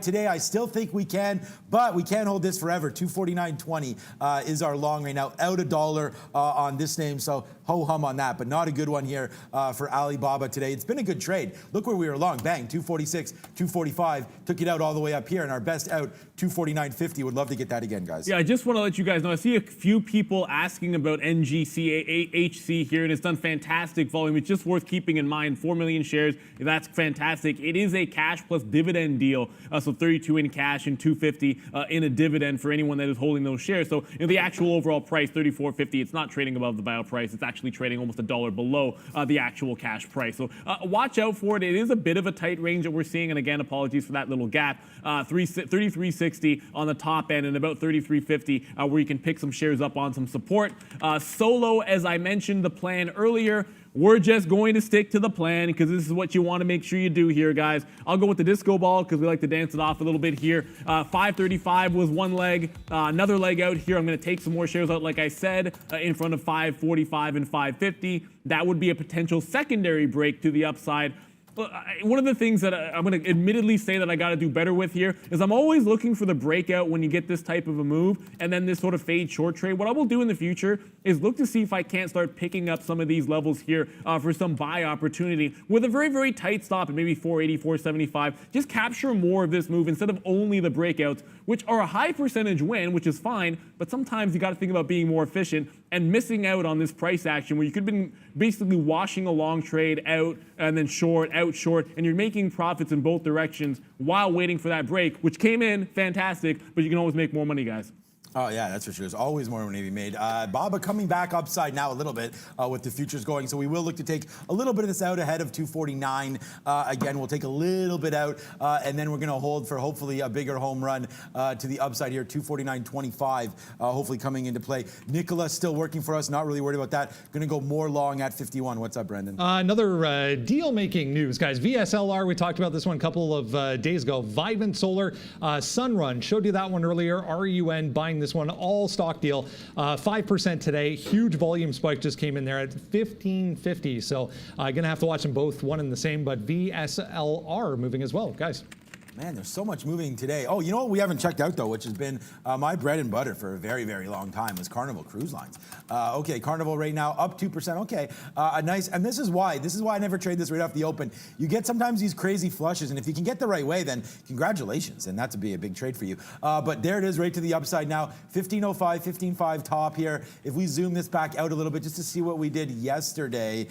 today. I still think we can, but we can't hold this forever. 249.20 is our long right now, out $1 on this name. So ho-hum on that, but not a good one here for Alibaba today. It's been a good trade. Look where we were long. Bang, 246, 245. Took it out all the way up here, and our best out, 249.50. Would love to get that again, guys. Yeah, I just want to let you guys know, I see a few people asking about NGCHC here, and it's done fantastic volume. It's just worth keeping in mind. 4 million shares, that's fantastic. It is a cash plus dividend deal, so 32 in cash and 250 in a dividend for anyone that is holding those shares. So the actual overall price, 34.50, it's not trading above the buyout price. It's actually trading almost $1 below the actual cash price. So watch out for it. It is a bit of a tight range that we're seeing, and again, apologies for that little gap. 33.60 on the top end and about 33.50 where you can pick some shares up on some support. Solo, as I mentioned the plan earlier, we're just going to stick to the plan because this is what you want to make sure you do here, guys. I'll go with the disco ball because we like to dance it off a little bit here. 535 was one leg. Another leg out here. I'm going to take some more shares out, like I said, in front of 545 and 550. That would be a potential secondary break to the upside. One of the things that I'm going to admittedly say that I got to do better with here is I'm always looking for the breakout when you get this type of a move and then this sort of fade short trade. What I will do in the future is look to see if I can't start picking up some of these levels here for some buy opportunity with a very, very tight stop at maybe 480, 475. Just capture more of this move instead of only the breakouts, which are a high percentage win, which is fine, but sometimes you got to think about being more efficient and missing out on this price action where you could have been basically washing a long trade out and then short, out short, and you're making profits in both directions while waiting for that break, which came in fantastic, but you can always make more money, guys. Oh, yeah, that's for sure. There's always more money to be made. BOVESPA coming back upside now a little bit with the futures going. So we will look to take a little bit of this out ahead of 249. Again, we'll take a little bit out, and then we're going to hold for hopefully a bigger home run to the upside here, 249.25, hopefully coming into play. Nicola still working for us. Not really worried about that. Going to go more long at 51. What's up, Brendan? Another deal-making news, guys. VSLR, we talked about this one a couple of days ago. Vivint Solar, Sunrun, showed you that one earlier. RUN buying this one, all stock deal, 5% today. Huge volume spike just came in there at 1550. So gonna have to watch them both, one and the same, but VSLR moving as well, guys. Man, there's so much moving today. Oh, you know what we haven't checked out, though, which has been my bread and butter for a very, very long time, is Carnival Cruise Lines. Okay, Carnival right now up 2%. Okay, nice. And this is why I never trade this right off the open. You get sometimes these crazy flushes, and if you can get the right way, then congratulations, and that would be a big trade for you. But there it is, right to the upside now. 1505, 15.5 top here. If we zoom this back out a little bit just to see what we did yesterday,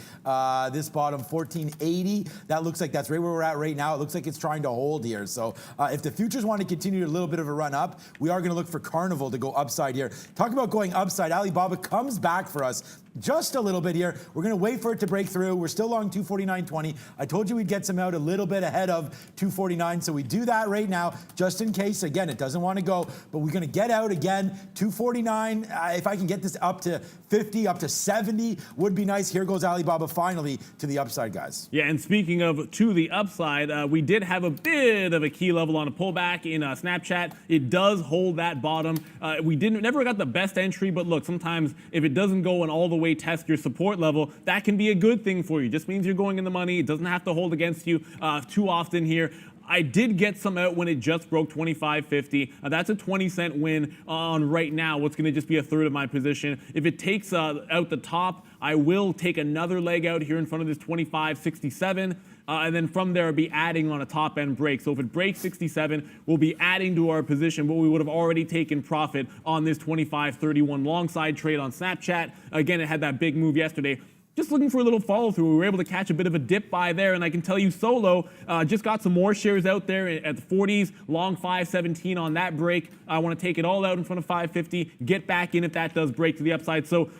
this bottom 1480, that looks like that's right where we're at right now. It looks like it's trying to hold here. So if the futures want to continue a little bit of a run up, we are going to look for Carnival to go upside here. Talk about going upside. Alibaba comes back for us just a little bit here. We're going to wait for it to break through. We're still long 249.20. I told you we'd get some out a little bit ahead of 249, so we do that right now just in case. Again, it doesn't want to go, but we're going to get out again. 249. If I can get this up to 50, up to 70, would be nice. Here goes Alibaba finally to the upside, guys. Yeah, and speaking of to the upside, we did have a bit of a key level on a pullback in Snapchat. It does hold that bottom. We never got the best entry, but look, sometimes if it doesn't go in all the way test your support level, that can be a good thing for you. Just means you're going in the money. It doesn't have to hold against you too often here. I did get some out when it just broke 25.50. That's a 20-cent win on right now what's going to just be a third of my position. If it takes out the top, I will take another leg out here in front of this 25.67. And then from there, be adding on a top end break. So if it breaks 67, we'll be adding to our position, but we would have already taken profit on this 25.31 long side trade on Snapchat. Again, it had that big move yesterday. Just looking for a little follow through. We were able to catch a bit of a dip buy there, and I can tell you Solo just got some more shares out there at the 40s, long 517 on that break. I want to take it all out in front of 550, get back in if that does break to the upside. So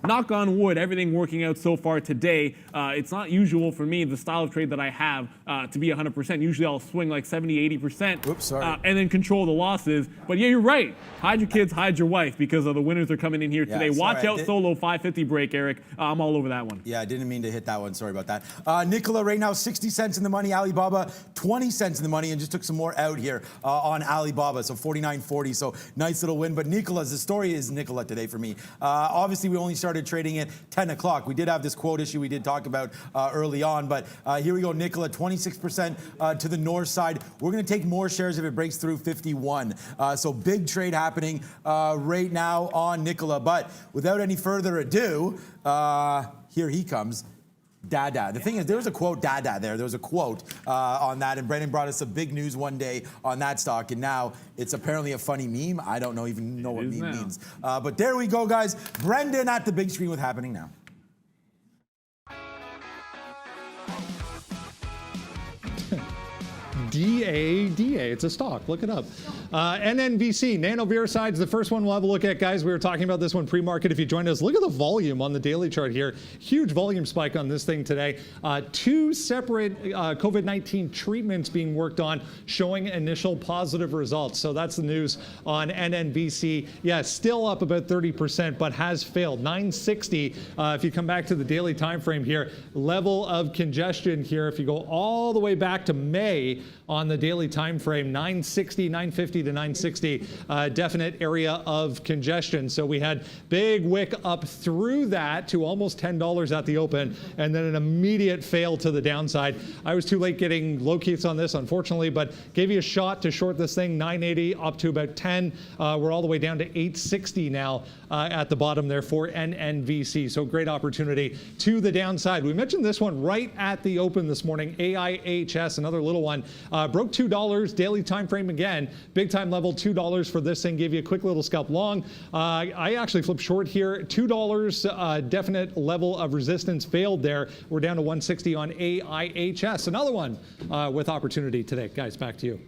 knock on wood, everything working out so far today. It's not usual for me, the style of trade that I have, to be 100%. Usually I'll swing like 70, 80%. Oops, sorry. And then control the losses. But yeah, you're right. Hide your kids, hide your wife, because the winners are coming in here today. Sorry, Watch out, Solo 550 break, Eric. I'm all over that one. Yeah, I didn't mean to hit that one. Sorry about that. Nicola right now 60 cents in the money. Alibaba 20 cents in the money, and just took some more out here on Alibaba. So 49.40. So nice little win. But Nicola's, the story is Nicola today for me. Obviously, we only started trading at 10 o'clock. We did have this quote issue we did talk about early on, but here we go. Nicola 26% to the north side. We're going to take more shares if it breaks through 51. So big trade happening right now on Nicola. But without any further ado, here he comes. Dada. The thing is, there was a quote, Dada, there. There was a quote on that, and Brendan brought us some big news one day on that stock, and now it's apparently a funny meme. I don't even know what meme means. But there we go, guys. Brendan at the big screen with Happening Now. DADA, it's a stock, look it up. NNVC, nanoviricides, the first one we'll have a look at, guys. We were talking about this one pre-market. If you joined us, look at the volume on the daily chart here. Huge volume spike on this thing today. Two separate COVID-19 treatments being worked on, showing initial positive results. So that's the news on NNVC. Yeah, still up about 30%, but has failed. 960, if you come back to the daily time frame here, level of congestion here, if you go all the way back to May, on the daily time frame. 960, 950 to 960, definite area of congestion. So we had big wick up through that to almost $10 at the open, and then an immediate fail to the downside. I was too late getting locates on this, unfortunately, but gave you a shot to short this thing. 980 up to about 10. We're all the way down to 860 now at the bottom there for NNVC. So great opportunity to the downside. We mentioned this one right at the open this morning. AIHS, another little one, broke $2 daily time frame again. Big time level $2 for this thing. Gave you a quick little scalp long. I actually flipped short here. $2 definite level of resistance failed there. We're down to 160 on AIHS. Another one with opportunity today. Guys, back to you.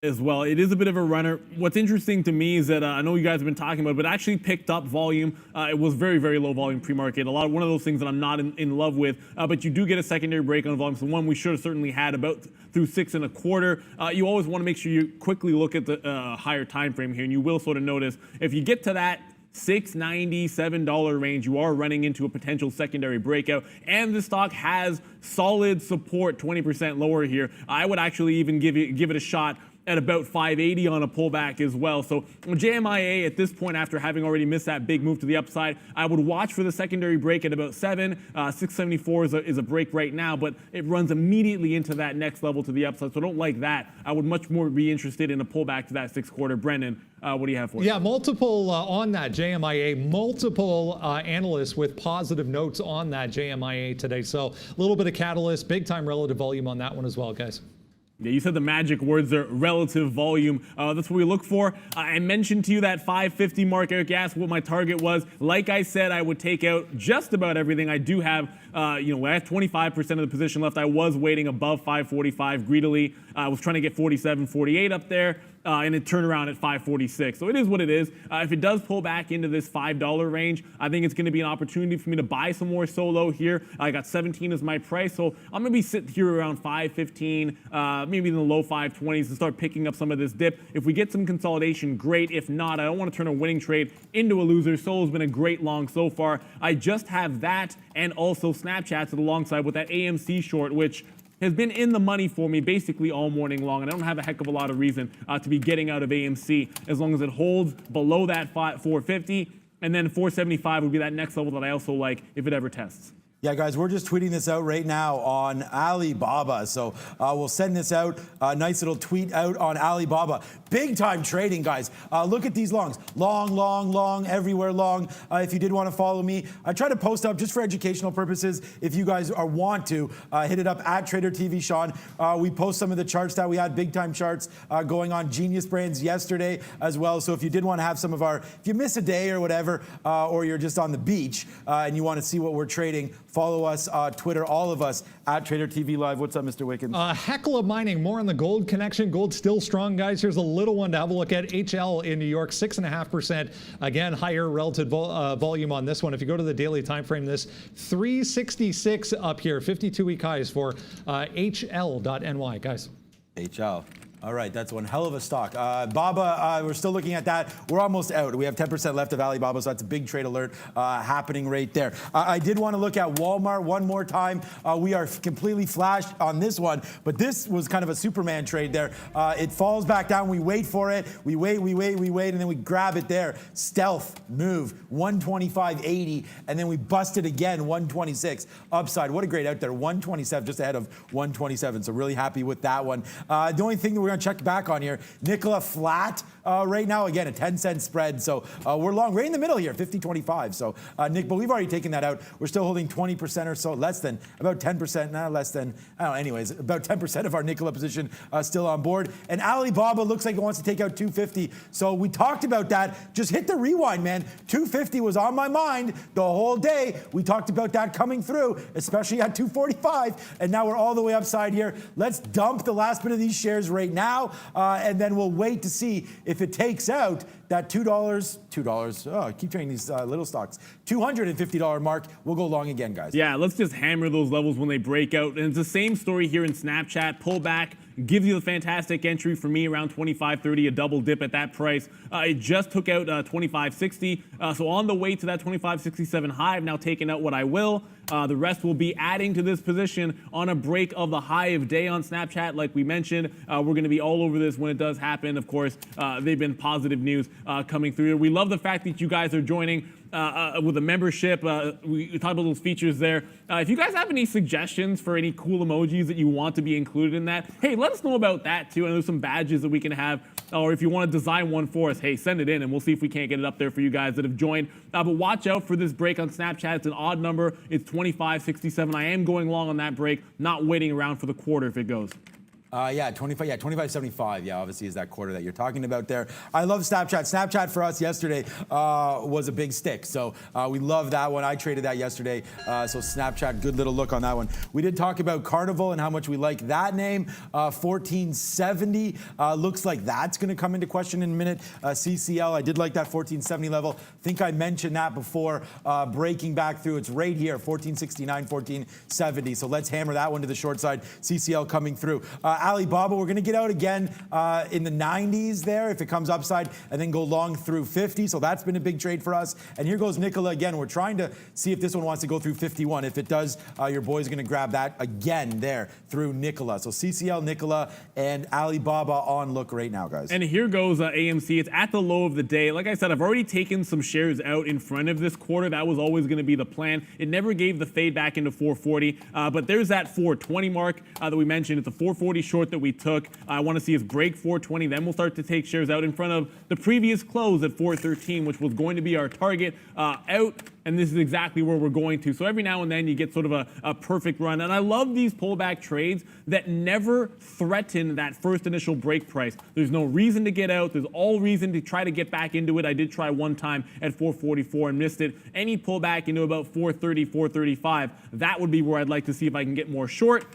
As well. It is a bit of a runner. What's interesting to me is that I know you guys have been talking about it, but actually picked up volume. It was very, very low volume pre-market. One of those things that I'm not in love with, but you do get a secondary break on volume. So one we should have certainly had about through 6.25. You always want to make sure you quickly look at the higher time frame here, and you will sort of notice if you get to that $6.90, $7 range, you are running into a potential secondary breakout, and the stock has solid support 20% lower here. I would actually even give it a shot at about 580 on a pullback as well. So JMIA at this point, after having already missed that big move to the upside, I would watch for the secondary break at about 7. 674 is a break right now, but it runs immediately into that next level to the upside. So I don't like that. I would much more be interested in a pullback to that 6-quarter. Brendan, what do you have for us? Yeah, multiple on that JMIA, multiple analysts with positive notes on that JMIA today. So a little bit of catalyst, big time relative volume on that one as well, guys. Yeah, you said the magic words there, relative volume. That's what we look for. I mentioned to you that 550 mark. Eric asked what my target was. Like I said, I would take out just about everything. I do have, I have 25% of the position left. I was waiting above 545 greedily. I was trying to get 47, 48 up there. And it turned around at 546. So it is what it is. If it does pull back into this $5 range, I think it's going to be an opportunity for me to buy some more solo here. I got 17 as my price, so I'm going to be sitting here around 515, maybe in the low 520s, and start picking up some of this dip. If we get some consolidation, great. If not, I don't want to turn a winning trade into a loser. Solo's been a great long so far. I just have that and also Snapchats alongside with that AMC short, which has been in the money for me basically all morning long, and I don't have a heck of a lot of reason to be getting out of AMC as long as it holds below that 450, and then 475 would be that next level that I also like if it ever tests. Yeah, guys, we're just tweeting this out right now on Alibaba. So we'll send this out, a nice little tweet out on Alibaba. Big time trading, guys. Look at these longs. Long, long, long, everywhere long. If you did want to follow me, I try to post up just for educational purposes. If you guys want to, hit it up at Trader TV Sean. We post some of the charts that we had, big time charts going on Genius Brands yesterday as well. So if you did want to have some of our, if you miss a day or whatever, or you're just on the beach and you want to see what we're trading, follow us on Twitter, all of us, at Trader TV Live. What's up, Mr. Wickens? Hecla Mining, more on the gold connection. Gold still strong, guys. Here's a little one to have a look at. HL in New York, 6.5%. Again, higher relative volume on this one. If you go to the daily time frame, this 366 up here, 52-week highs for HL.NY, guys. HL. All right, that's one hell of a stock. Baba, we're still looking at that. We're almost out. We have 10% left of Alibaba, so that's a big trade alert happening right there. I did want to look at Walmart one more time. We are completely flashed on this one, but this was kind of a Superman trade there. It falls back down. We wait for it. We wait, and then we grab it there. Stealth move, 125.80, and then we bust it again, 126 upside. What a great out there, 127, just ahead of 127. So really happy with that one. The only thing that we're going to check back on here, Nikola flat right now, again a 10-cent spread, so we're long right in the middle here, 50.25. So Nick, but we've already taken that out. We're still holding 20% or so, less than, about 10%, not less than, I don't know, anyways, about 10% of our Nikola position still on board. And Alibaba looks like it wants to take out 250, so we talked about that. Just hit the rewind, man. 250 was on my mind the whole day. We talked about that coming through, especially at 245, and now we're all the way upside here. Let's dump the last bit of these shares right now, and then we'll wait to see if it takes out that $2, oh, I keep trading these little stocks, $250 mark, we'll go long again, guys. Yeah, let's just hammer those levels when they break out. And it's the same story here in Snapchat. Pull back, gives you the fantastic entry for me around 25.30, a double dip at that price. It just took out 25.60. So on the way to that 25.67 high, I've now taken out what I will. The rest will be adding to this position on a break of the high of day on Snapchat. Like we mentioned, we're going to be all over this when it does happen. Of course, they've been positive news coming through. We love the fact that you guys are joining with a membership. We talked about those features there. If you guys have any suggestions for any cool emojis that you want to be included in that, hey, let us know about that too. And there's some badges that we can have. Or if you want to design one for us, hey, send it in and we'll see if we can't get it up there for you guys that have joined. But watch out for this break on Snapchat. It's an odd number. It's 25.67. I am going long on that break, not waiting around for the quarter if it goes. 25.75. Yeah, obviously is that quarter that you're talking about there. I love Snapchat. Snapchat for us yesterday was a big stick, so we love that one. I traded that yesterday, so Snapchat, good little look on that one. We did talk about Carnival and how much we like that name. 1470 looks like that's going to come into question in a minute. CCL, I did like that 1470 level. Think I mentioned that before. Breaking back through, it's right here, 1469, 1470. So let's hammer that one to the short side. CCL coming through. Alibaba, we're going to get out again in the 90s there if it comes upside and then go long through 50. So that's been a big trade for us. And here goes Nikola again. We're trying to see if this one wants to go through 51. If it does, your boy's going to grab that again there through Nikola. So CCL, Nikola, and Alibaba on look right now, guys. And here goes AMC. It's at the low of the day. Like I said, I've already taken some shares out in front of this quarter. That was always going to be the plan. It never gave the fade back into 440. But there's that 420 mark that we mentioned. It's a 440 short that we took. I want to see us break 420. Then we'll start to take shares out in front of the previous close at 413, which was going to be our target out. And this is exactly where we're going to. So every now and then you get sort of a perfect run. And I love these pullback trades that never threaten that first initial break price. There's no reason to get out. There's all reason to try to get back into it. I did try one time at 444 and missed it. Any pullback into about 430, 435, that would be where I'd like to see if I can get more short.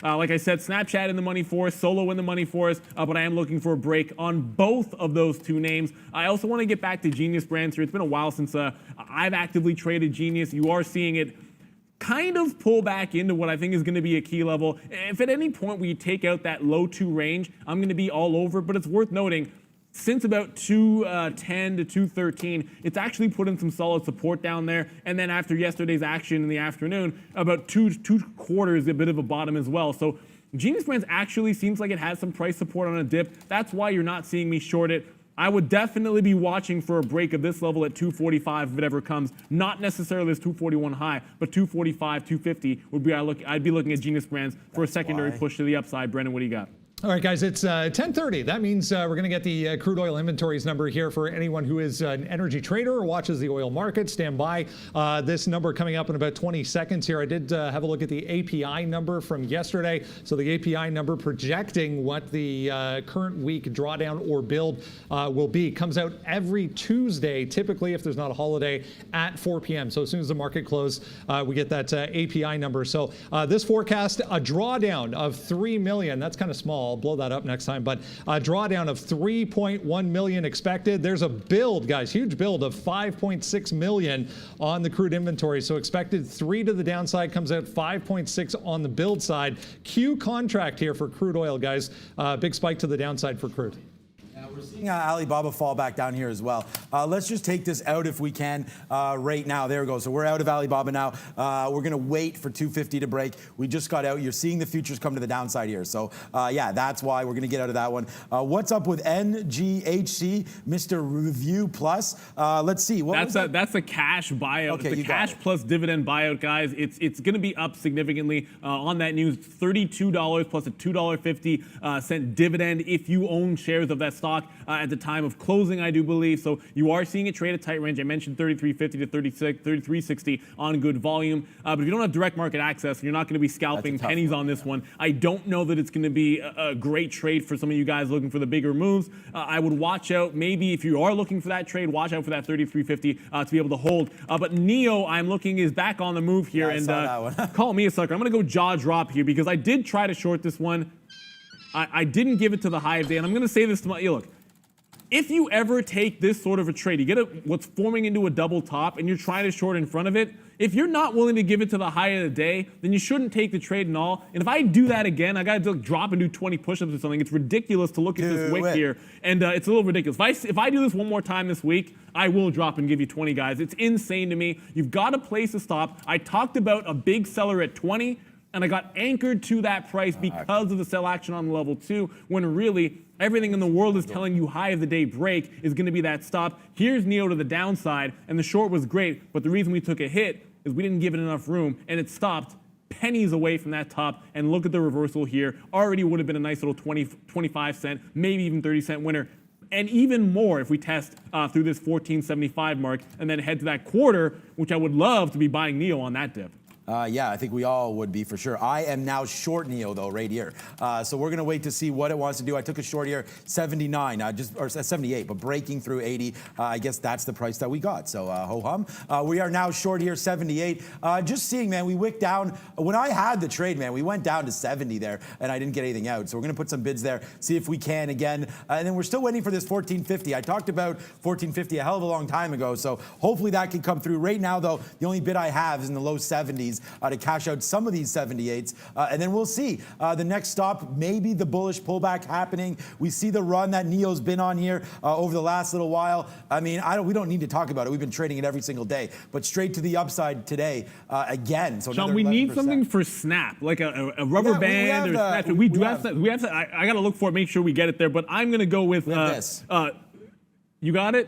Like I said, Snapchat in the money for us, Solo in the money for us, but I am looking for a break on both of those two names. I also want to get back to Genius Brands here. It's been a while since I've actively traded Genius. You are seeing it kind of pull back into what I think is going to be a key level. If at any point we take out that low 2 range, I'm going to be all over, but it's worth noting, since about 210 to 213, it's actually put in some solid support down there. And then after yesterday's action in the afternoon, about two quarters, a bit of a bottom as well. So Genius Brands actually seems like it has some price support on a dip. That's why you're not seeing me short it. I would definitely be watching for a break of this level at 245 if it ever comes. Not necessarily this 241 high, but 245, 250 would be I'd be looking at Genius Brands for a secondary push to the upside. Brendan, what do you got? All right, guys, it's 10:30. That means we're going to get the crude oil inventories number here for anyone who is an energy trader or watches the oil market. Stand by. This number coming up in about 20 seconds here. I did have a look at the API number from yesterday. So the API number projecting what the current week drawdown or build will be. Comes out every Tuesday, typically if there's not a holiday, at 4 p.m. So as soon as the market closes, we get that API number. So this forecast, a drawdown of 3 million. That's kind of small. I'll blow that up next time, but a drawdown of 3.1 million expected. There's a build, guys, huge build of 5.6 million on the crude inventory. So expected 3 to the downside, comes out 5.6 on the build side. Q contract here for crude oil, guys. Big spike to the downside for crude. We're seeing Alibaba fall back down here as well. Let's just take this out if we can right now. There we go. So we're out of Alibaba now. We're going to wait for 250 to break. We just got out. You're seeing the futures come to the downside here. So yeah, that's why we're going to get out of that one. What's up with NGHC, Mr. Review Plus? Let's see. That's a cash buyout. Okay, it's a cash plus dividend buyout, guys. It's going to be up significantly on that news. $32 plus a $2.50 dividend if you own shares of that stock at the time of closing, I do believe. So you are seeing it trade a tight range. I mentioned 33.50 to 33.60 on good volume. But if you don't have direct market access, you're not going to be scalping pennies on this one. I don't know that it's going to be a great trade for some of you guys looking for the bigger moves. I would watch out. Maybe if you are looking for that trade, watch out for that 33.50 to be able to hold. But Neo, I'm looking, is back on the move here. Yeah, and call me a sucker. I'm going to go jaw drop here because I did try to short this one. I didn't give it to the high of day. And I'm going to say this to my, look, if you ever take this sort of a trade, you get what's forming into a double top and you're trying to short in front of it, if you're not willing to give it to the high of the day, then you shouldn't take the trade and all. And if I do that again, I got to drop and do 20 push-ups or something. It's ridiculous to look at this wick here. And it's a little ridiculous. If I do this one more time this week, I will drop and give you 20, guys. It's insane to me. You've got to place a stop. I talked about a big seller at 20, and I got anchored to that price because of the sell action on level 2, when really everything in the world is telling you high of the day break is going to be that stop. Here's Neo to the downside, and the short was great, but the reason we took a hit is we didn't give it enough room, and it stopped pennies away from that top. And look at the reversal here. Already would have been a nice little 25 cent, maybe even 30 cent winner. And even more if we test through this 14.75 mark and then head to that quarter, which I would love to be buying Neo on that dip. Yeah, I think we all would be for sure. I am now short Neo though, right here. So we're gonna wait to see what it wants to do. I took a short here, 79, or 78, but breaking through 80. I guess that's the price that we got. So ho hum. We are now short here, 78. Just seeing, man, we wicked down. When I had the trade, man, we went down to 70 there, and I didn't get anything out. So we're gonna put some bids there, see if we can again. And then we're still waiting for this 1450. I talked about 1450 a hell of a long time ago. So hopefully that can come through. Right now, though, the only bid I have is in the low 70s. To cash out some of these 78s, and then we'll see. The next stop, maybe the bullish pullback happening. We see the run that Neo's been on here over the last little while. I mean, we don't need to talk about it. We've been trading it every single day, but straight to the upside today again. So Sean, we need something for Snap, like a rubber band or Snap. We have that. I got to look for it, make sure we get it there. But I'm going to go with this. You got it?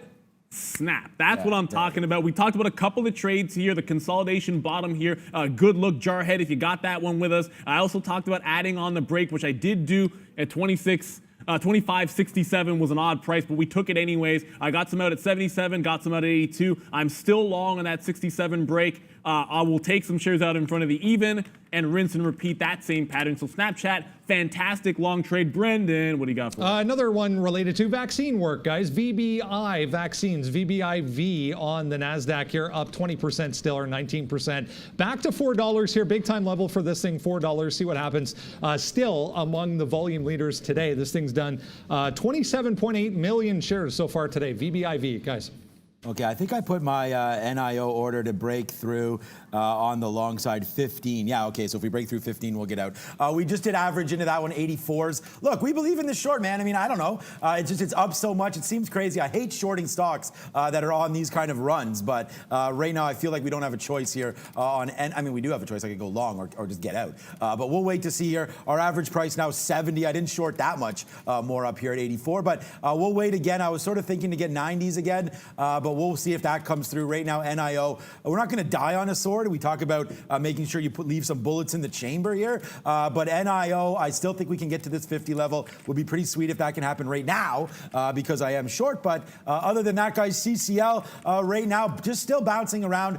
Snap. That's what I'm talking about. We talked about a couple of trades here, the consolidation bottom here. Good look, Jarhead, if you got that one with us. I also talked about adding on the break, which I did do at 25.67 was an odd price, but we took it anyways. I got some out at 77, got some out at 82. I'm still long on that 67 break. I will take some shares out in front of the even and rinse and repeat that same pattern. So Snapchat, fantastic long trade. Brendan, what do you got for us? Another one related to vaccine work, guys. VBI vaccines, VBIV on the NASDAQ here, up 20% still, or 19%. Back to $4 here, big time level for this thing, $4. See what happens. Still among the volume leaders today. This thing's done 27.8 million shares so far today. VBIV, guys. Okay, I think I put my NIO order to break through on the long side, 15. Yeah, okay, so if we break through 15, we'll get out. We just did average into that one, 84s. Look, we believe in the short, man. I mean, I don't know. It's up so much. It seems crazy. I hate shorting stocks that are on these kind of runs, but right now I feel like we don't have a choice here I mean, we do have a choice. I could go long or just get out. But we'll wait to see here. Our average price now 70. I didn't short that much more up here at 84, but we'll wait again. I was sort of thinking to get 90s again, but we'll see if that comes through. Right now, NIO, we're not going to die on a sword. We talk about making sure you leave some bullets in the chamber here, but NIO, I still think we can get to this 50 level. Would be pretty sweet if that can happen right now because I am short, but other than that, guys, CCL right now just still bouncing around.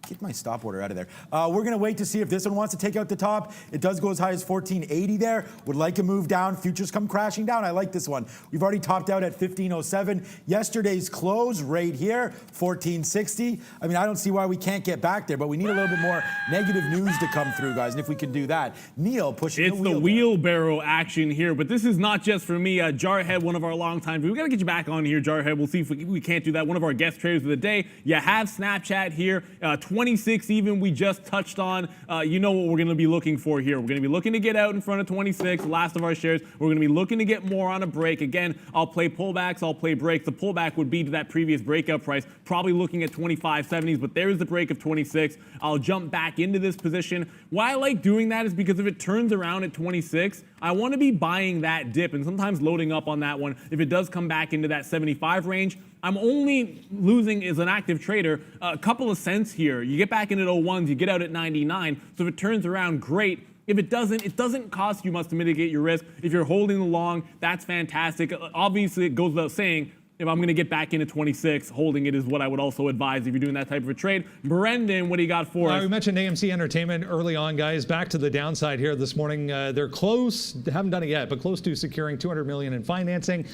Get my stop order out of there. We're going to wait to see if this one wants to take out the top. It does go as high as 1480 there. Would like a move down. Futures come crashing down. I like this one. We've already topped out at 1507. Yesterday's close right here, 1460. I mean, I don't see why we can't get back there, but we need a little bit more negative news to come through, guys. And if we can do that, Neil pushing it's the wheelbarrow action here, but this is not just for me. Jarhead, one of our longtime viewers. We got to get you back on here, Jarhead. We'll see if we can't do that. One of our guest traders of the day. You have Snapchat here. 26 even we just touched on. You know what we're going to be looking for here. We're going to be looking to get out in front of 26, last of our shares. We're going to be looking to get more on a break. Again, I'll play pullbacks, I'll play breaks. The pullback would be to that previous breakout price, probably looking at 25.70s, but there is the break of 26. I'll jump back into this position. Why I like doing that is because if it turns around at 26, I want to be buying that dip and sometimes loading up on that one. If it does come back into that 75 range, I'm only losing as an active trader a couple of cents here. You get back into 01s, you get out at 99. So if it turns around, great. If it doesn't cost you much to mitigate your risk. If you're holding the long, that's fantastic. Obviously, it goes without saying, if I'm going to get back into 26, holding it is what I would also advise if you're doing that type of a trade. Brendan, what do you got for us? We mentioned AMC Entertainment early on, guys. Back to the downside here this morning. They're close, haven't done it yet, but close to securing $200 million in financing.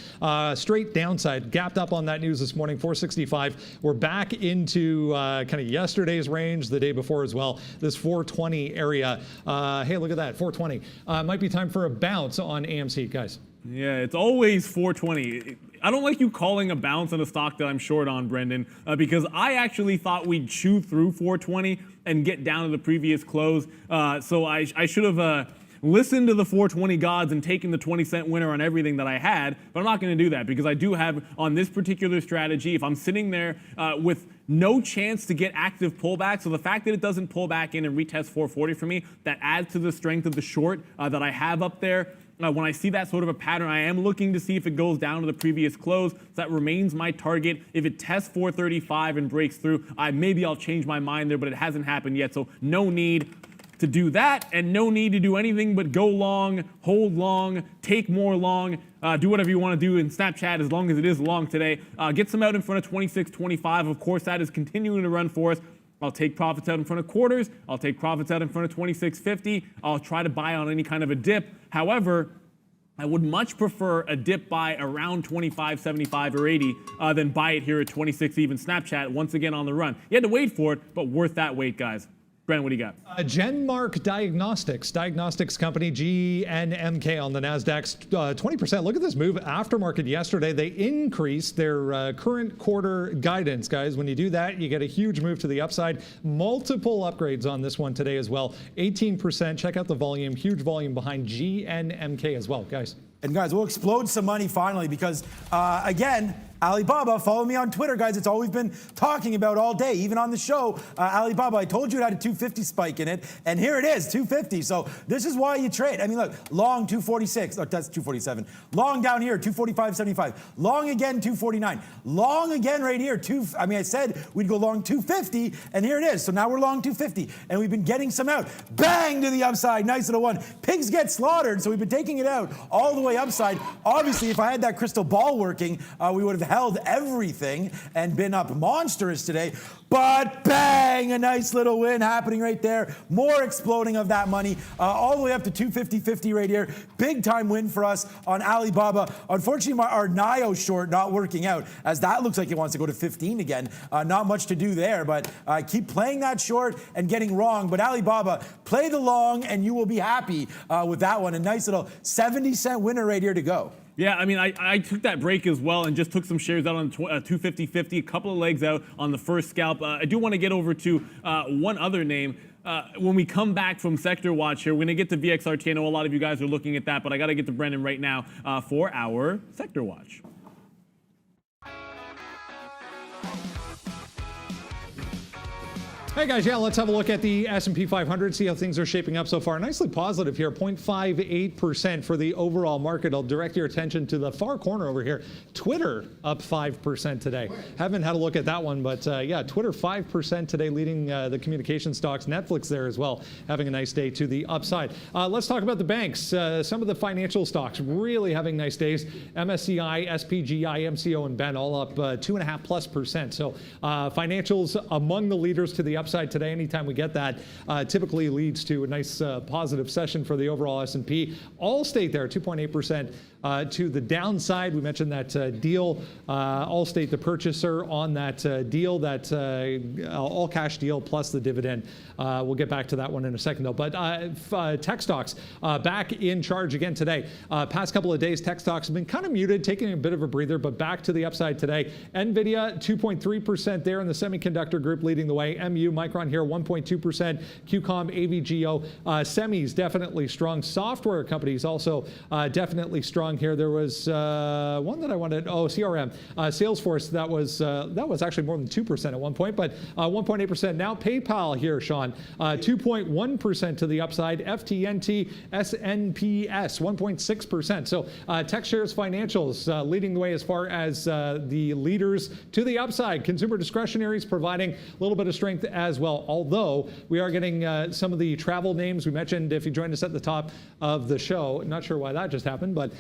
Straight downside, gapped up on that news this morning, 465. We're back into kind of yesterday's range, the day before as well, this 420 area. Hey, look at that, 420. Might be time for a bounce on AMC, guys. Yeah, it's always 420. I don't like you calling a bounce on a stock that I'm short on, Brendan, because I actually thought we'd chew through 420 and get down to the previous close. So I should have listened to the 420 gods and taken the 20-cent winner on everything that I had, but I'm not going to do that because I do have on this particular strategy, if I'm sitting there with no chance to get active pullback, so the fact that it doesn't pull back in and retest 440 for me, that adds to the strength of the short that I have up there. When I see that sort of a pattern, I am looking to see if it goes down to the previous close. So that remains my target. If it tests 435 and breaks through, maybe I'll change my mind there, but it hasn't happened yet, so no need to do that, and no need to do anything but go long, hold long, take more long, do whatever you want to do in Snapchat as long as it is long today. Get some out in front of 26.25. Of course, that is continuing to run for us. I'll take profits out in front of quarters. I'll take profits out in front of 26.50. I'll try to buy on any kind of a dip. However, I would much prefer a dip buy around 25.75 or 80 than buy it here at 26 even Snapchat once again on the run. You had to wait for it, but worth that wait, guys. Brandon, what do you got? Genmark diagnostics company, GNMK on the NASDAQ, 20%. Look at this move aftermarket yesterday. They increased their current quarter guidance, guys. When you do that, you get a huge move to the upside. Multiple upgrades on this one today as well. 18%. Check out the volume. Huge volume behind GNMK as well, guys. And guys, we'll explode some money finally because, again, Alibaba, follow me on Twitter, guys. It's all we've been talking about all day, even on the show. Alibaba, I told you it had a 250 spike in it, and here it is, 250. So this is why you trade. I mean, look, long 246. Oh, that's 247. Long down here, 245.75. Long again, 249. Long again right here, I said we'd go long 250, and here it is. So now we're long 250, and we've been getting some out. Bang to the upside, nice little one. Pigs get slaughtered, so we've been taking it out all the way upside. Obviously, if I had that crystal ball working, we would have held everything and been up monstrous today. But bang, a nice little win happening right there. More exploding of that money all the way up to 250.50 right here. Big time win for us on Alibaba. Unfortunately, our NIO short not working out as that looks like it wants to go to 15 again. Not much to do there, but keep playing that short and getting wrong. But Alibaba, play the long and you will be happy with that one. A nice little 70-cent winner right here to go. Yeah, I mean, I took that break as well and just took some shares out on 250.50, a couple of legs out on the first scalp. I do want to get over to one other name. When we come back from Sector Watch here, we're going to get to VXRT. I know a lot of you guys are looking at that, but I got to get to Brendan right now for our Sector Watch. Hey guys, yeah, let's have a look at the S&P 500, see how things are shaping up so far. Nicely positive here, 0.58% for the overall market. I'll direct your attention to the far corner over here. Twitter up 5% today. Haven't had a look at that one, but yeah, Twitter 5% today, leading the communication stocks. Netflix there as well, having a nice day to the upside. Let's talk about the banks. Some of the financial stocks really having nice days. MSCI, SPGI, MCO, and Ben all up 2.5+%. So financials among the leaders to the upside today. Anytime we get that, typically leads to a nice positive session for the overall S&P. Allstate there, 2.8% to the downside. We mentioned that deal, Allstate, the purchaser on that deal, that all cash deal plus the dividend. We'll get back to that one in a second though. But tech stocks back in charge again today. Past couple of days, tech stocks have been kind of muted, taking a bit of a breather, but back to the upside today. NVIDIA, 2.3% there in the semiconductor group leading the way. MU, Micron here, 1.2%. QCOM, AVGO, semis definitely strong. Software companies also definitely strong here. There was one that I wanted, CRM. Salesforce, that was actually more than 2% at one point, but 1.8% now. PayPal here, Sean, 2.1% to the upside. FTNT, SNPS, 1.6%. So tech shares financials leading the way as far as the leaders to the upside. Consumer discretionaries providing a little bit of strength as well, although we are getting some of the travel names. We mentioned, if you joined us at the top of the show, not sure why that just happened, but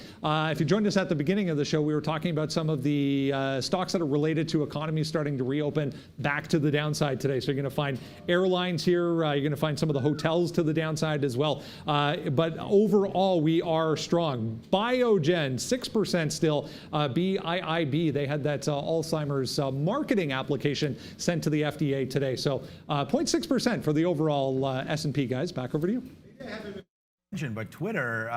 if you joined us at the beginning of the show, we were talking about some of the stocks that are related to economies starting to reopen back to the downside today. So you're going to find airlines here, you're going to find some of the hotels to the downside as well. But overall, we are strong. Biogen, 6% still. BIIB, they had that Alzheimer's marketing application sent to the FDA today. So 0.6% for the overall S&P, guys. Back over to you. But Twitter,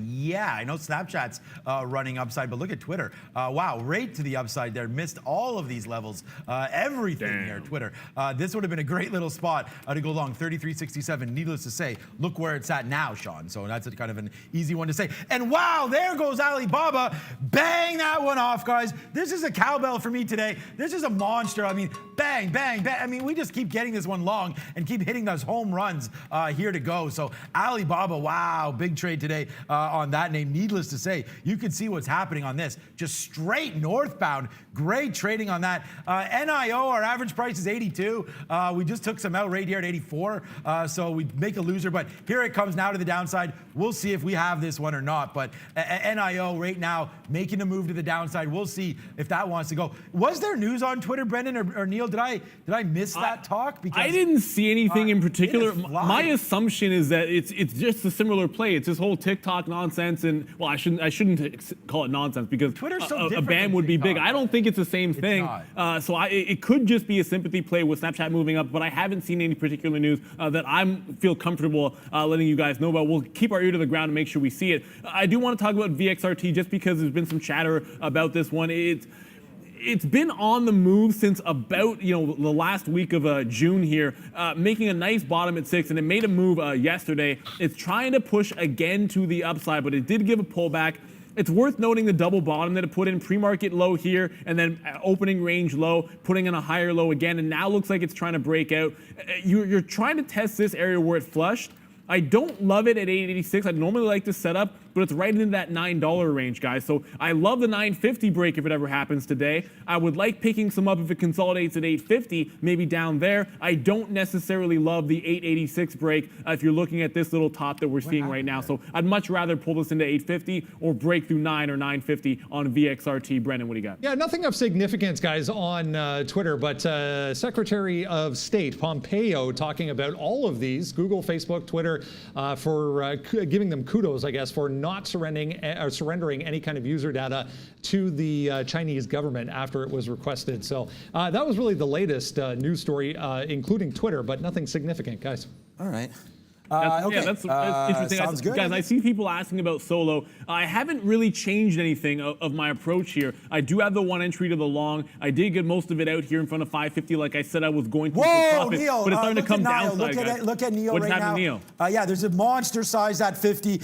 yeah, I know Snapchat's running upside, but look at Twitter. Wow, right to the upside there. Missed all of these levels. Everything here, Twitter. This would have been a great little spot to go long. 33.67. Needless to say, look where it's at now, Sean. So that's a kind of an easy one to say. And wow, there goes Alibaba. Bang that one off, guys. This is a cowbell for me today. This is a monster. I mean, bang, bang, bang. I mean, we just keep getting this one long and keep hitting those home runs here to go. So Alibaba, wow, big trade today on that name. Needless to say, you can see what's happening on this. Just straight northbound. Great trading on that. NIO, our average price is 82. We just took some out right here at 84. So we make a loser, but here it comes now to the downside. We'll see if we have this one or not. But NIO right now making a move to the downside. We'll see if that wants to go. Was there news on Twitter, Brendan or Neil? Did I miss that talk? Because I didn't see anything in particular. My assumption is that it's just a similar play. It's this whole TikTok nonsense, and well, I shouldn't call it nonsense because Twitter's so a ban would be big. I don't think it's the same thing. So it could just be a sympathy play with Snapchat moving up, but I haven't seen any particular news that I feel comfortable letting you guys know about. We'll keep our ear to the ground and make sure we see it. I do want to talk about VXRT just because there's been some chatter about this one. It's been on the move since about the last week of June here, making a nice bottom at 6, and it made a move yesterday. It's trying to push again to the upside, but it did give a pullback. It's worth noting the double bottom that it put in pre-market low here and then opening range low, putting in a higher low again, and now looks like it's trying to break out. You're trying to test this area where it flushed. I don't love it at 886. I'd normally like to set up, but it's right into that $9 range, guys. So I love the 950 break if it ever happens today. I would like picking some up if it consolidates at 850, maybe down there. I don't necessarily love the 886 break if you're looking at this little top that we're seeing right now. So I'd much rather pull this into 850 or break through 9 or 950 on VXRT. Brendan, what do you got? Yeah, nothing of significance, guys, on Twitter, but Secretary of State Pompeo talking about all of these, Google, Facebook, Twitter, for giving them kudos, I guess, for not surrendering any kind of user data to the Chinese government after it was requested. So that was really the latest news story, including Twitter, but nothing significant, guys. All right. Okay. Yeah, that's interesting. Sounds good. Guys, I see people asking about solo. I haven't really changed anything of my approach here. I do have the one entry to the long. I did get most of it out here in front of 550, like I said I was going to. Whoa, profit, Neil! But it's starting to come downside, guys. Look at Neil What's right happening, now. Neil? Yeah, there's a monster size at 50.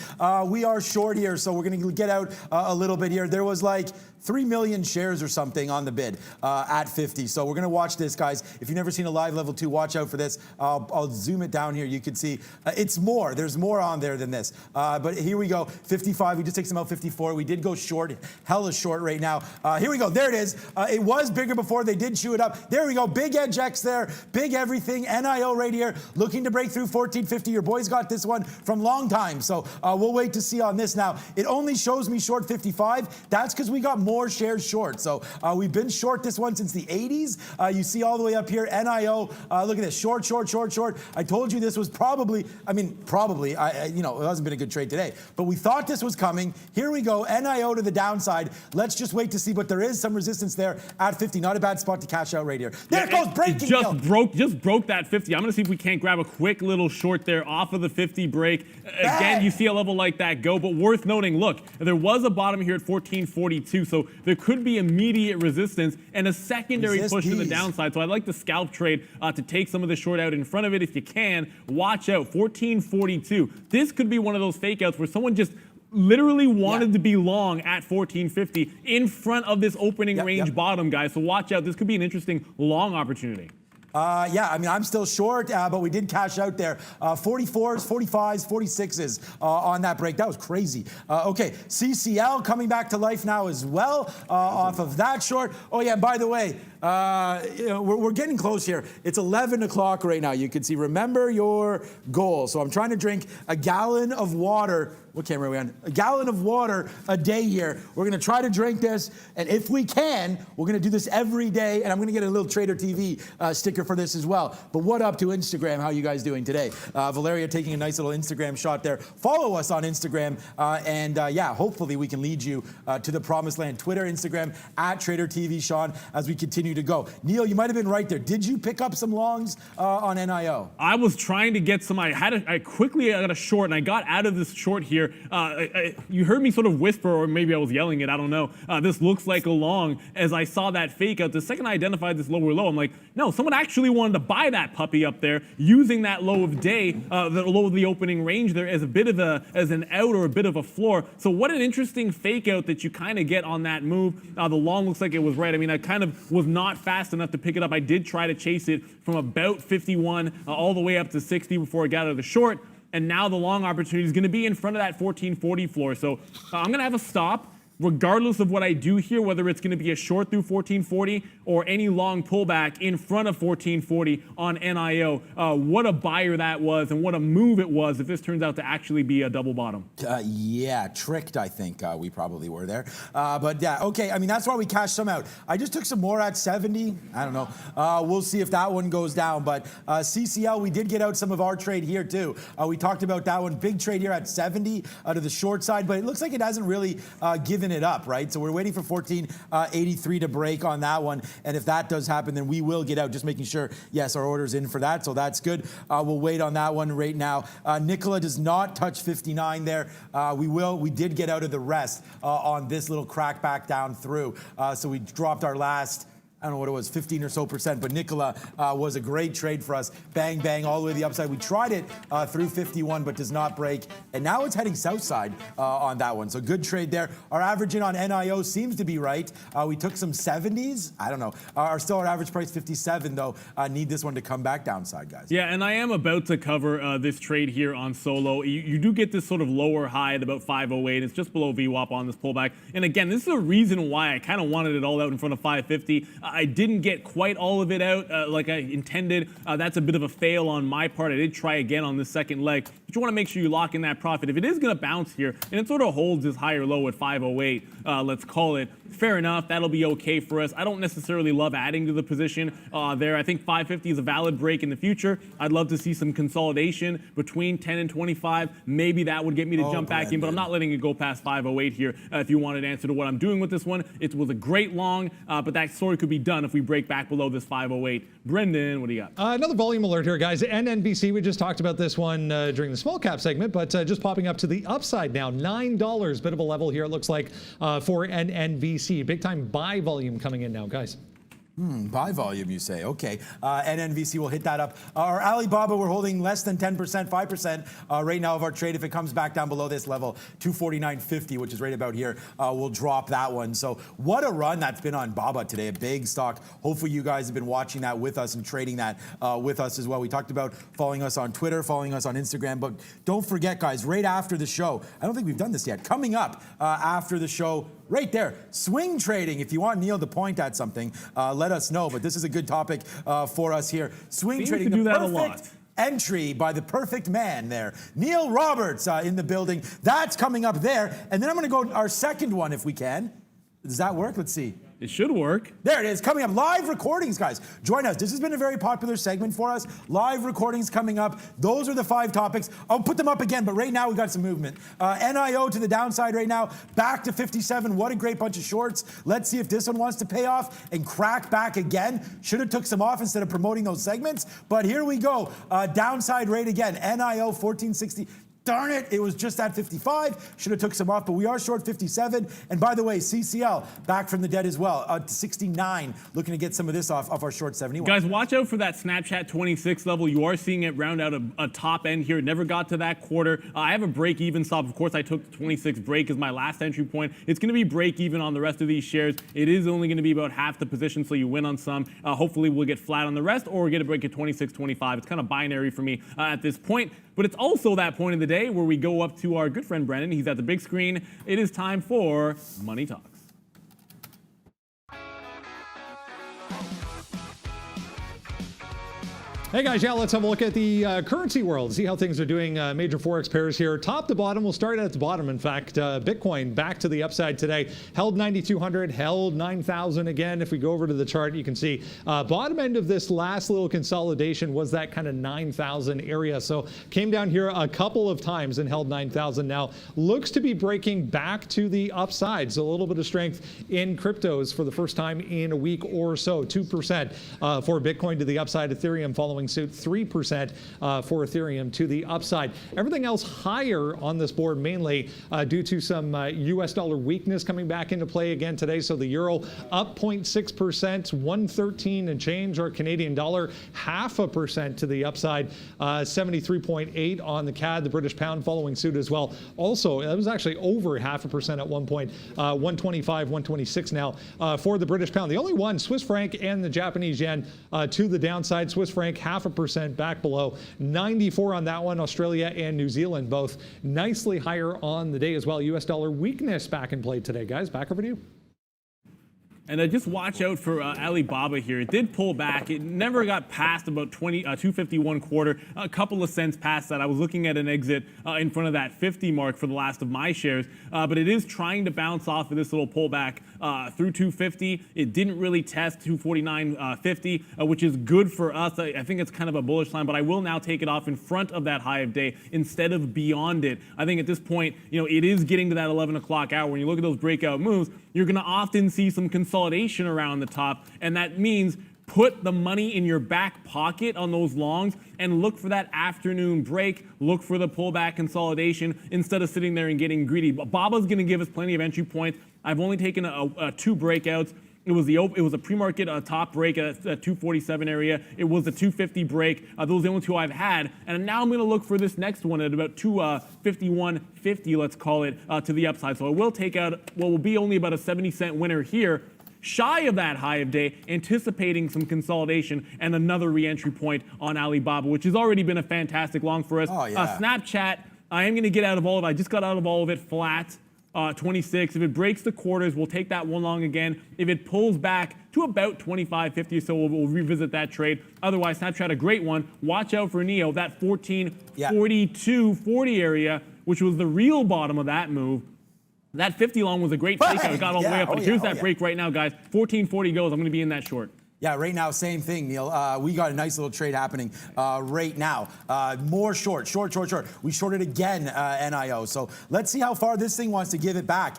We are short here, so we're going to get out a little bit here. There was like 3 million shares or something on the bid at 50. So we're going to watch this, guys. If you've never seen a live level 2, watch out for this. I'll zoom it down here. You can see it's more. There's more on there than this. But here we go. 55. We just take some out 54. We did go short. Hella short right now. Here we go. There it is. It was bigger before. They did chew it up. There we go. Big edge X there. Big everything. NIO right here. Looking to break through 1450. Your boys got this one from long time. So we'll wait to see on this now. It only shows me short 55. That's because we got more shares short. So we've been short this one since the 80s. You see all the way up here. NIO. Look at this. Short, short, short, short. I told you this was probably, it hasn't been a good trade today, but we thought this was coming. Here we go. NIO to the downside. Let's just wait to see, but there is some resistance there at 50. Not a bad spot to cash out right here. There it goes. Breaking. Just broke that 50. I'm going to see if we can't grab a quick little short there off of the 50 break. Again, you see a level like that go, but worth noting, look, there was a bottom here at 1442, so there could be immediate resistance and a secondary push to the downside. So I'd like the scalp trade to take some of the short out in front of it if you can. Watch out. 1442. This could be one of those fake outs where someone just literally wanted to be long at 1450 in front of this opening range bottom, guys. So watch out. This could be an interesting long opportunity. I'm still short, but we did cash out there. 44s, 45s, 46s on that break. That was crazy. Okay, CCL coming back to life now as well off of that short. Oh, yeah, by the way, we're getting close here. It's 11 o'clock right now. You can see, remember your goal. So I'm trying to drink a gallon of water. What camera are we on? A gallon of water a day here. We're going to try to drink this, and if we can, we're going to do this every day, and I'm going to get a little Trader TV sticker for this as well. But what up to Instagram? How you guys doing today? Valeria taking a nice little Instagram shot there. Follow us on Instagram, and yeah, hopefully we can lead you to the promised land. Twitter, Instagram, at TraderTV Sean, as we continue to go. Neil, you might have been right there. Did you pick up some longs on NIO? I was trying to get some. I quickly got a short, and I got out of this short here. You heard me sort of whisper, or maybe I was yelling it. I don't know. This looks like a long. As I saw that fake out, the second I identified this lower low, I'm like, no, someone actually wanted to buy that puppy up there, using that low of day, the low of the opening range there as a bit of as an out or a bit of a floor. So what an interesting fake out that you kind of get on that move. The long looks like it was right. I mean, I kind of was not fast enough to pick it up. I did try to chase it from about 51 all the way up to 60 before I got out of the short. And now the long opportunity is going to be in front of that 1440 floor. So I'm going to have a stop. Regardless of what I do here, whether it's going to be a short through 1440 or any long pullback in front of 1440 on NIO, what a buyer that was and what a move it was if this turns out to actually be a double bottom. Yeah, tricked, I think we probably were there. But yeah, okay, I mean, that's why we cashed some out. I just took some more at 70. I don't know. We'll see if that one goes down. But CCL, we did get out some of our trade here too. We talked about that one. Big trade here at 70 to the short side, but it looks like it hasn't really given it up, right? So we're waiting for 1483 to break on that one, and if that does happen, then we will get out. Just making sure, yes, our order's in for that, so that's good. We'll wait on that one right now. Nikola does not touch 59 there. We did get out of the rest on this little crack back down through. So we dropped our last, I don't know what it was, 15 or so percent, but Nikola was a great trade for us. Bang, bang, all the way to the upside. We tried it through 51, but does not break. And now it's heading south side on that one. So good trade there. Our average in on NIO seems to be right. We took some 70s. I don't know. Our average price 57, though. Need this one to come back downside, guys. Yeah, and I am about to cover this trade here on solo. You do get this sort of lower high at about 508. It's just below VWAP on this pullback. And again, this is a reason why I kind of wanted it all out in front of 550. I didn't get quite all of it out like I intended. That's a bit of a fail on my part. I did try again on the second leg, but you want to make sure you lock in that profit. If it is going to bounce here, and it sort of holds this higher low at 508, let's call it, fair enough. That'll be okay for us. I don't necessarily love adding to the position there. I think 550 is a valid break in the future. I'd love to see some consolidation between 10 and 25. Maybe that would get me to jump back in, but I'm not letting it go past 508 here. If you want an answer to what I'm doing with this one, it was a great long, but that story could be done if we break back below this 508. Brendan, what do you got? Another volume alert here, guys. NNBC, we just talked about this one during the small cap segment, but just popping up to the upside now. $9, bit of a level here, it looks like, for NNBC. Big time buy volume coming in now, guys. Buy volume, you say. Okay. NNVC will hit that up. Our Alibaba, we're holding less than 10%, 5% right now of our trade. If it comes back down below this level, 249.50, which is right about here, we'll drop that one. So what a run that's been on Baba today, a big stock. Hopefully you guys have been watching that with us and trading that with us as well. We talked about following us on Twitter, following us on Instagram, but don't forget, guys, right after the show, I don't think we've done this yet, coming up after the show, right there, swing trading. If you want Neil to point at something, let us know. But this is a good topic for us here. Swing trading, to do the that a perfect lot. entry by the perfect man there. Neil Roberts in the building. That's coming up there. And then I'm going to go our second one if we can. Does that work? Let's see. It should work. There it is, coming up. Live recordings, guys. Join us. This has been a very popular segment for us. Live recordings coming up. Those are the 5 topics. I'll put them up again, but right now we've got some movement. NIO to the downside right now, back to 57. What a great bunch of shorts. Let's see if this one wants to pay off and crack back again. Should have took some off instead of promoting those segments, but here we go. Downside rate again. NIO 1460. Darn it, it was just at 55. Should have took some off, but we are short 57. And by the way, CCL back from the dead as well, to 69. Looking to get some of this off our short 71. Guys, watch out for that Snapchat 26 level. You are seeing it round out a top end here. It never got to that quarter. I have a break even stop. Of course, I took the 26 break as my last entry point. It's going to be break even on the rest of these shares. It is only going to be about half the position, so you win on some. Hopefully, we'll get flat on the rest, or get a break at 26.25. It's kind of binary for me at this point. But it's also that point of the day where we go up to our good friend Brendan. He's at the big screen. It is time for Money Talks. Hey guys, yeah, let's have a look at the currency world, see how things are doing. Major Forex pairs here, top to bottom. We'll start at the bottom. In fact, Bitcoin back to the upside today. Held 9,200, held 9,000 again. If we go over to the chart, you can see bottom end of this last little consolidation was that kind of 9,000 area. So came down here a couple of times and held 9,000. Now looks to be breaking back to the upside. So a little bit of strength in cryptos for the first time in a week or so. 2% for Bitcoin to the upside. Ethereum following suit, 3% for Ethereum to the upside. Everything else higher on this board, mainly due to some US dollar weakness coming back into play again today. So the euro up 0.6%, 113 and change, or Canadian dollar 0.5% to the upside, 73.8 on the CAD. The British pound following suit as well. Also, it was actually over 0.5% at one point, 125, 126 now for the British pound. The only one, Swiss franc and the Japanese yen to the downside. Swiss franc 0.5% back below 94 on that one. Australia and New Zealand both nicely higher on the day as well. US dollar weakness back in play today, guys. Back over to you. And just watch out for Alibaba here. It did pull back. It never got past about 251 quarter, a couple of cents past that. I was looking at an exit in front of that 50 mark for the last of my shares, but it is trying to bounce off of this little pullback through 250. It didn't really test 249.50, which is good for us. I think it's kind of a bullish line, but I will now take it off in front of that high of day instead of beyond it. I think at this point, it is getting to that 11 o'clock hour. When you look at those breakout moves, you're going to often see some consolidation around the top, and that means put the money in your back pocket on those longs and look for that afternoon break. Look for the pullback consolidation instead of sitting there and getting greedy. Baba's going to give us plenty of entry points. I've only taken two breakouts. It was a pre-market top break at 247 area. It was a 250 break. Those are the only two I've had. And now I'm going to look for this next one at about 251.50, let's call it, to the upside. So I will take out what will be only about a 70-cent winner here, shy of that high of day, anticipating some consolidation and another re-entry point on Alibaba, which has already been a fantastic long for us. Oh, yeah. Snapchat, I am going to get out of all of it. I just got out of all of it flat. 26. If it breaks the quarters, we'll take that one long again. If it pulls back to about 25.50 or so, we'll revisit that trade. Otherwise, Snapchat, a great one. Watch out for NEO, that 14.42.40 area, which was the real bottom of that move. That 50 long was a great fake out. It got all the way up. But here's that break right now, guys. 14.40 goes. I'm going to be in that short. Yeah, right now, same thing, Neil. We got a nice little trade happening right now. More short. We shorted again, NIO. So let's see how far this thing wants to give it back.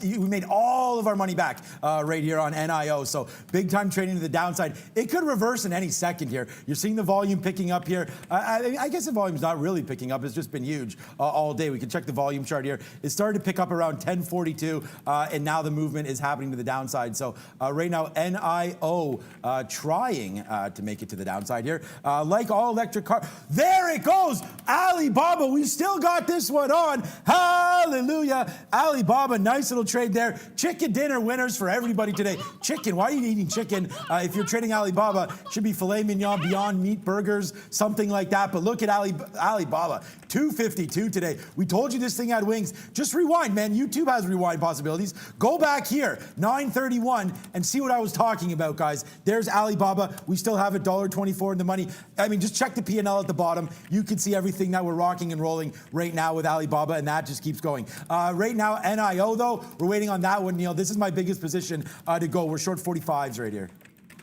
We made all of our money back right here on NIO. So big time trading to the downside. It could reverse in any second here. You're seeing the volume picking up here. I guess the volume's not really picking up. It's just been huge all day. We can check the volume chart here. It started to pick up around 10:42, and now the movement is happening to the downside. So right now, NIO trying to make it to the downside here. Like all electric car, there it goes. Alibaba, we still got this one on. Hallelujah. Alibaba, nice little trade there. Chicken dinner winners for everybody today. Chicken, why are you eating chicken? If you're trading Alibaba, it should be filet mignon, Beyond Meat burgers, something like that. But look at Alibaba, 252 today. We told you this thing had wings. Just rewind, man. YouTube has rewind possibilities. Go back here, 931, and see what I was talking about, guys. There's Alibaba. We still have $1.24 in the money. I mean, just check the P&L at the bottom. You can see everything that we're rocking and rolling right now with Alibaba, and that just keeps going. Right now, NIO, though, we're waiting on that one, Neil. This is my biggest position to go. We're short 45s right here.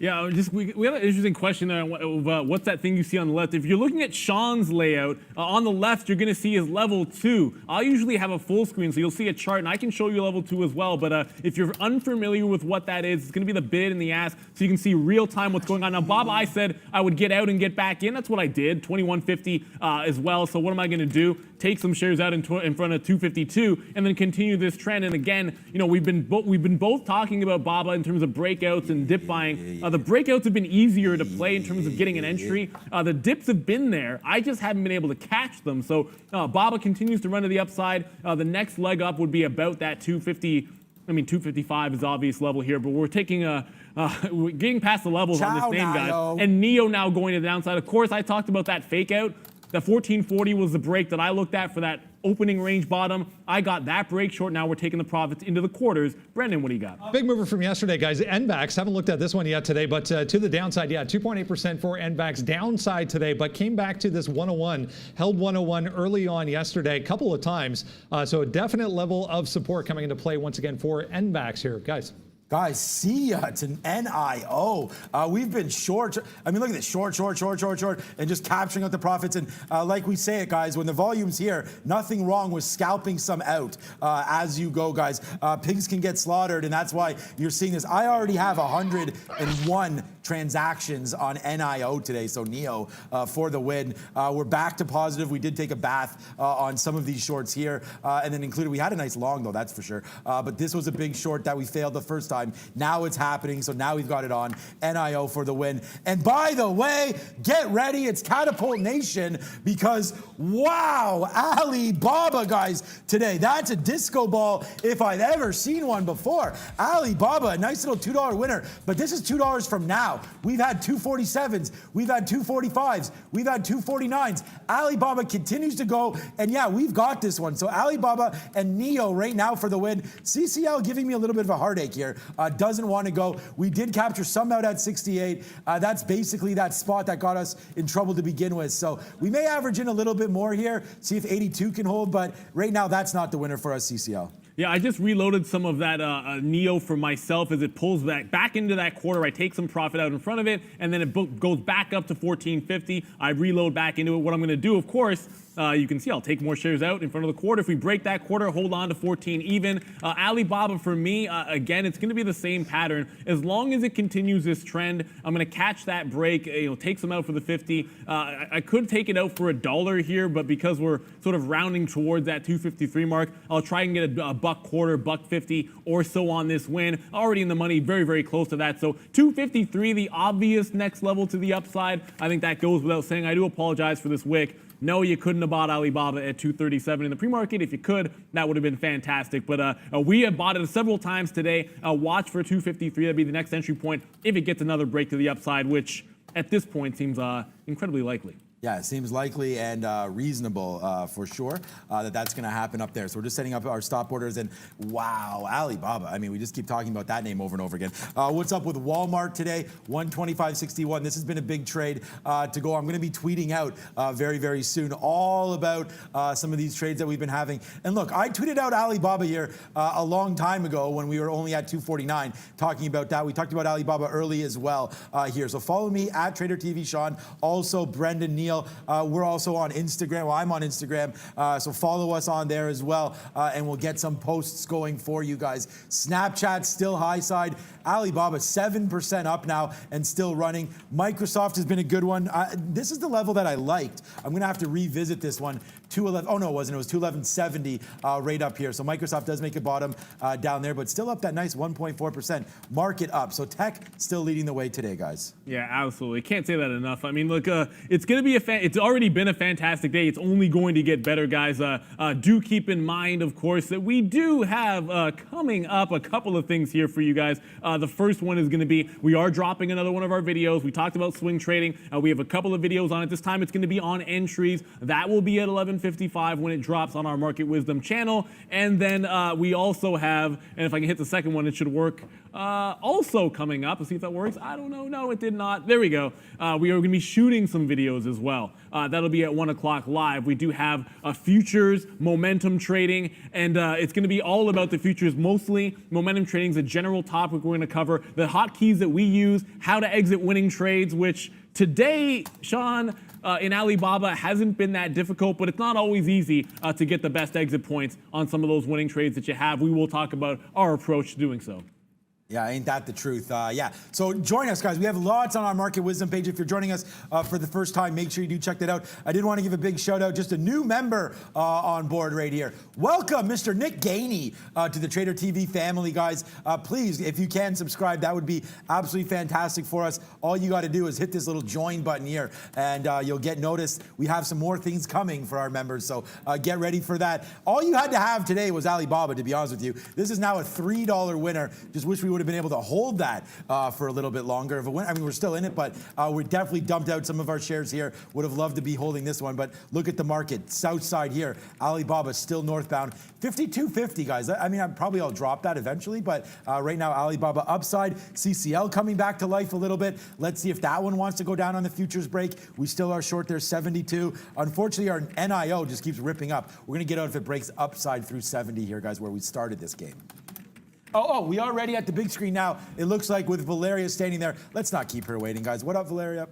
Yeah, we have an interesting question there. What's that thing you see on the left? If you're looking at Sean's layout, on the left, you're going to see his level 2. I'll usually have a full screen, so you'll see a chart, and I can show you level 2 as well. But if you're unfamiliar with what that is, it's going to be the bid and the ask, so you can see real time what's going on. Now, Bob, I said I would get out and get back in. That's what I did, 21.50 as well. So what am I going to do? Take some shares out in front of 252, and then continue this trend. And again, we've been both talking about Baba in terms of breakouts and dip buying. The breakouts have been easier to play in terms of getting an entry. The dips have been there. I just haven't been able to catch them. So Baba continues to run to the upside. The next leg up would be about that 250. I mean, 255 is the obvious level here, but we're taking we're getting past the levels on this name, guys. And NEO now going to the downside. Of course, I talked about that fake out. The 1440 was the break that I looked at for that opening range bottom. I got that break short. Now we're taking the profits into the quarters. Brendan, what do you got? Big mover from yesterday, guys. NVAX, haven't looked at this one yet today, but to the downside, yeah, 2.8% for NVAX downside today, but came back to this 101, held 101 early on yesterday, a couple of times. So a definite level of support coming into play once again for NVAX here, guys. Guys, see ya. It's an NIO. We've been short. I mean, look at this. Short, and just capturing out the profits. And like we say it, guys, when the volume's here, nothing wrong with scalping some out as you go, guys. Pigs can get slaughtered, and that's why you're seeing this. I already have 101 transactions on NIO today, so NEO for the win. We're back to positive. We did take a bath on some of these shorts here, and then included, we had a nice long, though, that's for sure. But this was a big short that we failed the first time. Now it's happening, so now we've got it on. NIO for the win. And by the way, get ready, it's Catapult Nation, because wow, Alibaba, guys, today. That's a disco ball if I've ever seen one before. Alibaba, a nice little $2 winner, but this is $2 from now. We've had 247s, we've had 245s, we've had 249s. Alibaba continues to go, and yeah, we've got this one. So Alibaba and NEO right now for the win. CCL giving me a little bit of a heartache here. Doesn't want to go. We did capture some out at 68. That's basically that spot that got us in trouble to begin with. So we may average in a little bit more here, see if 82 can hold, but right now that's not the winner for us, CCL. Yeah, I just reloaded some of that NEO for myself as it pulls back into that quarter. I take some profit out in front of it, and then it goes back up to 1450. I reload back into it. What I'm going to do, of course, you can see I'll take more shares out in front of the quarter. If we break that quarter, hold on to 14 even. Alibaba for me, again, it's going to be the same pattern. As long as it continues this trend, I'm going to catch that break, take some out for the 50. I could take it out for $1 here, but because we're sort of rounding towards that 253 mark, I'll try and get a $1.25, $1.50 or so on this win. Already in the money, very, very close to that. So 253, the obvious next level to the upside. I think that goes without saying. I do apologize for this wick. No, you couldn't have bought Alibaba at 237 in the pre-market. If you could, that would have been fantastic. But we have bought it several times today. Watch for 253. That'd be the next entry point if it gets another break to the upside, which at this point seems incredibly likely. Yeah, it seems likely and reasonable for sure that's going to happen up there. So we're just setting up our stop orders, and wow, Alibaba. I mean, we just keep talking about that name over and over again. What's up with Walmart today? 125.61. This has been a big trade to go. I'm going to be tweeting out very, very soon all about some of these trades that we've been having. And look, I tweeted out Alibaba here a long time ago when we were only at 249 talking about that. We talked about Alibaba early as well here. So follow me at TraderTV Sean, also Brendan Neal. We're also on Instagram. Well, I'm on Instagram, so follow us on there as well, and we'll get some posts going for you guys. Snapchat still high side. Alibaba 7% up now and still running. Microsoft has been a good one. This is the level that I liked. I'm going to have to revisit this one. 211. Oh no, it wasn't. It was 211.70 right up here. So Microsoft does make a bottom down there, but still up that nice 1.4%. Market up. So tech still leading the way today, guys. Yeah, absolutely. Can't say that enough. I mean, look, it's going to be it's already been a fantastic day. It's only going to get better, guys. Do keep in mind, of course, that we do have coming up a couple of things here for you guys. The first one is going to be, we are dropping another one of our videos. We talked about swing trading. We have a couple of videos on it. This time it's going to be on entries. That will be at 11:55 when it drops on our Market Wisdom channel. And then we also have, and if I can hit the second one, it should work. Also coming up, let's see if that works. I don't know. No, it did not. There we go. We are going to be shooting some videos as well. That'll be at 1 o'clock live. We do have futures, momentum trading, and it's going to be all about the futures. Mostly momentum trading is a general topic we're going to cover. The hotkeys that we use, how to exit winning trades, which today, Sean, in Alibaba hasn't been that difficult, but it's not always easy to get the best exit points on some of those winning trades that you have. We will talk about our approach to doing so. Yeah, ain't that the truth? Yeah. So join us, guys. We have lots on our Market Wisdom page. If you're joining us for the first time, make sure you do check that out. I did want to give a big shout out, just a new member on board right here. Welcome, Mr. Nick Gainey, to the Trader TV family, guys. Please, if you can subscribe, that would be absolutely fantastic for us. All you got to do is hit this little join button here, and you'll get noticed. We have some more things coming for our members, so get ready for that. All you had to have today was Alibaba, to be honest with you. This is now a $3 winner. Just wish we would have been able to hold that for a little bit longer. If it went, I mean, we're still in it, but we definitely dumped out some of our shares here. Would have loved to be holding this one, but look at the market. South side here, Alibaba still northbound. 52.50, guys. I mean, I'll drop that eventually, but right now, Alibaba upside. CCL coming back to life a little bit. Let's see if that one wants to go down on the futures break. We still are short there, 72. Unfortunately, our NIO just keeps ripping up. We're going to get out if it breaks upside through 70 here, guys, where we started this game. Oh, we are ready at the big screen now. It looks like with Valeria standing there. Let's not keep her waiting, guys. What up, Valeria?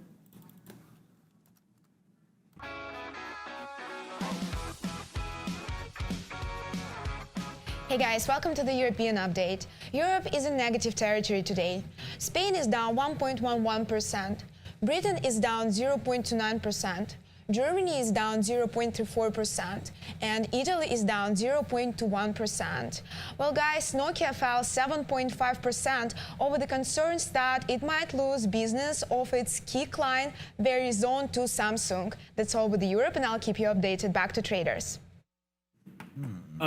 Hey guys, welcome to the European update. Europe is in negative territory today. Spain is down 1.11%. Britain is down 0.29%. Germany is down 0.34%, and Italy is down 0.21%. Well, guys, Nokia fell 7.5% over the concerns that it might lose business of its key client Verizon to Samsung. That's all with Europe, and I'll keep you updated. Back to traders.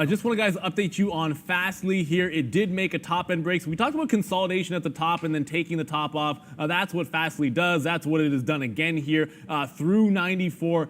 Just want to, guys, update you on Fastly here. It did make a top-end break. So we talked about consolidation at the top and then taking the top off. That's what Fastly does. That's what it has done again here through 94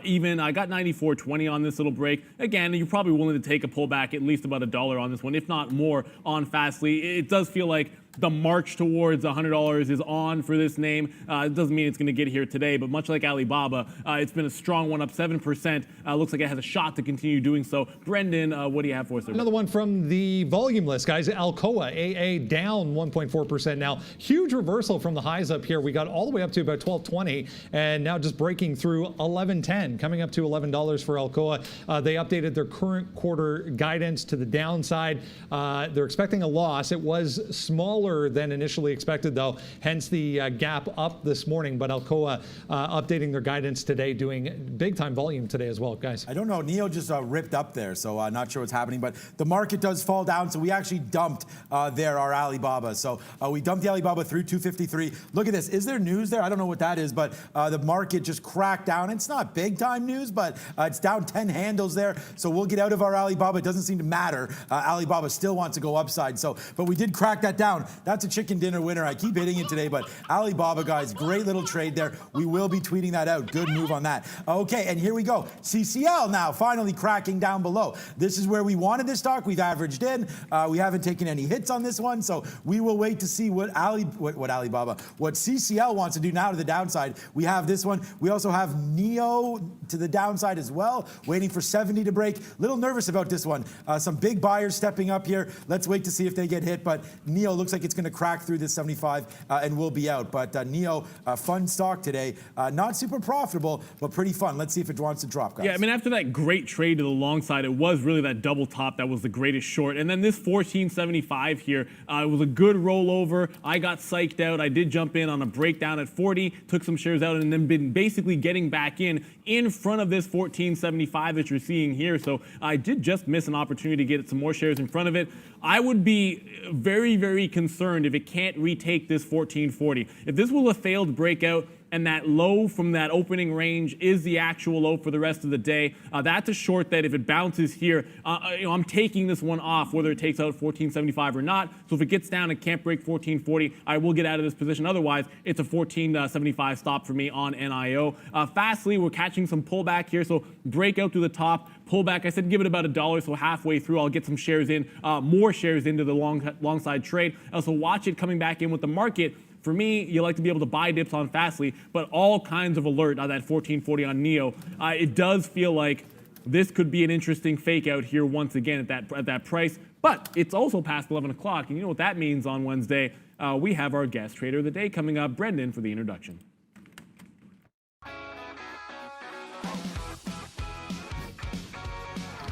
even. I got 94.20 on this little break. Again, you're probably willing to take a pullback at least about $1 on this one, if not more, on Fastly. It does feel like the march towards $100 is on for this name. It doesn't mean it's going to get here today, but much like Alibaba, it's been a strong one, up 7%. Looks like it has a shot to continue doing so. Brendan, what do you have for us there? Another one from the volume list, guys. Alcoa, AA, down 1.4% now. Huge reversal from the highs up here. We got all the way up to about 12.20, and now just breaking through 11.10, coming up to $11 for Alcoa. They updated their current quarter guidance to the downside. They're expecting a loss. It was smaller than initially expected, though, hence the gap up this morning. But Alcoa updating their guidance today, doing big time volume today as well, guys. I don't know. NEO just ripped up there, so not sure what's happening. But the market does fall down, so we actually dumped there our Alibaba. So we dumped the Alibaba through 253. Look at this. Is there news there? I don't know what that is, but the market just cracked down. It's not big time news, but it's down 10 handles there. So we'll get out of our Alibaba. It doesn't seem to matter. Alibaba still wants to go upside. So, but we did crack that down. That's a chicken dinner winner. I keep hitting it today, but Alibaba, guys, great little trade there. We will be tweeting that out. Good move on that. Okay, and here we go. CCL now finally cracking down below. This is where we wanted this stock. We've averaged in. We haven't taken any hits on this one, so we will wait to see what CCL wants to do now to the downside. We have this one. We also have NEO to the downside as well, waiting for 70 to break. Little nervous about this one. Some big buyers stepping up here. Let's wait to see if they get hit, but NEO looks like it's going to crack through this 75 and we'll be out. But NEO, fun stock today. Not super profitable, but pretty fun. Let's see if it wants to drop, guys. Yeah, I mean, after that great trade to the long side, it was really that double top that was the greatest short. And then this 1475 here, it was a good rollover. I got psyched out. I did jump in on a breakdown at 40, took some shares out, and then been basically getting back in front of this 1475 that you're seeing here. So I did just miss an opportunity to get some more shares in front of it. I would be very, very concerned if it can't retake this 1440. If this was a failed breakout and that low from that opening range is the actual low for the rest of the day, that's a short that if it bounces here, I'm taking this one off, whether it takes out 1475 or not. So if it gets down and can't break 1440, I will get out of this position. Otherwise, it's a 1475 stop for me on NIO. Fastly, we're catching some pullback here, so breakout to the top, pullback. I said give it about $1, so halfway through I'll get some shares in, more shares into the long side trade. Also watch it coming back in with the market. For me, you like to be able to buy dips on Fastly, but all kinds of alert on that 1440 on NEO. It does feel like this could be an interesting fake out here once again at that price, but it's also past 11 o'clock, and you know what that means on Wednesday. We have our guest trader of the day coming up, Brendan, for the introduction.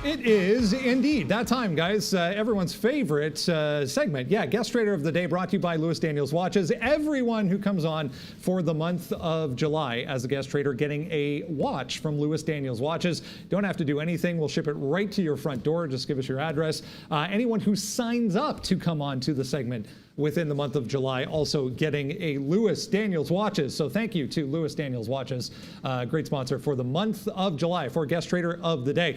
It is indeed that time, guys. Everyone's favorite segment. Yeah, Guest Trader of the Day brought to you by Lewis Daniels Watches. Everyone who comes on for the month of July as a guest trader getting a watch from Lewis Daniels Watches. Don't have to do anything. We'll ship it right to your front door. Just give us your address. Anyone who signs up to come on to the segment within the month of July, also getting a Lewis Daniels watches. So thank you to Lewis Daniels watches, great sponsor for the month of July for Guest Trader of the Day.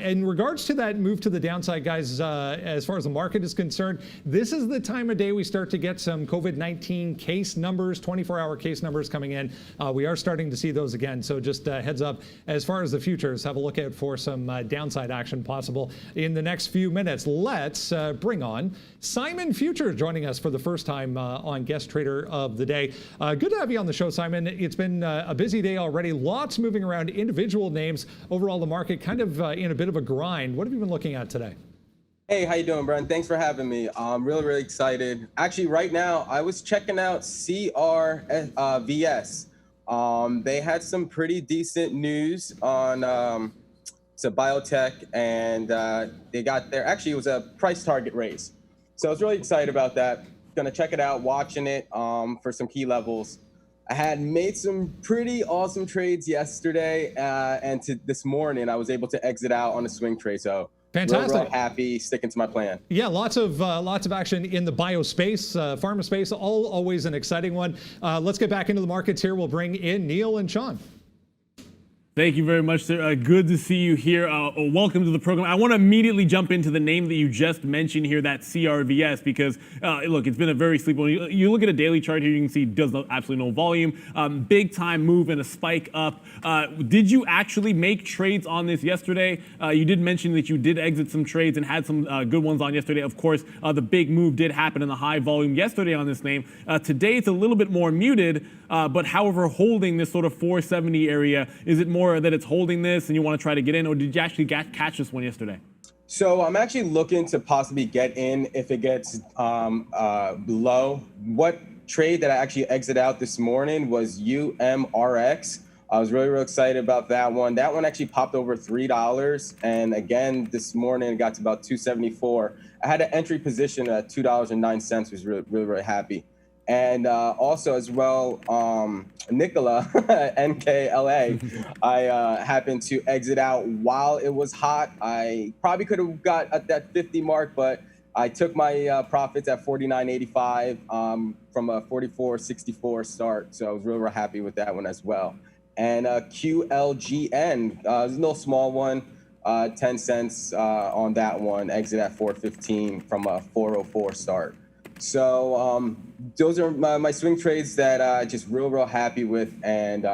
In regards to that move to the downside, guys, as far as the market is concerned, this is the time of day we start to get some COVID-19 case numbers, 24-hour case numbers coming in. We are starting to see those again. So just heads up, as far as the futures, have a look out for some downside action possible in the next few minutes. Let's bring on Simon Future joining us for the first time on Guest Trader of the Day. Good to have you on the show, Simon. It's been a busy day already. Lots moving around, individual names. Overall, the market kind of in a bit of a grind. What have you been looking at today? Hey, how you doing, Brian? Thanks for having me. I'm really excited. Actually, right now, I was checking out CRVS. They had some pretty decent news on it's a biotech, and they got their, actually, it was a price target raise. So I was really excited about that. Gonna check it out, watching it for some key levels. I had made some pretty awesome trades yesterday, and this morning I was able to exit out on a swing trade. So fantastic. Real happy, sticking to my plan. Yeah, lots of action in the bio space, pharma space, always an exciting one. Let's get back into the markets here. We'll bring in Neil and Sean. Thank you very much, sir. Good to see you here. Welcome to the program. I want to immediately jump into the name that you just mentioned here, that CRVS, because look, it's been a very sleepy one. You look at a daily chart here, you can see does absolutely no volume. Big time move and a spike up. Did you actually make trades on this yesterday? You did mention that you did exit some trades and had some good ones on yesterday. Of course, the big move did happen in the high volume yesterday on this name. Today it's a little bit more muted, but however, holding this sort of 470 area, is it more that it's holding this and you want to try to get in, or did you actually catch this one yesterday? So I'm actually looking to possibly get in if it gets below. What trade that I actually exit out this morning was UMRX. I was really excited about that one. That one actually popped over $3, and again this morning it got to about $2.74. I had an entry position at $2.09. Was really happy. And also as well, Nikola, NKLA, I happened to exit out while it was hot. I probably could have got at that 50 mark, but I took my profits at 49.85 from a 44.64 start. So I was really happy with that one as well. And QLGN, a little small one, 10 cents on that one, exit at 4.15 from a 4.04 start. So those are my swing trades that I just real happy with, and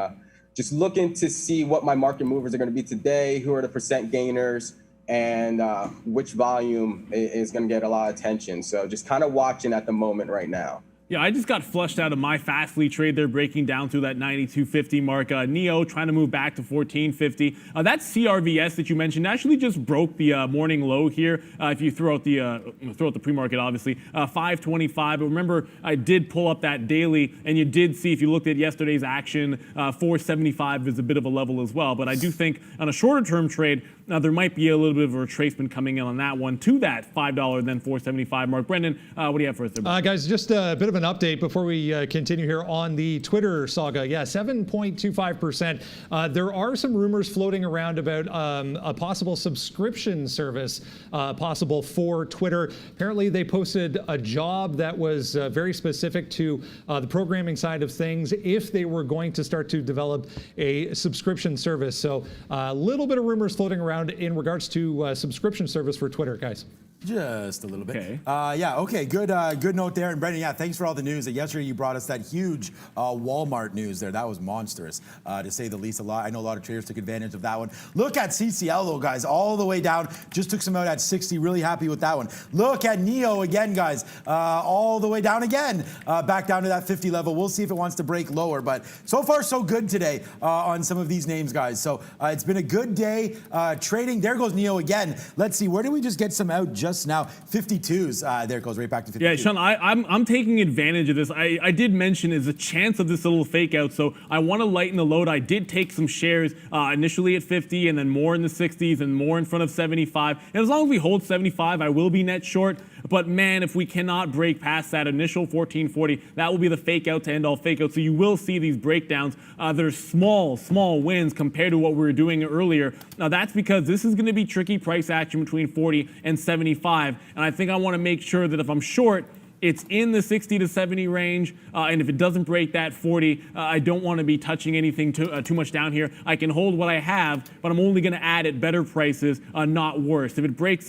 just looking to see what my market movers are going to be today, who are the percent gainers, and which volume is going to get a lot of attention. So just kind of watching at the moment right now. Yeah, I just got flushed out of my Fastly trade. They're breaking down through that 92.50 mark. Neo trying to move back to 14.50. That CRVS that you mentioned actually just broke the morning low here. If you throw out the pre-market, obviously 5.25. But remember, I did pull up that daily, and you did see if you looked at yesterday's action, 4.75 is a bit of a level as well. But I do think on a shorter-term trade, there might be a little bit of a retracement coming in on that one to that $5 then 4.75 mark. Brendan, what do you have for us there? Guys, just a bit of an update before we continue here on the Twitter saga. Yeah, 7.25%. There are some rumors floating around about a possible subscription service possible for Twitter. Apparently, they posted a job that was very specific to the programming side of things if they were going to start to develop a subscription service. So a little bit of rumors floating around in regards to subscription service for Twitter, guys. Just a little bit. Okay. Yeah, okay, good note there. And Brendan, yeah, thanks for all the news. Yesterday you brought us that huge Walmart news there. That was monstrous, to say the least. I know a lot of traders took advantage of that one. Look at CCL though, guys, all the way down. Just took some out at 60. Really happy with that one. Look at Neo again, guys, all the way down again, back down to that 50 level. We'll see if it wants to break lower, but so far so good today on some of these names, guys. So it's been a good day trading. There goes Neo again. Let's see, where did we just get some out just now? 52s. There it goes, right back to 52. Yeah, Sean, I'm taking advantage of this. I did mention there's a chance of this little fake out, so I want to lighten the load. I did take some shares initially at 50 and then more in the 60s and more in front of 75. And as long as we hold 75, I will be net short. But man, if we cannot break past that initial 1440, that will be the fake out to end all fake out. So you will see these breakdowns. They're small wins compared to what we were doing earlier. Now that's because this is going to be tricky price action between 40 and 75. And I think I want to make sure that if I'm short, It's in the 60 to 70 range, and if it doesn't break that 40, I don't want to be touching anything too much down here. I can hold what I have, but I'm only going to add at better prices, not worse. If it breaks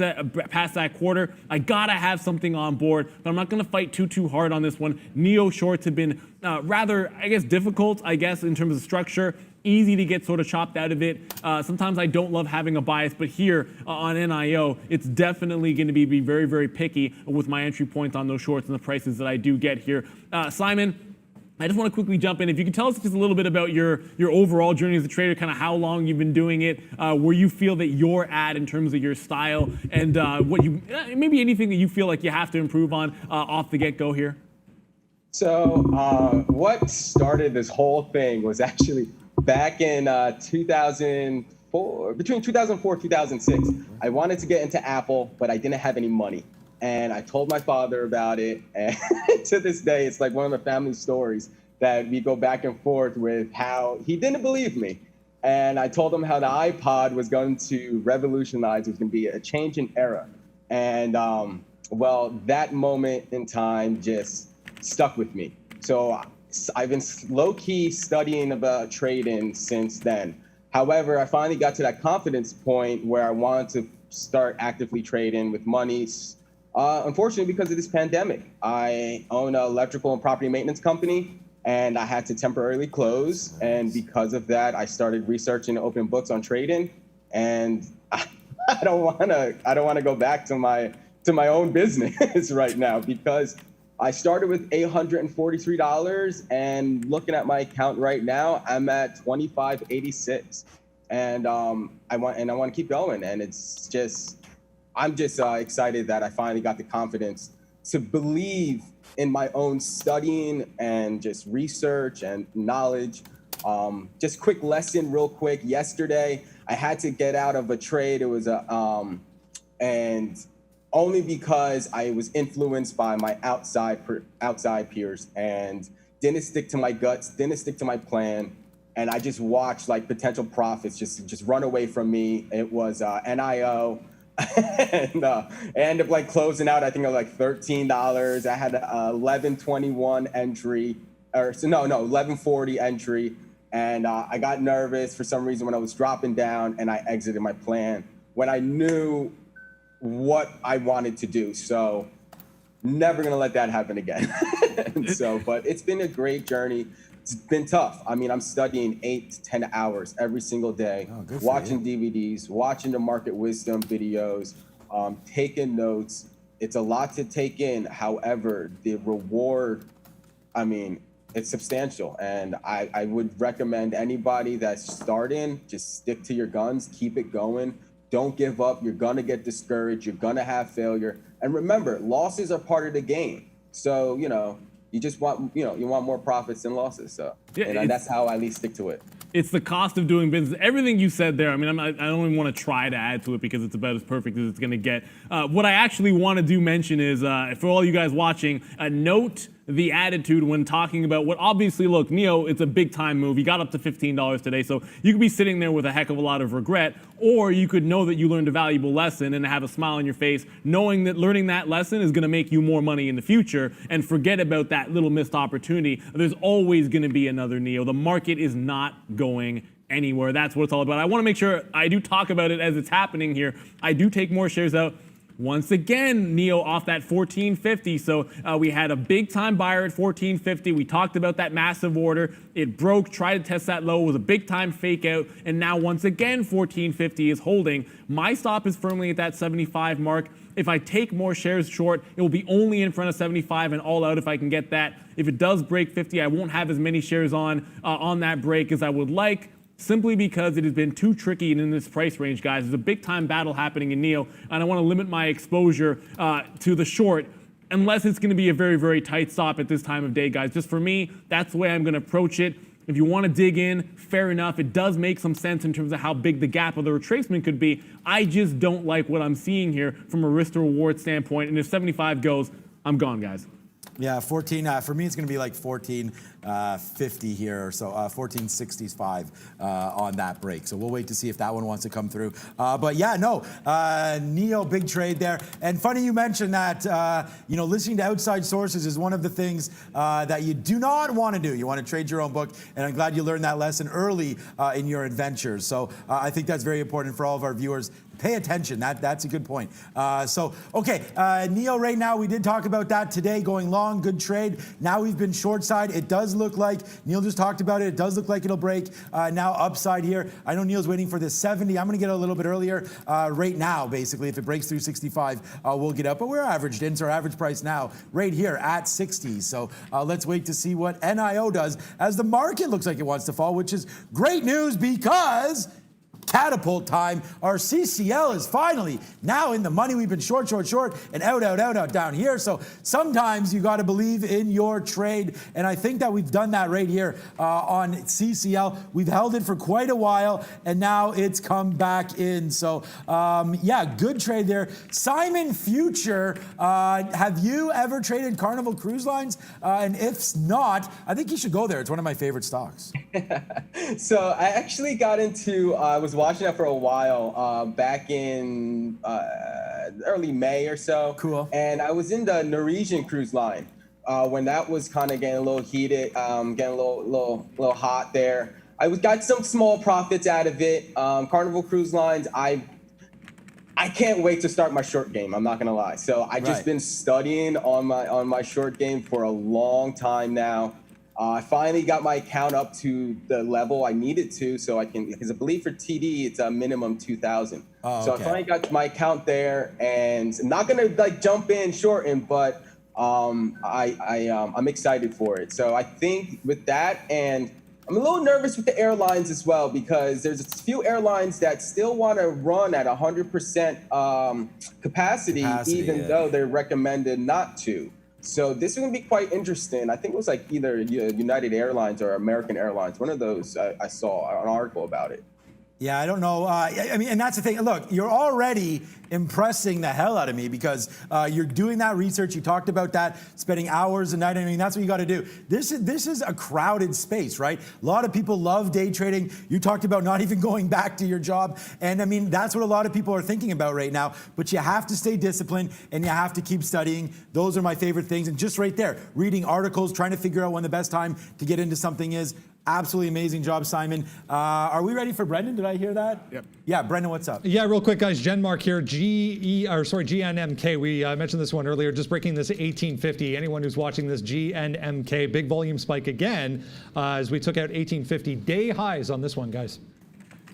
past that quarter, I gotta have something on board, but I'm not going to fight too hard on this one. Neo shorts have been rather, I guess, difficult, in terms of structure. Easy to get sort of chopped out of it. Sometimes I don't love having a bias, but here on NIO, it's definitely going to be very, very picky with my entry points on those shorts and the prices that I do get here. Simon, I just want to quickly jump in. If you could tell us just a little bit about your overall journey as a trader, kind of how long you've been doing it, where you feel that you're at in terms of your style, and what you maybe anything that you feel like you have to improve on off the get-go here. So what started this whole thing was actually back in 2004, between 2004 and 2006, I wanted to get into Apple, but I didn't have any money. And I told my father about it. And to this day, it's like one of the family stories that we go back and forth with, how he didn't believe me. And I told him how the iPod was going to revolutionize. It was going to be a change in era. And well, that moment in time just stuck with me. So I've been low-key studying about trading since then. However, I finally got to that confidence point where I wanted to start actively trading with money. Unfortunately, because of this pandemic, I own an electrical and property maintenance company, and I had to temporarily close. And because of that, I started researching open books on trading. And I don't want to go back to my own business right now, because I started with $843, and looking at my account right now, I'm at $2586, and I want to keep going. And it's just, I'm just excited that I finally got the confidence to believe in my own studying and just research and knowledge. Just quick lesson, real quick. Yesterday, I had to get out of a trade. It was and only because I was influenced by my outside peers and didn't stick to my guts, didn't stick to my plan. And I just watched like potential profits just run away from me. It was NIO. And I ended up like closing out, I think, of like $13. I had a 1121 entry, or so no, 1140 entry. And I got nervous for some reason when I was dropping down, and I exited my plan when I knew what I wanted to do. So never gonna let that happen again. But it's been a great journey. It's been tough. I mean, I'm studying 8 to 10 hours every single day, watching DVDs, watching the market wisdom videos, taking notes. It's a lot to take in. However, the reward, I mean, it's substantial. And I would recommend anybody that's starting, just stick to your guns, keep it going. Don't give up. You're going to get discouraged. You're going to have failure. And remember, losses are part of the game. So, you just want, you want more profits than losses. So, yeah, and that's how I at least stick to it. It's the cost of doing business. Everything you said there, I mean, I don't even want to try to add to it because it's about as perfect as it's going to get. What I actually want to mention is, for all you guys watching, note the attitude when talking about what obviously, look, Neo, it's a big time move. You got up to $15 today, so you could be sitting there with a heck of a lot of regret, or you could know that you learned a valuable lesson and have a smile on your face, knowing that learning that lesson is going to make you more money in the future, and forget about that little missed opportunity. There's always going to be another Neo. The market is not going anywhere. That's what it's all about. I want to make sure I do talk about it as it's happening here. I do take more shares out. Once again, Neo off that 1450. So we had a big time buyer at 1450. We talked about that massive order. It broke, tried to test that low, was a big time fake out. And now once again, 1450 is holding. My stop is firmly at that 75 mark. If I take more shares short, it will be only in front of 75 and all out if I can get that. If it does break 50, I won't have as many shares on that break as I would like, simply because it has been too tricky and in this price range, guys. There's a big time battle happening in Neo, and I want to limit my exposure to the short unless it's going to be a very, very tight stop at this time of day, guys. Just for me, that's the way I'm going to approach it. If you want to dig in, fair enough. It does make some sense in terms of how big the gap of the retracement could be. I just don't like what I'm seeing here from a risk to reward standpoint, and if 75 goes, I'm gone, guys. Yeah, 14. For me, it's going to be like 14. 50 here or so, 1465 on that break. So we'll wait to see if that one wants to come through. But yeah, no, NEO, big trade there. And funny you mentioned that, listening to outside sources is one of the things that you do not want to do. You want to trade your own book, and I'm glad you learned that lesson early in your adventures. So I think that's very important for all of our viewers. Pay attention. That's a good point. NEO right now, we did talk about that today, going long, good trade. Now we've been short side. It does look like, Neil just talked about it, it does look like it'll break now upside here. I know Neil's waiting for this 70. I'm going to get a little bit earlier right now, basically. If it breaks through 65, we'll get up. But we're averaged in, so our average price now right here at 60. So let's wait to see what NIO does as the market looks like it wants to fall, which is great news because catapult time. Our CCL is finally now in the money. We've been short, and out down here. So sometimes you got to believe in your trade. And I think that we've done that right here on CCL. We've held it for quite a while, and now it's come back in. So good trade there. Simon Future, have you ever traded Carnival Cruise Lines? And if not, I think you should go there. It's one of my favorite stocks. So I actually got into, I was watching that for a while, back in early May or so. Cool. And I was in the Norwegian cruise line when that was kind of getting a little heated, getting a little hot there. I got some small profits out of it. Carnival Cruise Lines, I can't wait to start my short game. I'm not gonna lie. So I just been studying on my short game for a long time now. I finally got my account up to the level I needed to, so I can, because I believe for TD it's a minimum 2,000. So I finally got my account there, and I'm not gonna jump in shorten, but I'm excited for it. So I think with that, and I'm a little nervous with the airlines as well, because there's a few airlines that still want to run at 100% capacity, even though they're recommended not to. So this is going to be quite interesting. I think it was like either United Airlines or American Airlines. One of those, I saw an article about it. Yeah, I don't know. And that's the thing. Look, you're already impressing the hell out of me because you're doing that research. You talked about that, spending hours a night. I mean, that's what you got to do. This is a crowded space, right? A lot of people love day trading. You talked about not even going back to your job. And I mean, that's what a lot of people are thinking about right now. But you have to stay disciplined and you have to keep studying. Those are my favorite things. And just right there, reading articles, trying to figure out when the best time to get into something is. Absolutely amazing job, Simon. Are we ready for Brendan? Did I hear that? Yep. Yeah, Brendan, what's up? Yeah, real quick, guys. Genmark here, GNMK. We mentioned this one earlier, just breaking this 1850. Anyone who's watching this, GNMK, big volume spike again as we took out 1850 day highs on this one, guys.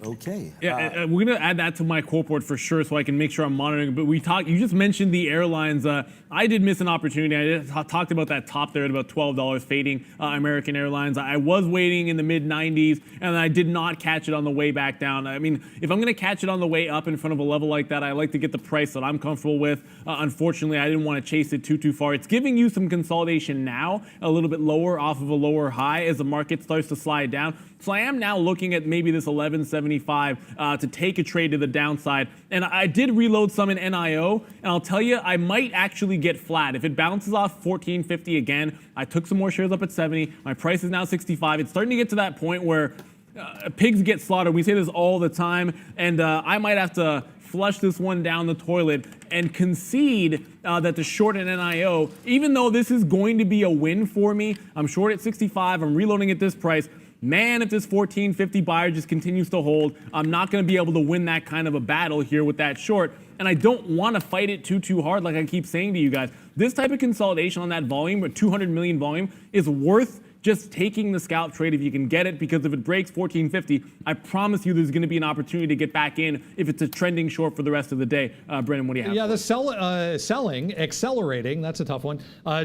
Okay. Yeah, we're gonna add that to my core board for sure, so I can make sure I'm monitoring. But you just mentioned the airlines. I did miss an opportunity. I talked about that top there at about $12 fading American Airlines. I was waiting in the mid 90s, and I did not catch it on the way back down. I mean, if I'm gonna catch it on the way up in front of a level like that, I like to get the price that I'm comfortable with. Unfortunately, I didn't want to chase it too far. It's giving you some consolidation now, a little bit lower off of a lower high as the market starts to slide down. So I am now looking at maybe this 1175 to take a trade to the downside. And I did reload some in NIO, and I'll tell you, I might actually get flat. If it bounces off 1450 again, I took some more shares up at 70. My price is now 65. It's starting to get to that point where pigs get slaughtered. We say this all the time, and I might have to flush this one down the toilet and concede that the short in NIO, even though this is going to be a win for me, I'm short at 65, I'm reloading at this price. Man, if this 1450 buyer just continues to hold, I'm not going to be able to win that kind of a battle here with that short. And I don't want to fight it too hard like I keep saying to you guys. This type of consolidation on that volume, with 200 million volume, is worth just taking the scalp trade if you can get it, because if it breaks 1450, I promise you there's going to be an opportunity to get back in if it's a trending short for the rest of the day. Brendan, what do you have? Yeah, the selling, accelerating, that's a tough one,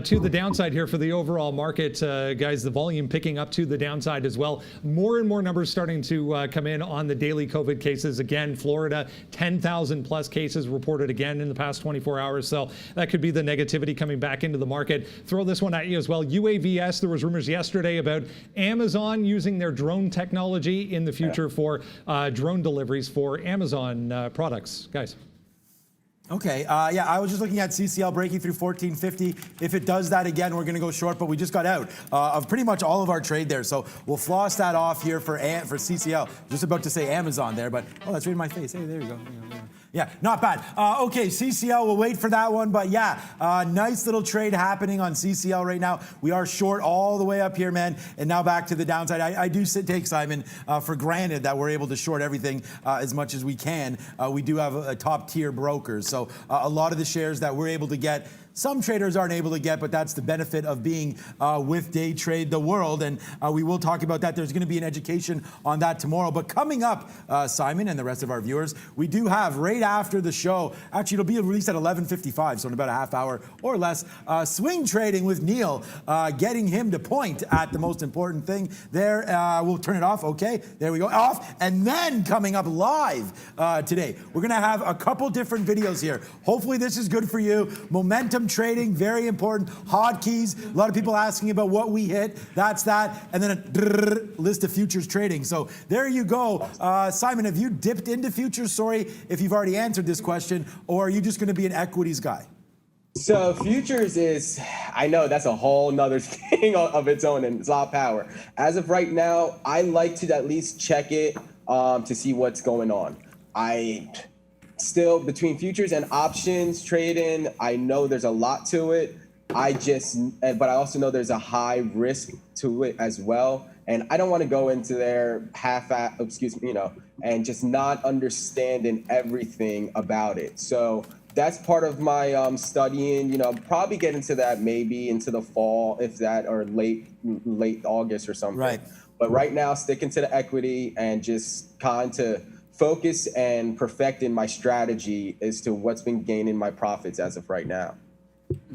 to the downside here for the overall market. Guys, the volume picking up to the downside as well. More and more numbers starting to come in on the daily COVID cases. Again, Florida, 10,000 plus cases reported again in the past 24 hours. So that could be the negativity coming back into the market. Throw this one at you as well. UAVS, there was rumors yesterday about Amazon using their drone technology in the future for drone deliveries for Amazon products. Guys. Okay, yeah, I was just looking at CCL breaking through 1450. If it does that again, we're going to go short, but we just got out of pretty much all of our trade there. So we'll floss that off here for CCL. Just about to say Amazon there, but oh, that's right in my face. Hey, there you go. Yeah, not bad. Okay, CCL, we'll wait for that one. But yeah, nice little trade happening on CCL right now. We are short all the way up here, man. And now back to the downside. I do take, Simon, for granted that we're able to short everything as much as we can. We do have a top tier brokers. So a lot of the shares that we're able to get, some traders aren't able to get, but that's the benefit of being with Day Trade the World. And we will talk about that. There's going to be an education on that tomorrow. But coming up, Simon and the rest of our viewers, we do have right after the show, actually it'll be released at 11:55, so in about a half hour or less, swing trading with Neil, getting him to point at the most important thing there. We'll turn it off. Okay, there we go, off. And then coming up live today, we're going to have a couple different videos here. Hopefully this is good for you. Momentum trading, very important. Hotkeys, a lot of people asking about what we hit. That's that. And then a list of futures trading. So there you go. Simon, have you dipped into futures? Sorry if you've already answered this question, or are you just going to be an equities guy? So futures is, I know that's a whole nother thing of its own, and it's a lot of power. As of right now, I like to at least check it to see what's going on. Still, between futures and options trading, I know there's a lot to it. But I also know there's a high risk to it as well. And I don't want to go into there and just not understanding everything about it. So that's part of my studying, probably get into that maybe into the fall, if that, or late August or something. Right. But right now, sticking to the equity and just kind of focus and perfecting my strategy as to what's been gaining my profits as of right now.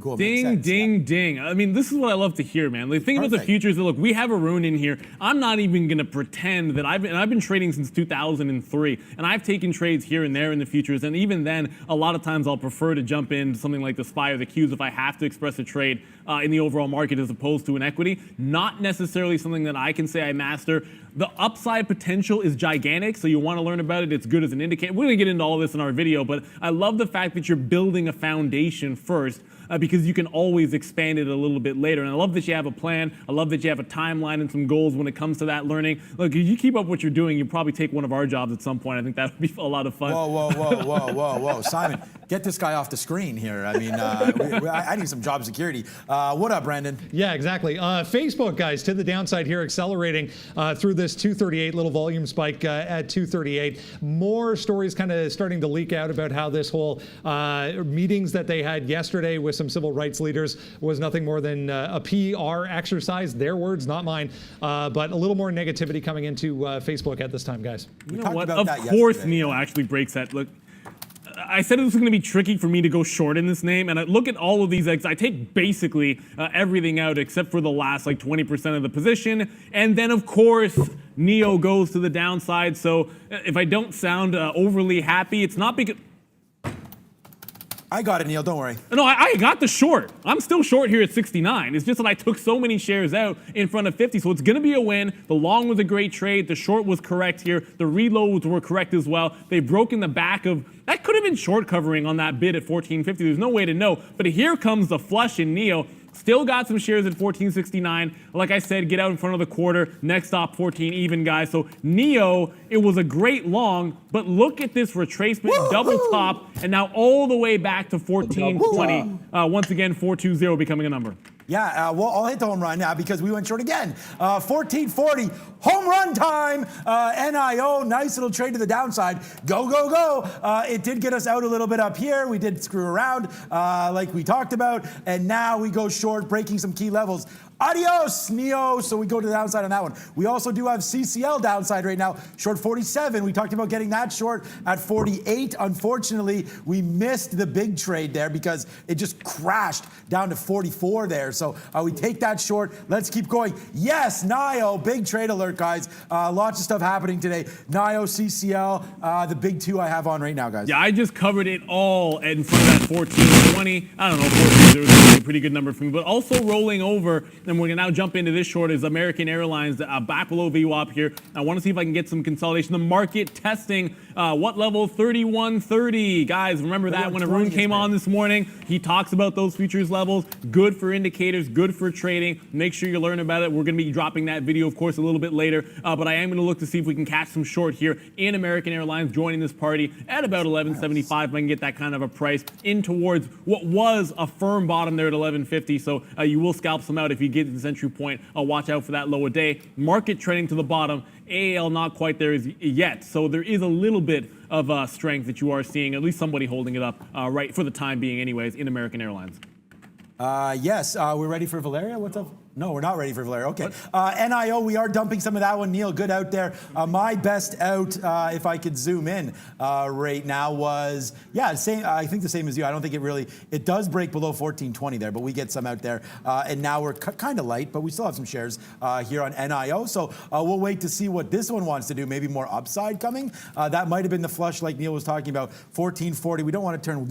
Cool, ding, ding. I mean, this is what I love to hear, man. Like, think about the futures. Look, we have Arun in here. I'm not even going to pretend that I've been trading since 2003, and I've taken trades here and there in the futures. And even then, a lot of times I'll prefer to jump into something like the SPY or the Qs if I have to express a trade in the overall market as opposed to an equity. Not necessarily something that I can say I master. The upside potential is gigantic, so you want to learn about it. It's good as an indicator. We're going to get into all of this in our video, but I love the fact that you're building a foundation first. Because you can always expand it a little bit later. And I love that you have a plan. I love that you have a timeline and some goals when it comes to that learning. Look, if you keep up what you're doing, you'll probably take one of our jobs at some point. I think that would be a lot of fun. Whoa. Simon, get this guy off the screen here. I mean, I need some job security. What up, Brandon? Yeah, exactly. Facebook, guys, to the downside here, accelerating through this 238 little volume spike at 238. More stories kind of starting to leak out about how this whole meetings that they had yesterday with some civil rights leaders was nothing more than a PR exercise. Their words, not mine. But a little more negativity coming into Facebook at this time, guys. You know what? Of course, Neo actually breaks that. Look, I said it was going to be tricky for me to go short in this name, and I look at all of these. I take basically everything out except for the last 20% of the position, and then of course Neo goes to the downside. So if I don't sound overly happy, it's not because. I got it, Neil. Don't worry. No, I got the short. I'm still short here at 69. It's just that I took so many shares out in front of 50. So it's going to be a win. The long was a great trade. The short was correct here. The reloads were correct as well. They've broken the back of... That could have been short covering on that bid at 1450. There's no way to know. But here comes the flush in Neo. Still got some shares at 1469. Like I said, get out in front of the quarter. Next stop, 14 even, guys. So Neo, it was a great long, but look at this retracement, double top, and now all the way back to 1420. Once again, 420 becoming a number. Yeah, well, I'll hit the home run now because we went short again. 1440, home run time. NIO, nice little trade to the downside. Go, go, go. It did get us out a little bit up here. We did screw around like we talked about. And now we go short, breaking some key levels. Adios, Neo. So we go to the downside on that one. We also do have CCL downside right now, short 47. We talked about getting that short at 48. Unfortunately, we missed the big trade there because it just crashed down to 44 there. So we take that short. Let's keep going. Yes, NIO, big trade alert, guys. Lots of stuff happening today. NIO, CCL, the big two I have on right now, guys. Yeah, I just covered it all in front of that 1420. I don't know, 0 is a pretty good number for me. But also rolling over, and we're going to now jump into this short, is American Airlines back below VWAP here. I want to see if I can get some consolidation. The market testing what level? 3130. Guys, remember that when Arun came on this morning, he talks about those futures levels. Good for indicators, good for trading. Make sure you learn about it. We're going to be dropping that video, of course, a little bit later. But I am going to look to see if we can catch some short here in American Airlines, joining this party at about 1175. If I can get that kind of a price in towards what was a firm bottom there at 1150. So you will scalp some out if you get to this entry point. Watch out for that low a day. Market trending to the bottom. AAL not quite there yet. So there is a little bit of strength that you are seeing, at least somebody holding it up right for the time being anyways in American Airlines. Yes, we're ready for Valeria. What's up? No, we're not ready for Valeria. Okay. NIO, we are dumping some of that one. Neil, good out there. My best out, if I could zoom in right now, was, yeah, same. I think the same as you. I don't think it does break below 1420 there, but we get some out there. And now we're kind of light, but we still have some shares here on NIO. So we'll wait to see what this one wants to do. Maybe more upside coming. That might have been the flush like Neil was talking about, 1440. We don't want to turn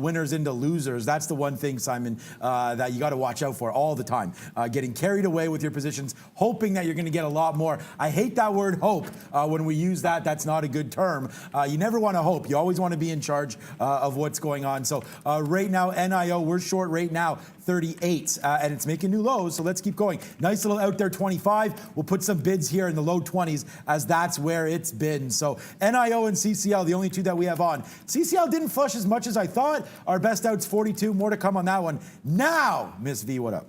winners into losers. That's the one thing, Simon, that you got to watch out for all the time. Getting carried away with your positions, hoping that you're going to get a lot more. I hate that word hope. When we use that, that's not a good term. You never want to hope. You always want to be in charge of what's going on. So right now, NIO, we're short right now, 38, and it's making new lows, so let's keep going. Nice little out there 25. We'll put some bids here in the low 20s as that's where it's been. So NIO and CCL, the only two that we have on. CCL didn't flush as much as I thought. Our best out's 42. More to come on that one. Now, Miss V, what up?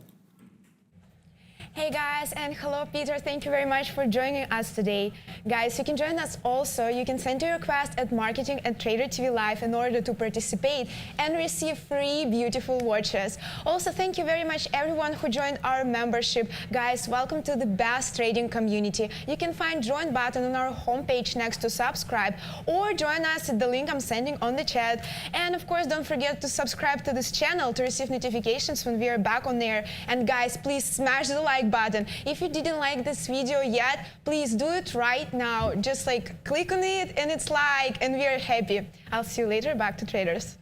Hey guys, and hello Peter, thank you very much for joining us today. Guys, you can join us also. You can send your request at marketing@tradertv.live in order to participate and receive free beautiful watches. Also, thank you very much everyone who joined our membership. Guys, welcome to the best trading community. You can find join button on our homepage next to subscribe, or join us at the link I'm sending on the chat. And of course, don't forget to subscribe to this channel to receive notifications when we are back on air. And guys, please smash the like button. If you didn't like this video yet, please do it right now. Just like click on it and it's like, and we are happy. I'll see you later. Back to traders.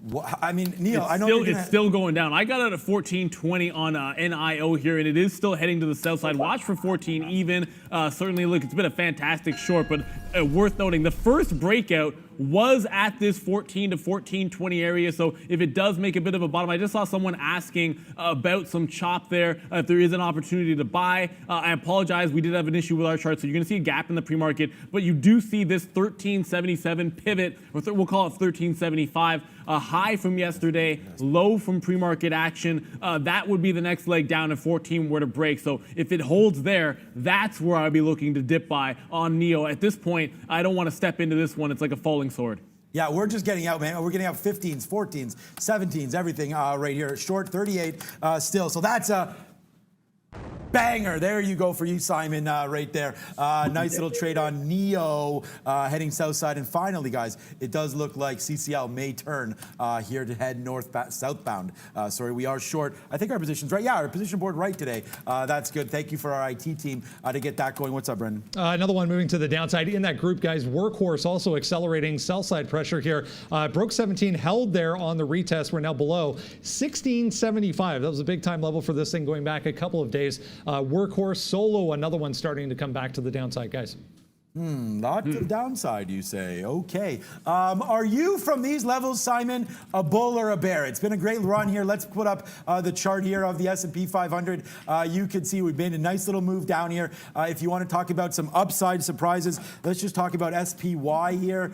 Well, I mean, Neil, It's still going down. I got it at 1420 on NIO here, and it is still heading to the south side. Watch for 14 even. Certainly, look, it's been a fantastic short, but worth noting, the first breakout was at this 14 to 1420 area. So if it does make a bit of a bottom, I just saw someone asking about some chop there. If there is an opportunity to buy, I apologize. We did have an issue with our chart. So you're going to see a gap in the pre-market, but you do see this 1377 pivot, or we'll call it 1375. A high from yesterday, low from pre-market action. That would be the next leg down if 14 were to break. So if it holds there, that's where I'd be looking to dip buy on NIO. At this point, I don't want to step into this one. It's like a falling sword. Yeah, we're just getting out, man. We're getting out 15s, 14s, 17s, everything right here. Short 38 still. So that's a banger. There you go for you, Simon, right there. Nice little trade on NIO heading south side. And finally, guys, it does look like CCL may turn here to head southbound. Sorry, we are short. I think our position's right. Yeah, our position board right today. That's good. Thank you for our IT team to get that going. What's up, Brendan? Another one moving to the downside in that group, guys. Workhorse also accelerating sell side pressure here. Broke 17, held there on the retest. We're now below 1675. That was a big time level for this thing going back a couple of days. Workhorse, Solo, another one starting to come back to the downside, guys. Not the downside, you say. Okay. Are you from these levels, Simon, a bull or a bear? It's been a great run here. Let's put up the chart here of the S&P 500. You can see we've made a nice little move down here. If you want to talk about some upside surprises, let's just talk about SPY here.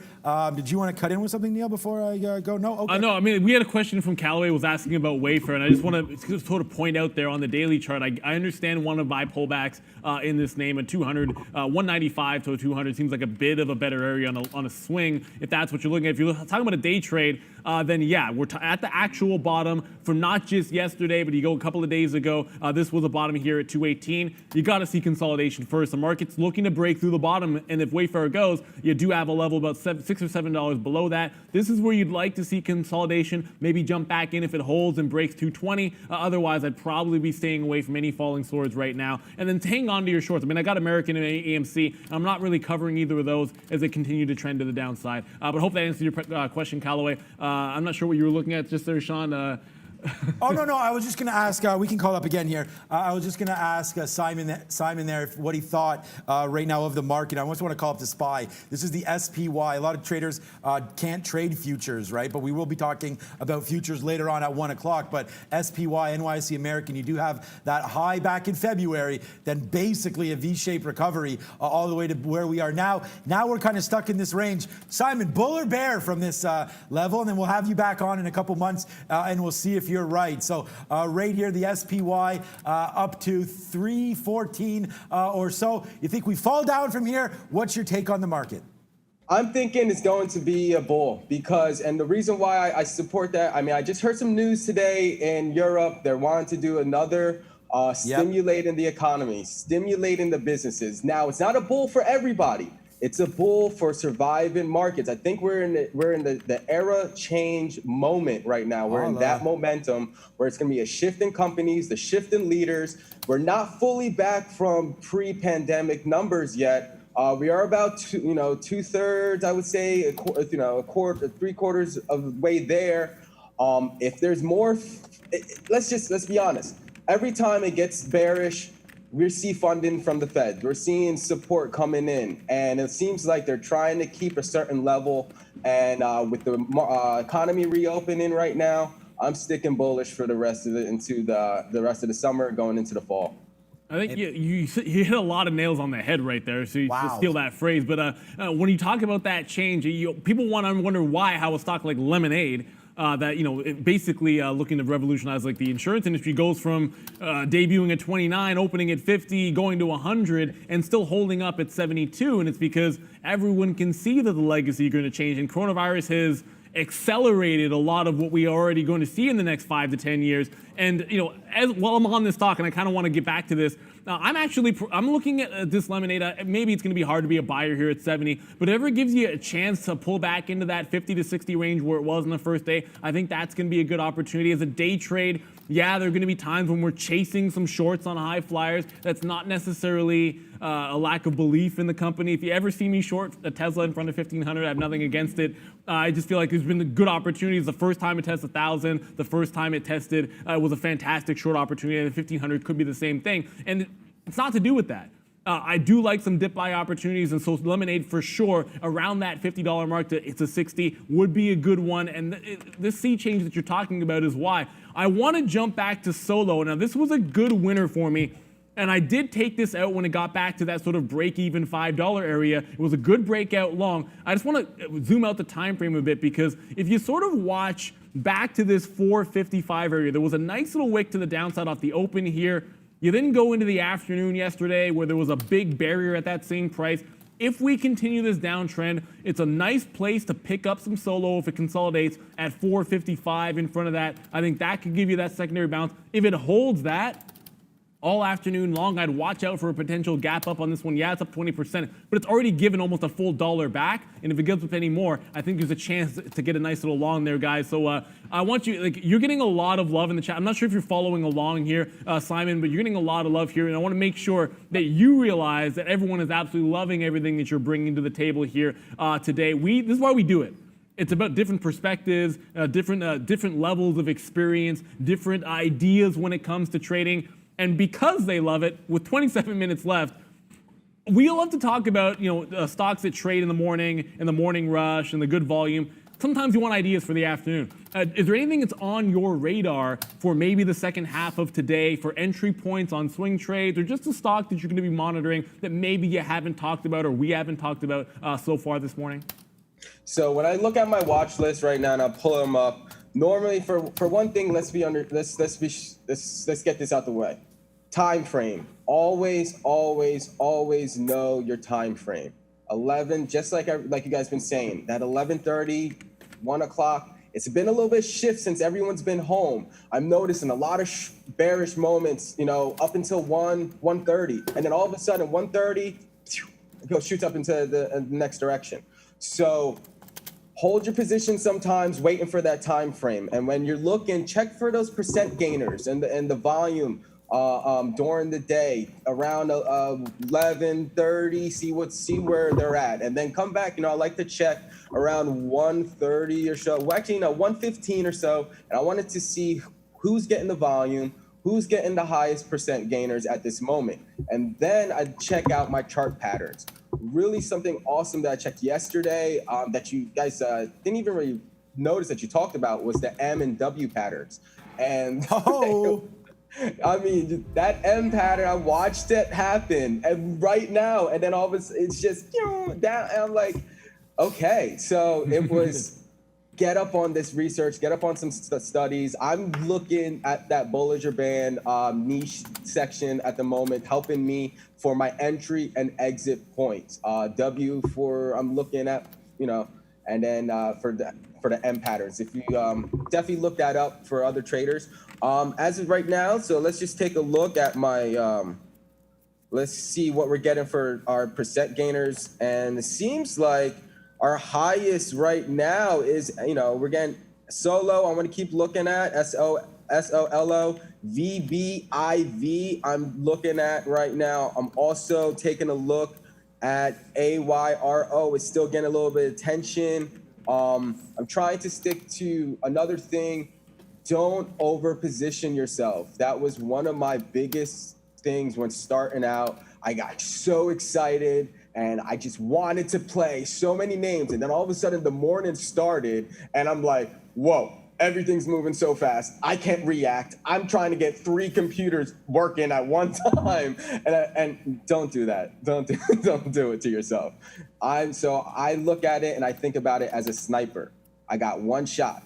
Did you want to cut in with something, Neil, before I go? No? Okay. No, I mean, we had a question from Callaway was asking about Wayfair, and I just want to sort of point out there on the daily chart, I understand one of my pullbacks in this name at 200, 195 to a 200 seems like a bit of a better area on a swing if that's what you're looking at. If you're talking about a day trade, then yeah, we're at the actual bottom from not just yesterday, but you go a couple of days ago. This was a bottom here at 218. You got to see consolidation first. The market's looking to break through the bottom, and if Wayfair goes, you do have a level about $6 or $7 below that. This is where you'd like to see consolidation. Maybe jump back in if it holds and breaks 220. Otherwise, I'd probably be staying away from any falling swords right now, and then hang on to your shorts. I mean, I got American and AMC. I'm not really really covering either of those as they continue to trend to the downside. But hope that answers your question, Callaway. I'm not sure what you were looking at just there, Sean. Oh, no, I was just going to ask, we can call up again here. I was just going to ask Simon there what he thought right now of the market. I just want to call up the SPY. This is the SPY. A lot of traders can't trade futures, right? But we will be talking about futures later on at 1 o'clock. But SPY, NYSE American, you do have that high back in February, then basically a V-shaped recovery all the way to where we are now. Now we're kind of stuck in this range. Simon, bull or bear from this level? And then we'll have you back on in a couple months and we'll see if you're right. So right here, the SPY up to 314 or so. You think we fall down from here? What's your take on the market? I'm thinking it's going to be a bull because, and the reason why I support that, I mean, I just heard some news today in Europe. They're wanting to do another stimulating the economy, stimulating the businesses. Now, it's not a bull for everybody. It's a bull for surviving markets. I think we're in the era change moment right now. We're in that momentum where it's going to be a shift in companies, the shift in leaders. We're not fully back from pre-pandemic numbers yet. We are about 2/3, I would say, a quarter, 3/4 of the way there. If there's more, let's be honest. Every time it gets bearish, we see funding from the Fed. We're seeing support coming in, and it seems like they're trying to keep a certain level. And with the economy reopening right now, I'm sticking bullish for the rest of it into the rest of the summer, going into the fall. I think you hit a lot of nails on the head right there, so you just steal that phrase. But when you talk about that change, people want to wonder why, how a stock like Lemonade, that basically looking to revolutionize like the insurance industry, goes from debuting at 29, opening at 50, going to 100, and still holding up at 72. And it's because everyone can see that the legacy is going to change, and coronavirus has accelerated a lot of what we are already going to see in the next 5 to 10 years. And while I'm on this talk, and I kind of want to get back to this, I'm looking at this Lemonade. Maybe it's going to be hard to be a buyer here at 70, but if it ever gives you a chance to pull back into that 50 to 60 range where it was in the first day, I think that's going to be a good opportunity. As a day trade, there are going to be times when we're chasing some shorts on high flyers. That's not necessarily a lack of belief in the company. If you ever see me short a Tesla in front of 1,500, I have nothing against it. I just feel like there's been good opportunities. The first time it tested 1,000, the first time it tested was a fantastic short opportunity, and 1,500 could be the same thing. And it's not to do with that. I do like some dip buy opportunities, and so Lemonade for sure around that $50 mark to it's a 60 would be a good one. And this sea change that you're talking about is why I want to jump back to Solo. Now this was a good winner for me, and I did take this out when it got back to that sort of break-even $5 area. It was a good breakout long. I just want to zoom out the time frame a bit, because if you sort of watch back to this 455 area, there was a nice little wick to the downside off the open here. You then go into the afternoon yesterday where there was a big barrier at that same price. If we continue this downtrend, it's a nice place to pick up some Solo if it consolidates at 455 in front of that. I think that could give you that secondary bounce. If it holds that all afternoon long, I'd watch out for a potential gap up on this one. It's up 20%, but it's already given almost a full $1 back. And if it gives up any more, I think there's a chance to get a nice little long there, guys. So I want you, you're getting a lot of love in the chat. I'm not sure if you're following along here, Simon, but you're getting a lot of love here. And I want to make sure that you realize that everyone is absolutely loving everything that you're bringing to the table here today. This is why we do it. It's about different perspectives, different levels of experience, different ideas when it comes to trading. And because they love it, with 27 minutes left, we love to talk about stocks that trade in the morning rush, and the good volume. Sometimes you want ideas for the afternoon. Is there anything that's on your radar for maybe the second half of today for entry points on swing trades, or just a stock that you're going to be monitoring that maybe you haven't talked about or we haven't talked about so far this morning? So when I look at my watch list right now and I pull them up, normally for one thing, let's get this out the way. Time frame. Always know your time frame. 11, just like you guys been saying, that 11:30, 1 o'clock. It's been a little bit shift since everyone's been home. I'm noticing a lot of bearish moments, up until 1:30, and then all of a sudden 1:30, it shoots up into the next direction. So hold your position sometimes, waiting for that time frame. And when you're looking, check for those percent gainers and the volume during the day around 11:30, see where they're at, and then come back. I like to check around 1:30 or so. Well, actually, 1:15 or so, and I wanted to see who's getting the volume, who's getting the highest percent gainers at this moment, and then I check out my chart patterns. Really, something awesome that I checked yesterday that you guys didn't even really notice that you talked about was the M and W patterns, and I mean, that M pattern, I watched it happen and right now, and then all of a sudden it's just down, and I'm like, okay, so it was get up on this research, get up on some studies. I'm looking at that Bollinger Band niche section at the moment, helping me for my entry and exit points. W for I'm looking at, and then for the M patterns. If you definitely look that up for other traders. As of right now, so let's just take a look at my, let's see what we're getting for our percent gainers. And it seems like our highest right now is, we're getting Solo. I want to keep looking at SOLO, VBIV. I'm looking at right now. I'm also taking a look at AYRO. It's still getting a little bit of attention. I'm trying to stick to another thing. Don't over position yourself. That was one of my biggest things when starting out. I got so excited and I just wanted to play so many names. And then all of a sudden the morning started and I'm like, whoa, everything's moving so fast. I can't react. I'm trying to get 3 computers working at one time. And don't do that. Don't do it to yourself. So I look at it and I think about it as a sniper. I got one shot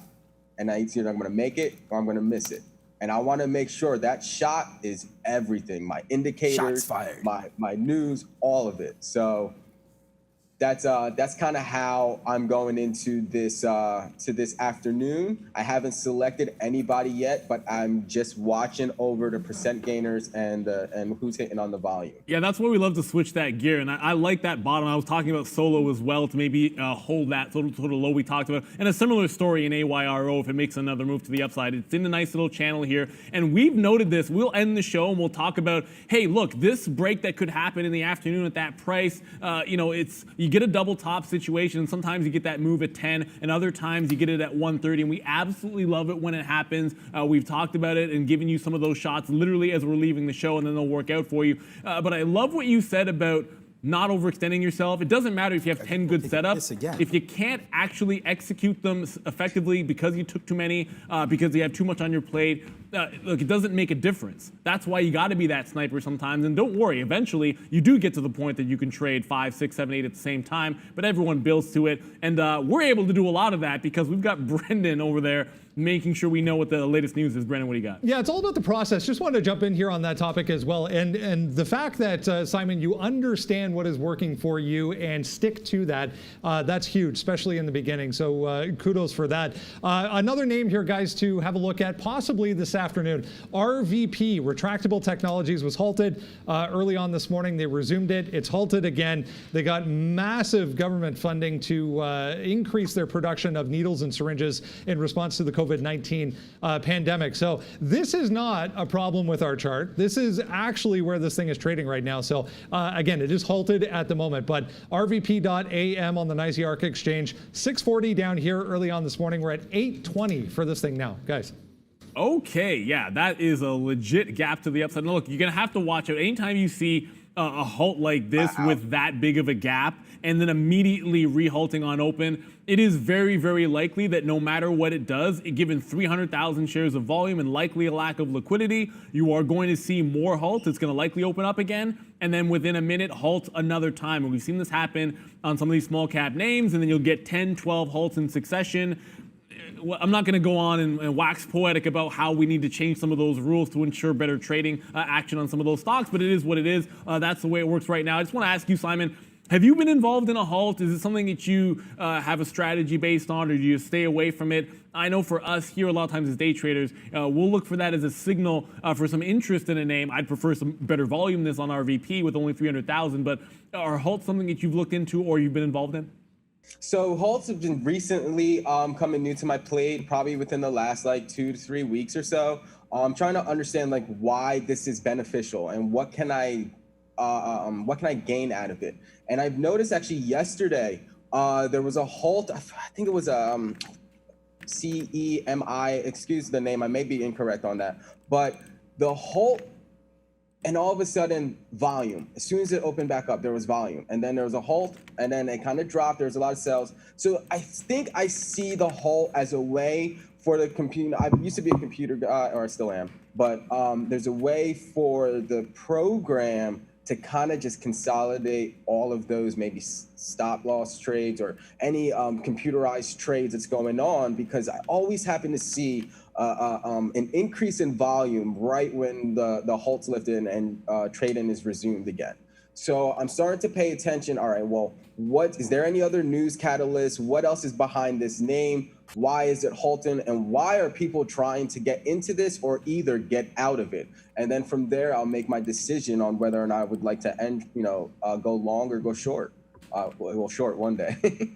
and it's either I'm going to make it or I'm going to miss it. And I want to make sure that shot is everything. My indicators, my news, all of it. So that's kind of how I'm going into this to this afternoon. I haven't selected anybody yet, but I'm just watching over the percent gainers and who's hitting on the volume. Yeah, that's why we love to switch that gear, and I like that bottom. I was talking about Solo as well to maybe hold that sort of low we talked about, and a similar story in AYRO if it makes another move to the upside. It's in a nice little channel here, and we've noted this. We'll end the show and we'll talk about, hey, look, this break that could happen in the afternoon at that price. You get a double top situation, and sometimes you get that move at 10, and other times you get it at 130, and we absolutely love it when it happens. We've talked about it and given you some of those shots literally as we're leaving the show, and then they'll work out for you. But I love what you said about not overextending yourself. It doesn't matter if you have 10 good setups. If you can't actually execute them effectively because you took too many, because you have too much on your plate, look, it doesn't make a difference. That's why you got to be that sniper sometimes. And don't worry, eventually you do get to the point that you can trade 5, 6, 7, 8 at the same time, but everyone builds to it. And we're able to do a lot of that because we've got Brendan over there making sure we know what the latest news is. Brendan, what do you got? Yeah, it's all about the process. Just wanted to jump in here on that topic as well. And the fact that, Simon, you understand what is working for you and stick to that, that's huge, especially in the beginning. So kudos for that. Another name here, guys, to have a look at possibly this afternoon. RVP, Retractable Technologies, was halted early on this morning. They resumed it. It's halted again. They got massive government funding to increase their production of needles and syringes in response to the COVID-19 pandemic. So this is not a problem with our chart. This is actually where this thing is trading right now. So again, it is halted at the moment, but RVP.AM on the NYSE ARC exchange, 640 down here early on this morning. We're at 820 for this thing now, guys. Okay, yeah, that is a legit gap to the upside. Now, look, you're going to have to watch out. Anytime you see a halt like this with that big of a gap and then immediately rehalting on open, it is very, very likely that no matter what it does, given 300,000 shares of volume and likely a lack of liquidity, you are going to see more halts. It's going to likely open up again, and then within a minute, halt another time. And we've seen this happen on some of these small cap names, and then you'll get 10, 12 halts in succession. I'm not going to go on and wax poetic about how we need to change some of those rules to ensure better trading action on some of those stocks, but it is what it is. That's the way it works right now. I just want to ask you, Simon, have you been involved in a halt? Is it something that you have a strategy based on, or do you stay away from it? I know for us here, a lot of times as day traders, we'll look for that as a signal for some interest in a name. I'd prefer some better volume than this on RVP with only 300,000, but are halts something that you've looked into or you've been involved in? So halts have been recently coming new to my plate, probably within the last 2 to 3 weeks or so. I'm trying to understand like why this is beneficial and what can I gain out of it. And I've noticed actually yesterday there was a halt. I think it was CEMI. Excuse the name. I may be incorrect on that. But the halt, and all of a sudden volume. As soon as it opened back up, there was volume, and then there was a halt, and then it kind of dropped. There was a lot of sales. So I think I see the halt as a way for the computer. I used to be a computer guy, or I still am, but there's a way for the program to kind of just consolidate all of those maybe stop loss trades or any computerized trades that's going on, because I always happen to see an increase in volume right when the halt's lifted and trading is resumed again. So I'm starting to pay attention. All right, well, what is there any other news catalyst? What else is behind this name? Why is it halting? And why are people trying to get into this or either get out of it? And then from there, I'll make my decision on whether or not I would like to go long or go short. Well, short one day.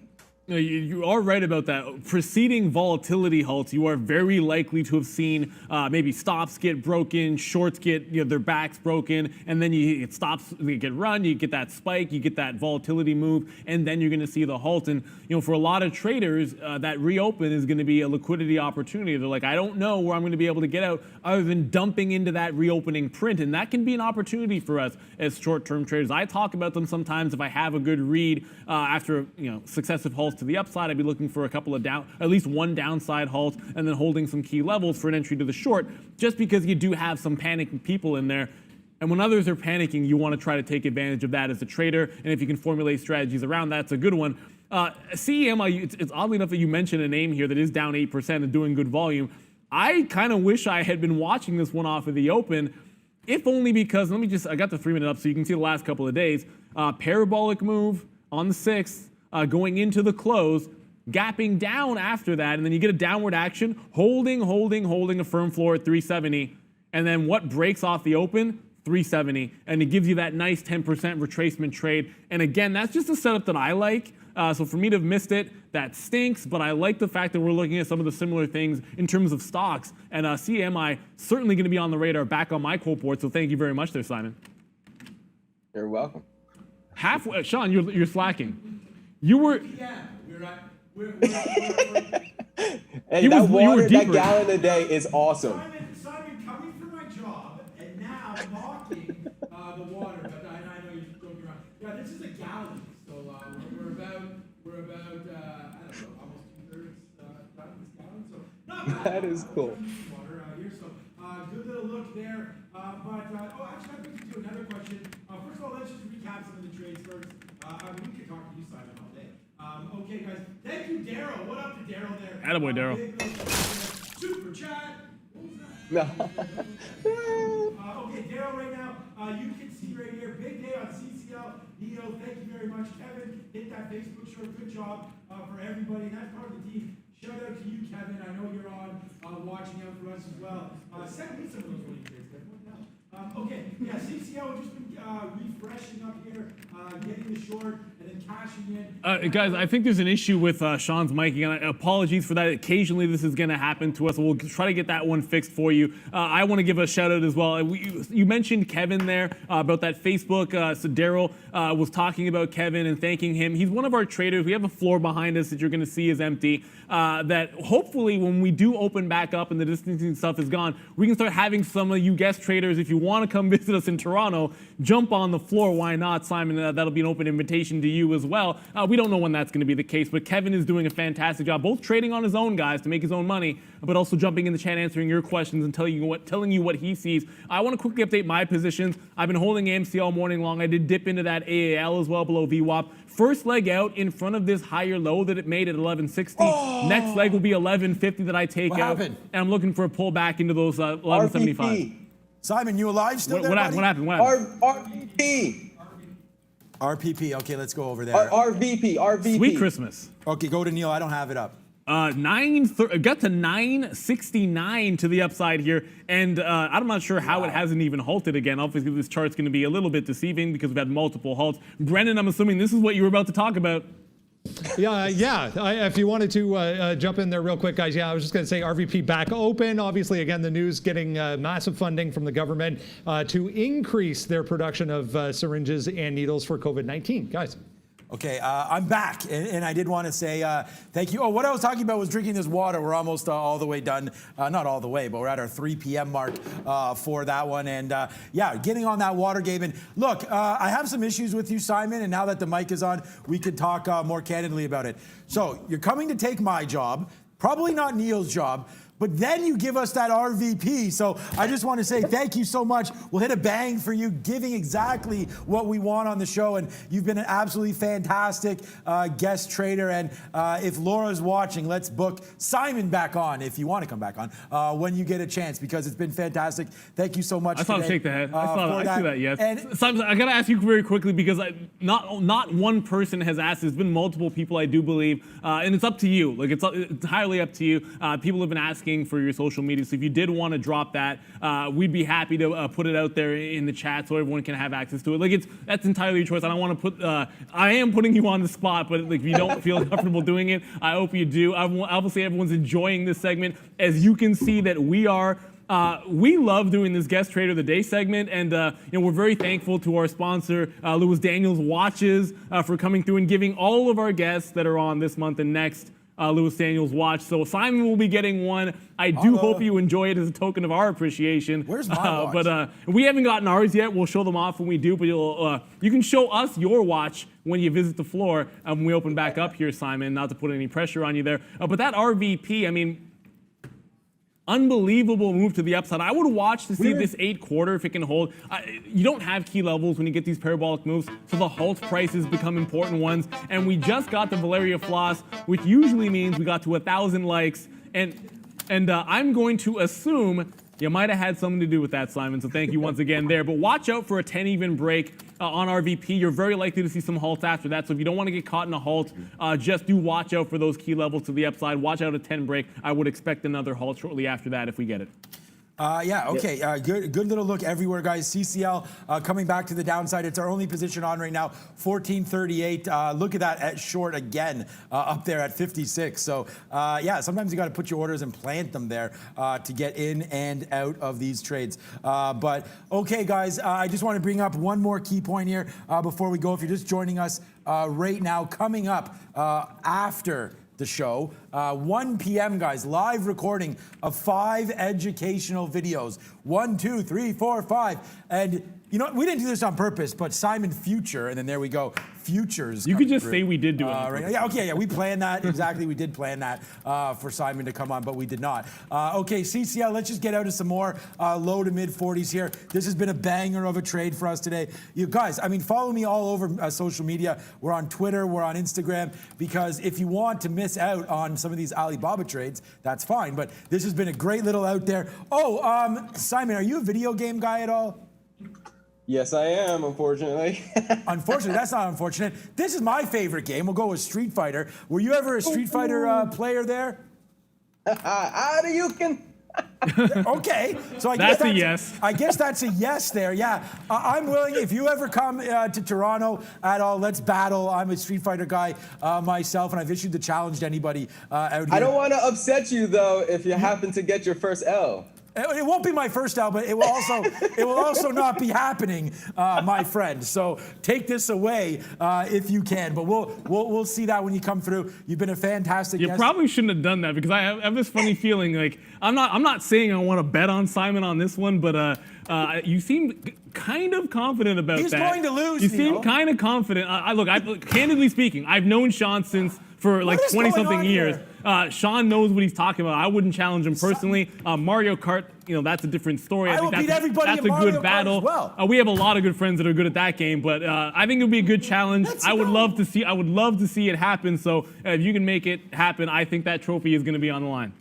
You are right about that. Preceding volatility halts, you are very likely to have seen maybe stops get broken, shorts get their backs broken, and then it stops, you get run, you get that spike, you get that volatility move, and then you're going to see the halt. And for a lot of traders, that reopen is going to be a liquidity opportunity. They're like, I don't know where I'm going to be able to get out other than dumping into that reopening print, and that can be an opportunity for us as short-term traders. I talk about them sometimes if I have a good read after successive halts to the upside. I'd be looking for a couple of at least one downside halt, and then holding some key levels for an entry to the short, just because you do have some panicked people in there. And when others are panicking, you want to try to take advantage of that as a trader. And if you can formulate strategies around that, it's a good one. CEMI, it's oddly enough that you mentioned a name here that is down 8% and doing good volume. I kind of wish I had been watching this one off of the open, if only because, I got the 3-minute up so you can see the last couple of days. Parabolic move on the 6th. Going into the close, gapping down after that, and then you get a downward action, holding a firm floor at 370, and then what breaks off the open? 370, and it gives you that nice 10% retracement trade. And again, that's just a setup that I like. So for me to have missed it, that stinks, but I like the fact that we're looking at some of the similar things in terms of stocks. And CMI certainly going to be on the radar, back on my quote board, so thank you very much there, Simon. You're welcome. Halfway, Sean, you're slacking. You were. Yeah, we're And that water, that gallon a day is awesome. Simon coming for my job and now mocking the water, but I know you're joking around. Yeah, this is a gallon, so we're about I don't know, almost 2/3 done this gallon. So not bad. That is cool. Water here, so good little look there. Actually, I think to do another question. First of all, let's just recap some of the trades first. We could talk to you, Simon, all day. Okay, guys. Thank you, Daryl. What up to Daryl there? Attaboy, Daryl. Super chat. What was that? No. Okay, Daryl, right now, you can see right here, big day on CCL. Neo, thank you very much. Kevin, hit that Facebook short. Good job for everybody. And that's part of the team. Shout out to you, Kevin. I know you're on watching out for us as well. Send me some of those winning trades, Kevin. Okay, yeah, CCL just been refreshing up here, getting the short, and then cashing in. Guys, I think there's an issue with Sean's mic. Apologies for that. Occasionally this is going to happen to us. We'll try to get that one fixed for you. I want to give a shout out as well. You mentioned Kevin there about that Facebook. So Daryl was talking about Kevin and thanking him. He's one of our traders. We have a floor behind us that you're going to see is empty. That hopefully when we do open back up and the distancing stuff is gone, we can start having some of you guest traders, if you want to come visit us in Toronto, jump on the floor. Why not, Simon? That'll be an open invitation to you as well. We don't know when that's going to be the case, but Kevin is doing a fantastic job, both trading on his own, guys, to make his own money, but also jumping in the chat, answering your questions and telling you what he sees. I want to quickly update my positions. I've been holding AMC all morning long. I did dip into that AAL as well below VWAP. First leg out in front of this higher low that it made at 1160. Next leg will be 1150 that I take out. Happened? And I'm looking for a pullback into those 1175. RPP. Simon, you alive still? What happened? What happened? RPP. RPP. Okay, let's go over there. RVP. Sweet Christmas. Okay, go to Neil. I don't have it up. Got to 969 to the upside here, and I'm not sure how it hasn't even halted again. Obviously, this chart's going to be a little bit deceiving because we've had multiple halts. Brendan, I'm assuming this is what you were about to talk about. If you wanted to jump in there real quick, guys. Yeah, I was just going to say RVP back open. Obviously, again, the news getting massive funding from the government to increase their production of syringes and needles for COVID-19. Guys. Okay, I'm back, and I did want to say thank you. Oh, what I was talking about was drinking this water. We're almost all the way done. Not all the way, but we're at our 3 p.m. mark for that one. And getting on that water game. And look, I have some issues with you, Simon, and now that the mic is on, we could talk more candidly about it. So you're coming to take my job, probably not Neil's job, but then you give us that RVP. So I just want to say thank you so much. We'll hit a bang for you, giving exactly what we want on the show. And you've been an absolutely fantastic guest trader. And if Laura's watching, let's book Simon back on, if you want to come back on, when you get a chance, because it's been fantastic. Thank you so much. I saw him shake the head. I see that, yes. And Simon, I got to ask you very quickly, because not one person has asked. There's been multiple people, I do believe. And it's up to you. Like, it's entirely up to you. People have been asking for your social media. So if you did want to drop that, we'd be happy to put it out there in the chat so everyone can have access to it. Like, that's entirely your choice. I don't want to put, I am putting you on the spot, but like, if you don't feel comfortable doing it, I hope you do. Obviously, everyone's enjoying this segment. As you can see that we are. We love doing this Guest Trader of the Day segment, and we're very thankful to our sponsor, Lewis Daniels Watches, for coming through and giving all of our guests that are on this month and next Lewis Daniels watch. So Simon will be getting one. I do hope you enjoy it as a token of our appreciation. Where's my watch? But we haven't gotten ours yet. We'll show them off when we do. But you can show us your watch when you visit the floor when we open back up here, Simon. Not to put any pressure on you there. But that RVP, I mean, unbelievable move to the upside. I would watch to see this 8-quarter if it can hold. You don't have key levels when you get these parabolic moves, so the halt prices become important ones. And we just got the Valeria Floss, which usually means we got to 1,000 likes. And I'm going to assume you might have had something to do with that, Simon. So thank you once again there. But watch out for a 10 even break on RVP. You're very likely to see some halts after that. So if you don't want to get caught in a halt, just do watch out for those key levels to the upside. Watch out a 10 break. I would expect another halt shortly after that if we get it. Good little look everywhere, guys. CCL coming back to the downside. It's our only position on right now, 1438. Look at that at short again, up there at 56. So, sometimes you got to put your orders and plant them there to get in and out of these trades. But, okay, guys, I just want to bring up one more key point here before we go. If you're just joining us right now, coming up after the show, 1 p.m. guys, live recording of 5 educational videos. 1, 2, 3, 4, 5. And you know, we didn't do this on purpose, but Simon Future, and then there we go, Futures. You could just say we did do it. Right? We planned that. Exactly, we did plan that for Simon to come on, but we did not. Okay, CCL, let's just get out of some more low to mid 40s here. This has been a banger of a trade for us today. You guys, I mean, follow me all over social media. We're on Twitter, we're on Instagram, because if you want to miss out on some of these Alibaba trades, that's fine, but this has been a great little out there. Oh, Simon, are you a video game guy at all? Yes, I am, unfortunately. Unfortunately, that's not unfortunate. This is my favorite game. We'll go with Street Fighter. Were you ever a Street Fighter player there? How do you can? Okay, so I that's guess a yes. I guess that's a yes there. Yeah, I'm willing. If you ever come to Toronto at all, let's battle. I'm a Street Fighter guy myself, and I've issued the challenge to anybody out here. I don't want to upset you though if you happen to get your first L. It won't be my first L, but it will also not be happening, my friend. So take this away if you can. But we'll see that when you come through. You've been a fantastic guest. You probably shouldn't have done that, because I have this funny feeling. Like, I'm not saying I want to bet on Simon on this one, but you seem kind of confident about that. He's going to lose. You seem kind of confident. Candidly speaking, I've known Sean for like 20-something years. Sean knows what he's talking about. I wouldn't challenge him personally. Mario Kart, that's a different story. I will beat everybody that's in a Mario good Kart battle. as well. We have a lot of good friends that are good at that game, but I think it would be a good challenge. I would love to see it happen. So if you can make it happen, I think that trophy is going to be on the line.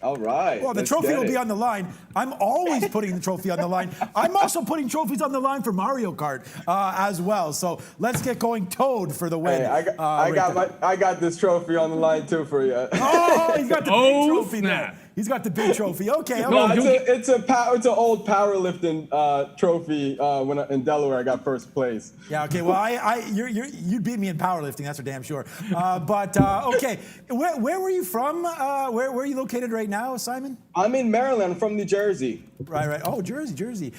All right. Well, the trophy will be on the line. I'm always putting the trophy on the line. I'm also putting trophies on the line for Mario Kart as well. So let's get going. Toad for the win. Hey, I got this trophy on the line too for you. Oh, he's got the big trophy snap. there. He's got the big trophy. Okay. No, It's an old powerlifting trophy. When in Delaware, I got first place. Yeah. Okay. Well, you beat me in powerlifting. That's for damn sure. Okay. Where were you from? Where are you located right now, Simon? I'm in Maryland. I'm from New Jersey. Right. Oh, Jersey.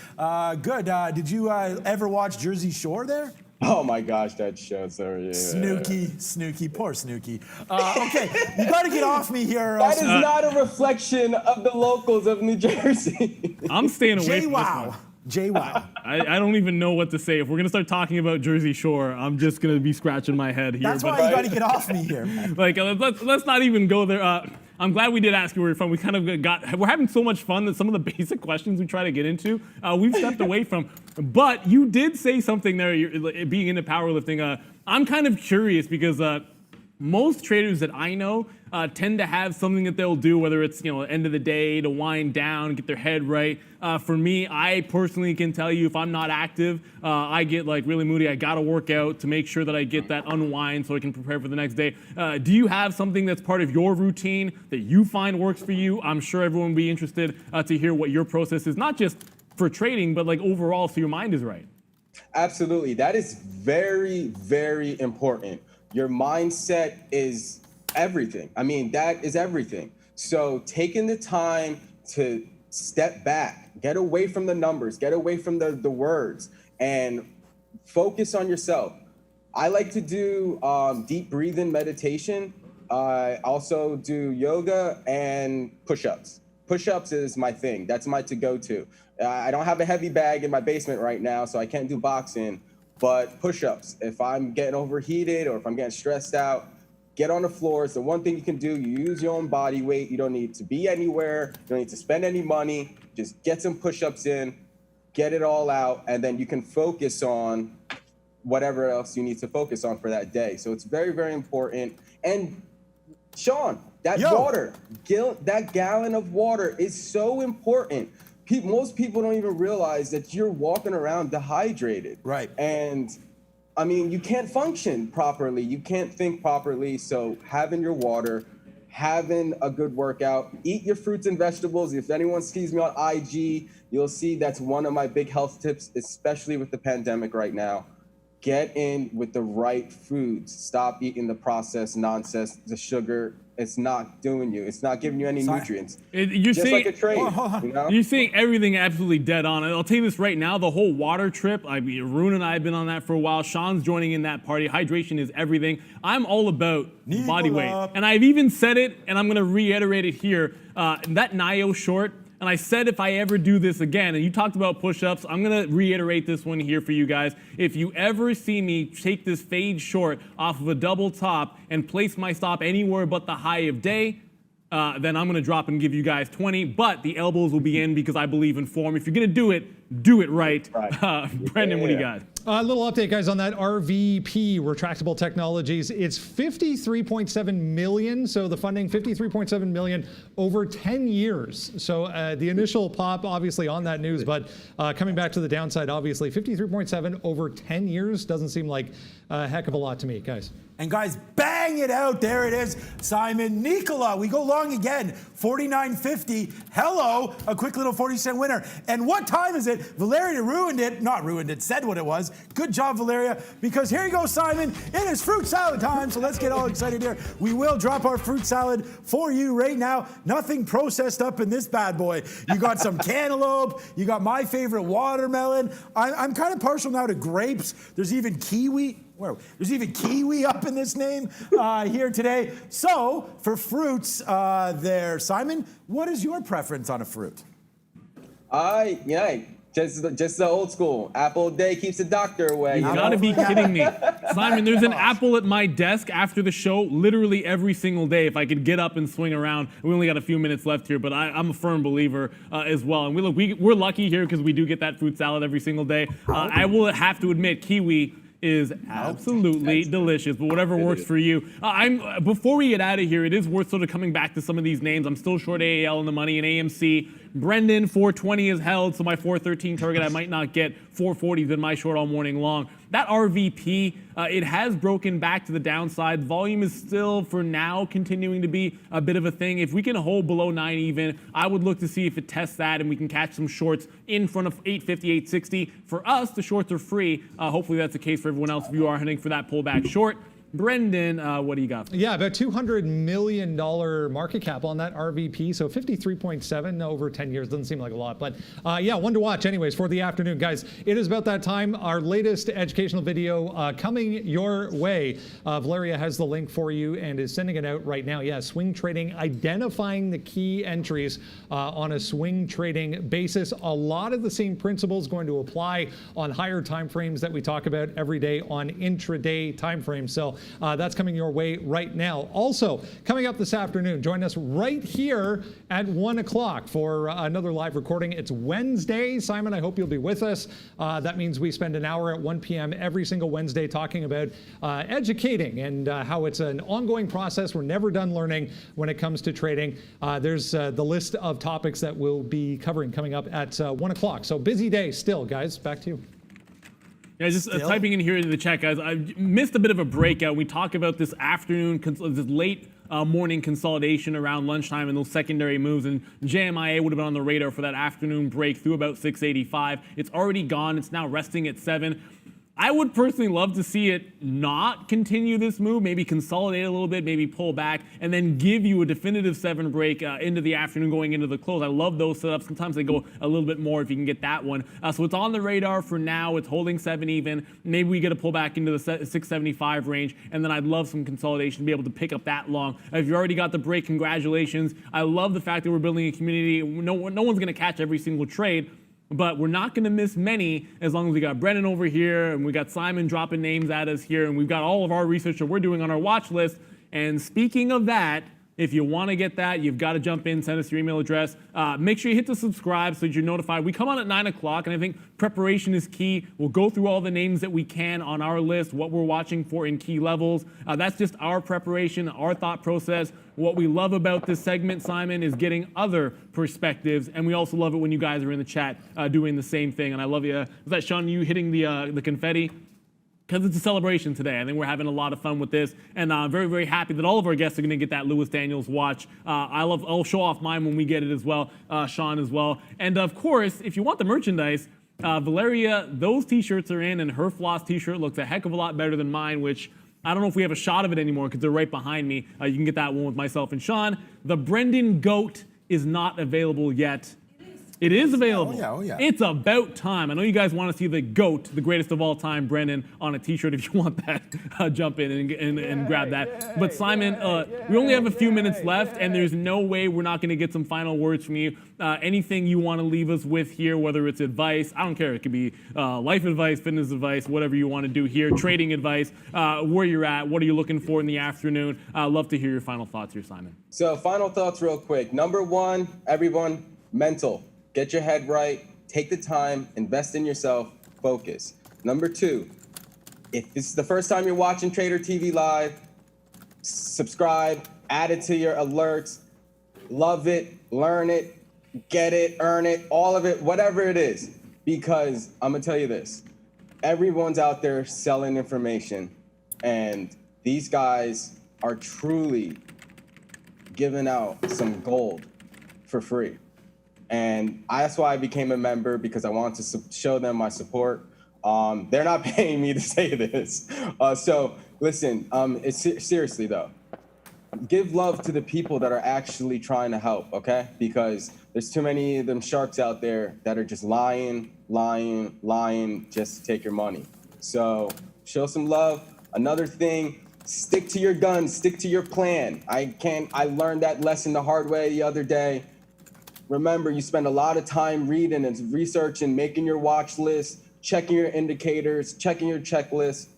Good. Did you ever watch Jersey Shore there? Oh my gosh, that show. Sorry. Snooki, poor Snooki. Okay, you got to get off me here. That is not a reflection of the locals of New Jersey. I'm staying away from this one. JWoww. I don't even know what to say. If we're gonna start talking about Jersey Shore, I'm just gonna be scratching my head here. That's why you got to get off me here, man. Like, let's not even go there. I'm glad we did ask you where you're from. We kind of we're having so much fun that some of the basic questions we try to get into, we've stepped away from. But you did say something there, being into powerlifting. I'm kind of curious because most traders that I know tend to have something that they'll do, whether it's end of the day to wind down, get their head right. For me, I personally can tell you if I'm not active, I get like really moody. I gotta work out to make sure that I get that unwind so I can prepare for the next day. Do you have something that's part of your routine that you find works for you? I'm sure everyone will be interested to hear what your process is, not just for trading, but like overall so your mind is right. Absolutely. That is very, very important. Your mindset is everything. I mean, that is everything. So taking the time to step back, get away from the numbers, get away from the words, and focus on yourself. I like to do deep breathing meditation. I also do yoga and push-ups. Push-ups is my thing. That's my to-go-to. I don't have a heavy bag in my basement right now, so I can't do boxing. But push-ups, if I'm getting overheated or if I'm getting stressed out, get on the floor. It's the one thing you can do. You use your own body weight. You don't need to be anywhere. You don't need to spend any money. Just get some push-ups in, get it all out, and then you can focus on whatever else you need to focus on for that day. So it's very, very important. And Sean, that gallon of water is so important. Most people don't even realize that you're walking around dehydrated. Right. And I mean, you can't function properly. You can't think properly. So having your water, having a good workout, eat your fruits and vegetables. If anyone sees me on IG, you'll see that's one of my big health tips, especially with the pandemic right now. Get in with the right foods. Stop eating the processed nonsense, the sugar. It's not doing you. It's not giving you any nutrients. You're just saying, like a trade. You know? You're saying everything absolutely dead on. And I'll tell you this right now, the whole water trip, Arun and I have been on that for a while. Sean's joining in that party. Hydration is everything. I'm all about body weight. And I've even said it, and I'm going to reiterate it here. That Nio short, and I said if I ever do this again, and you talked about push-ups, I'm going to reiterate this one here for you guys. If you ever see me take this fade short off of a double top and place my stop anywhere but the high of day, then I'm going to drop and give you guys 20. But the elbows will be in because I believe in form. If you're going to do it right. Brendan, what do you got? A little update, guys, on that RVP, Retractable Technologies. It's 53.7 million. So the funding, 53.7 million over 10 years. So the initial pop, obviously, on that news, but coming back to the downside, obviously, 53.7 over 10 years doesn't seem like a heck of a lot to me, guys. And guys, bang it out. There it is. Simon Nicola. We go long again. 49.50. Hello. A quick little 40-cent winner. And what time is it? Valeria ruined it. Not ruined it. Said what it was. Good job, Valeria. Because here you go, Simon. It is fruit salad time. So let's get all excited here. We will drop our fruit salad for you right now. Nothing processed up in this bad boy. You got some cantaloupe. You got my favorite watermelon. I'm kind of partial now to grapes. There's even kiwi. Whoa. There's even kiwi up in this name here today. So for fruits there, Simon, what is your preference on a fruit? Just the old school. Apple a day keeps the doctor away. You gotta be kidding me. Simon, there's an apple at my desk after the show literally every single day if I could get up and swing around. We only got a few minutes left here, but I'm a firm believer as well. And we're lucky here because we do get that fruit salad every single day. I will have to admit, kiwi is absolutely delicious, but whatever works for you. Before we get out of here, it is worth sort of coming back to some of these names. I'm still short AAL in the money and AMC Brendan, 420 is held, so my 413 target I might not get. 440 has been my short all morning long. That RVP, it has broken back to the downside. Volume is still, for now, continuing to be a bit of a thing. If we can hold below 9 even, I would look to see if it tests that and we can catch some shorts in front of 850, 860. For us, the shorts are free. Hopefully that's the case for everyone else if you are hunting for that pullback short. Brendan, what do you got? Yeah, about $200 million market cap on that RVP. So 53.7 over 10 years. Doesn't seem like a lot, but yeah, one to watch anyways for the afternoon. Guys, it is about that time. Our latest educational video coming your way. Valeria has the link for you and is sending it out right now. Yeah, swing trading, identifying the key entries on a swing trading basis. A lot of the same principles going to apply on higher time frames that we talk about every day on intraday time frames. So that's coming your way right now. Also, coming up this afternoon, join us right here at 1 o'clock for another live recording. It's Wednesday. Simon, I hope you'll be with us. That means we spend an hour at 1 p.m. every single Wednesday talking about educating and how it's an ongoing process. We're never done learning when it comes to trading. There's the list of topics that we'll be covering coming up at 1 o'clock. So busy day still, guys. Back to you. Yeah, just typing in here into the chat, guys. I missed a bit of a breakout. We talk about this afternoon, this late morning consolidation around lunchtime and those secondary moves, and JMIA would have been on the radar for that afternoon break through about 685. It's already gone. It's now resting at 7. I would personally love to see it not continue this move, maybe consolidate a little bit, maybe pull back, and then give you a definitive 7 break into the afternoon going into the close. I love those setups. Sometimes they go a little bit more if you can get that one. So it's on the radar for now. It's holding 7 even. Maybe we get a pullback into the 675 range, and then I'd love some consolidation to be able to pick up that long. If you already got the break, congratulations. I love the fact that we're building a community. No one's going to catch every single trade, but we're not going to miss many as long as we got Brennan over here and we got Simon dropping names at us here and we've got all of our research that we're doing on our watch list. And speaking of that, if you want to get that, you've got to jump in, send us your email address. Make sure you hit the subscribe so that you're notified. We come on at 9 o'clock, and I think preparation is key. We'll go through all the names that we can on our list, what we're watching for in key levels. That's just our preparation, our thought process. What we love about this segment, Simon, is getting other perspectives, and we also love it when you guys are in the chat doing the same thing. And I love you. Was that Sean, you hitting the confetti? Because it's a celebration today. I think we're having a lot of fun with this, and I'm very, very happy that all of our guests are going to get that Lewis Daniels watch. I'll show off mine when we get it as well, Sean as well. And of course, if you want the merchandise, Valeria, those t-shirts are in, and her floss t-shirt looks a heck of a lot better than mine, which I don't know if we have a shot of it anymore because they're right behind me. You can get that one with myself and Sean. The Brendan Goat is not available yet. It is available. Oh yeah. It's about time. I know you guys want to see the GOAT, the greatest of all time, Brendan, on a t-shirt. If you want that, jump in and grab that. But Simon, we only have a few minutes left, and there's no way we're not going to get some final words from you. Anything you want to leave us with here, whether it's advice, I don't care. It could be life advice, fitness advice, whatever you want to do here, trading advice, where you're at, what are you looking for in the afternoon. Love to hear your final thoughts here, Simon. So final thoughts real quick. Number 1, everyone, mental. Get your head right, take the time, invest in yourself, focus. Number 2, if this is the first time you're watching Trader TV Live, subscribe, add it to your alerts, love it, learn it, get it, earn it, all of it, whatever it is. Because I'm gonna tell you this, everyone's out there selling information, and these guys are truly giving out some gold for free. And that's why I became a member, because I wanted to show them my support. They're not paying me to say this. So listen, seriously though, give love to the people that are actually trying to help, okay? Because there's too many of them sharks out there that are just lying just to take your money. So show some love. Another thing, stick to your guns, stick to your plan. I learned that lesson the hard way the other day. Remember, you spend a lot of time reading and researching, making your watch list, checking your indicators, checking your checklist.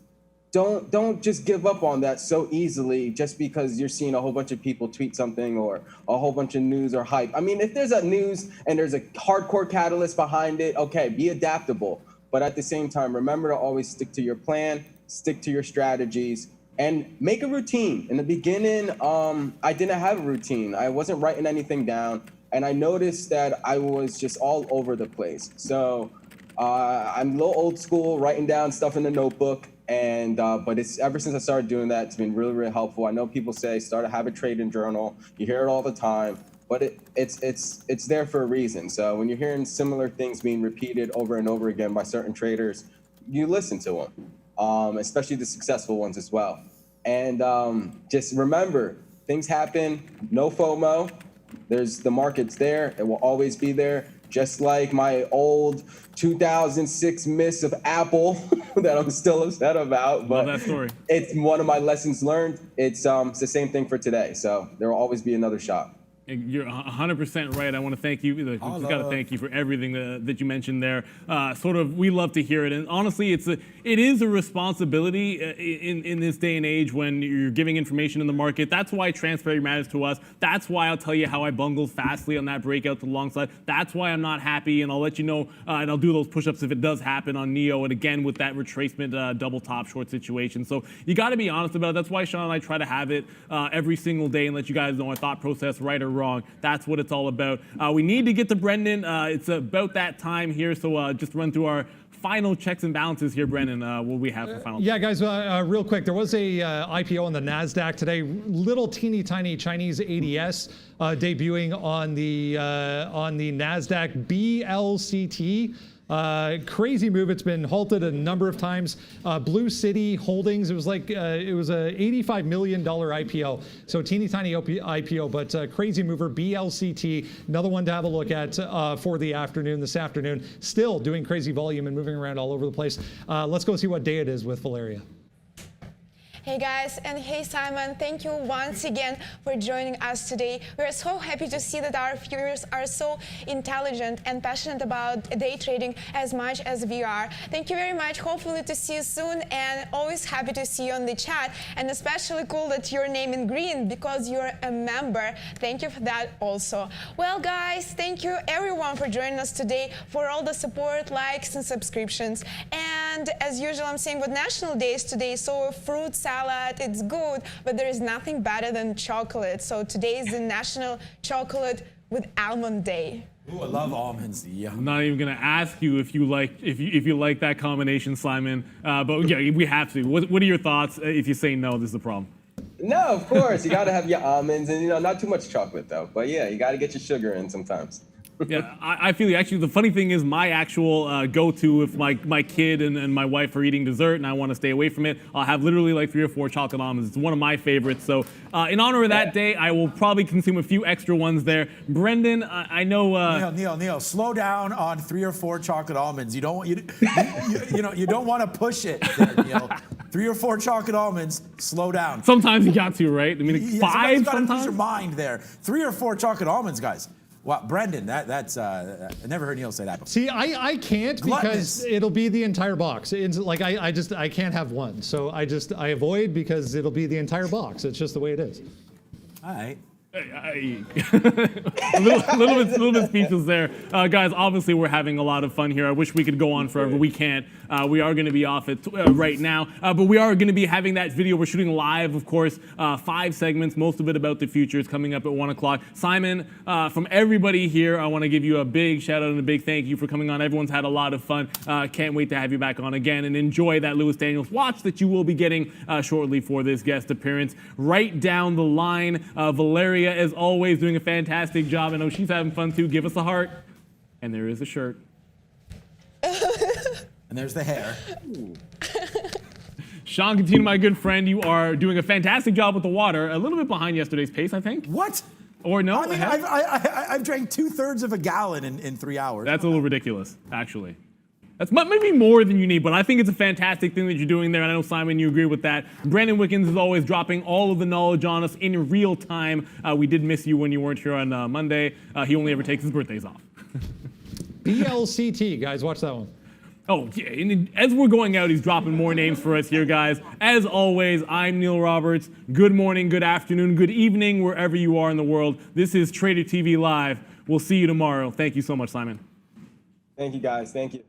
Don't just give up on that so easily just because you're seeing a whole bunch of people tweet something or a whole bunch of news or hype. I mean, if there's a news and there's a hardcore catalyst behind it, okay, be adaptable. But at the same time, remember to always stick to your plan, stick to your strategies, and make a routine. In the beginning, I didn't have a routine. I wasn't writing anything down. and I noticed that I was just all over the place. So I'm a little old school, writing down stuff in the notebook, and but it's ever since I started doing that, it's been really, really helpful. I know people say start a habit trading journal. You hear it all the time, but it's there for a reason. So when you're hearing similar things being repeated over and over again by certain traders, you listen to them, especially the successful ones as well. And just remember, things happen, no FOMO. The market's there, it will always be there. Just like my old 2006 miss of Apple that I'm still upset about. But love that story. It's one of my lessons learned. It's the same thing for today. So there will always be another shot. You're 100% right. I want to thank you. We've got to thank you for everything that you mentioned there. We love to hear it. And honestly, it is a responsibility in this day and age when you're giving information in the market. That's why transparency matters to us. That's why I'll tell you how I bungled fastly on that breakout to the long side. That's why I'm not happy, and I'll let you know, and I'll do those push-ups if it does happen on NEO, and again with that retracement double top short situation. So you got to be honest about it. That's why Sean and I try to have it every single day and let you guys know our thought process, right or wrong. That's what it's all about. We need to get to Brendan. It's about that time here, so just run through our final checks and balances here, Brendan. What we have for final? Yeah, guys, real quick, there was a IPO on the NASDAQ today. Little teeny tiny Chinese ADS debuting on the NASDAQ BLCT. Crazy move. It's been halted a number of times. Blue City Holdings. It was like it was a $85 million IPO. So teeny tiny IPO, but crazy mover. BLCT. Another one to have a look at for the afternoon. This afternoon, still doing crazy volume and moving around all over the place. Let's go see what day it is with Valeria. Hey guys, and hey Simon, thank you once again for joining us today. We are so happy to see that our viewers are so intelligent and passionate about day trading as much as we are. Thank you very much. Hopefully to see you soon, and always happy to see you on the chat, and especially cool that your name in green because you're a member. Thank you for that also. Well guys, thank you everyone for joining us today, for all the support, likes and subscriptions. And as usual, I'm saying what national day is today, so fruit salad, it's good, but there is nothing better than chocolate. So today is the National Chocolate with Almond Day. Ooh, I love almonds. Yeah. I'm not even gonna ask you if you like that combination, Simon. But yeah, we have to. What are your thoughts? If you say no, this is the problem. No, of course, you got to have your almonds, and not too much chocolate though. But yeah, you got to get your sugar in sometimes. Yeah, I feel you. Actually, the funny thing is my actual go-to if my kid and my wife are eating dessert and I want to stay away from it, I'll have literally like 3 or 4 chocolate almonds. It's one of my favorites. So in honor of that day, I will probably consume a few extra ones there. Brendan, I know... Neil, slow down on 3 or 4 chocolate almonds. You don't want to push it there, Neil. 3 or 4 chocolate almonds, slow down. Sometimes you got to, right? I mean, 5 sometimes? Use your mind there. 3 or 4 chocolate almonds, guys. Wow, Brendan, that's I never heard Neil say that before. See, I can't because it'll be the entire box. It's like I can't have one. So I avoid because it'll be the entire box. It's just the way it is. All right. a little bit speechless there. Guys, obviously we're having a lot of fun here. I wish we could go on forever. We can't. We are going to be off it right now. But we are going to be having that video. We're shooting live, of course. 5 segments, most of it about the futures, coming up at 1 o'clock. Simon, from everybody here, I want to give you a big shout out and a big thank you for coming on. Everyone's had a lot of fun. Can't wait to have you back on again and enjoy that Lewis Daniels watch that you will be getting shortly for this guest appearance. Right down the line, Valeria, as always, doing a fantastic job. I know she's having fun too. Give us a heart. And there is a shirt. And there's the hair. Sean Contino, my good friend, you are doing a fantastic job with the water. A little bit behind yesterday's pace, I think. What? Or no? I mean, I've drank 2/3 of a gallon in 3 hours. That's a little ridiculous, actually. That's maybe more than you need, but I think it's a fantastic thing that you're doing there, and I know, Simon, you agree with that. Brandon Wickens is always dropping all of the knowledge on us in real time. We did miss you when you weren't here on Monday. He only ever takes his birthdays off. BLCT, guys, watch that one. Oh, yeah, and as we're going out, he's dropping more names for us here, guys. As always, I'm Neil Roberts. Good morning, good afternoon, good evening, wherever you are in the world. This is Trader TV Live. We'll see you tomorrow. Thank you so much, Simon. Thank you, guys. Thank you.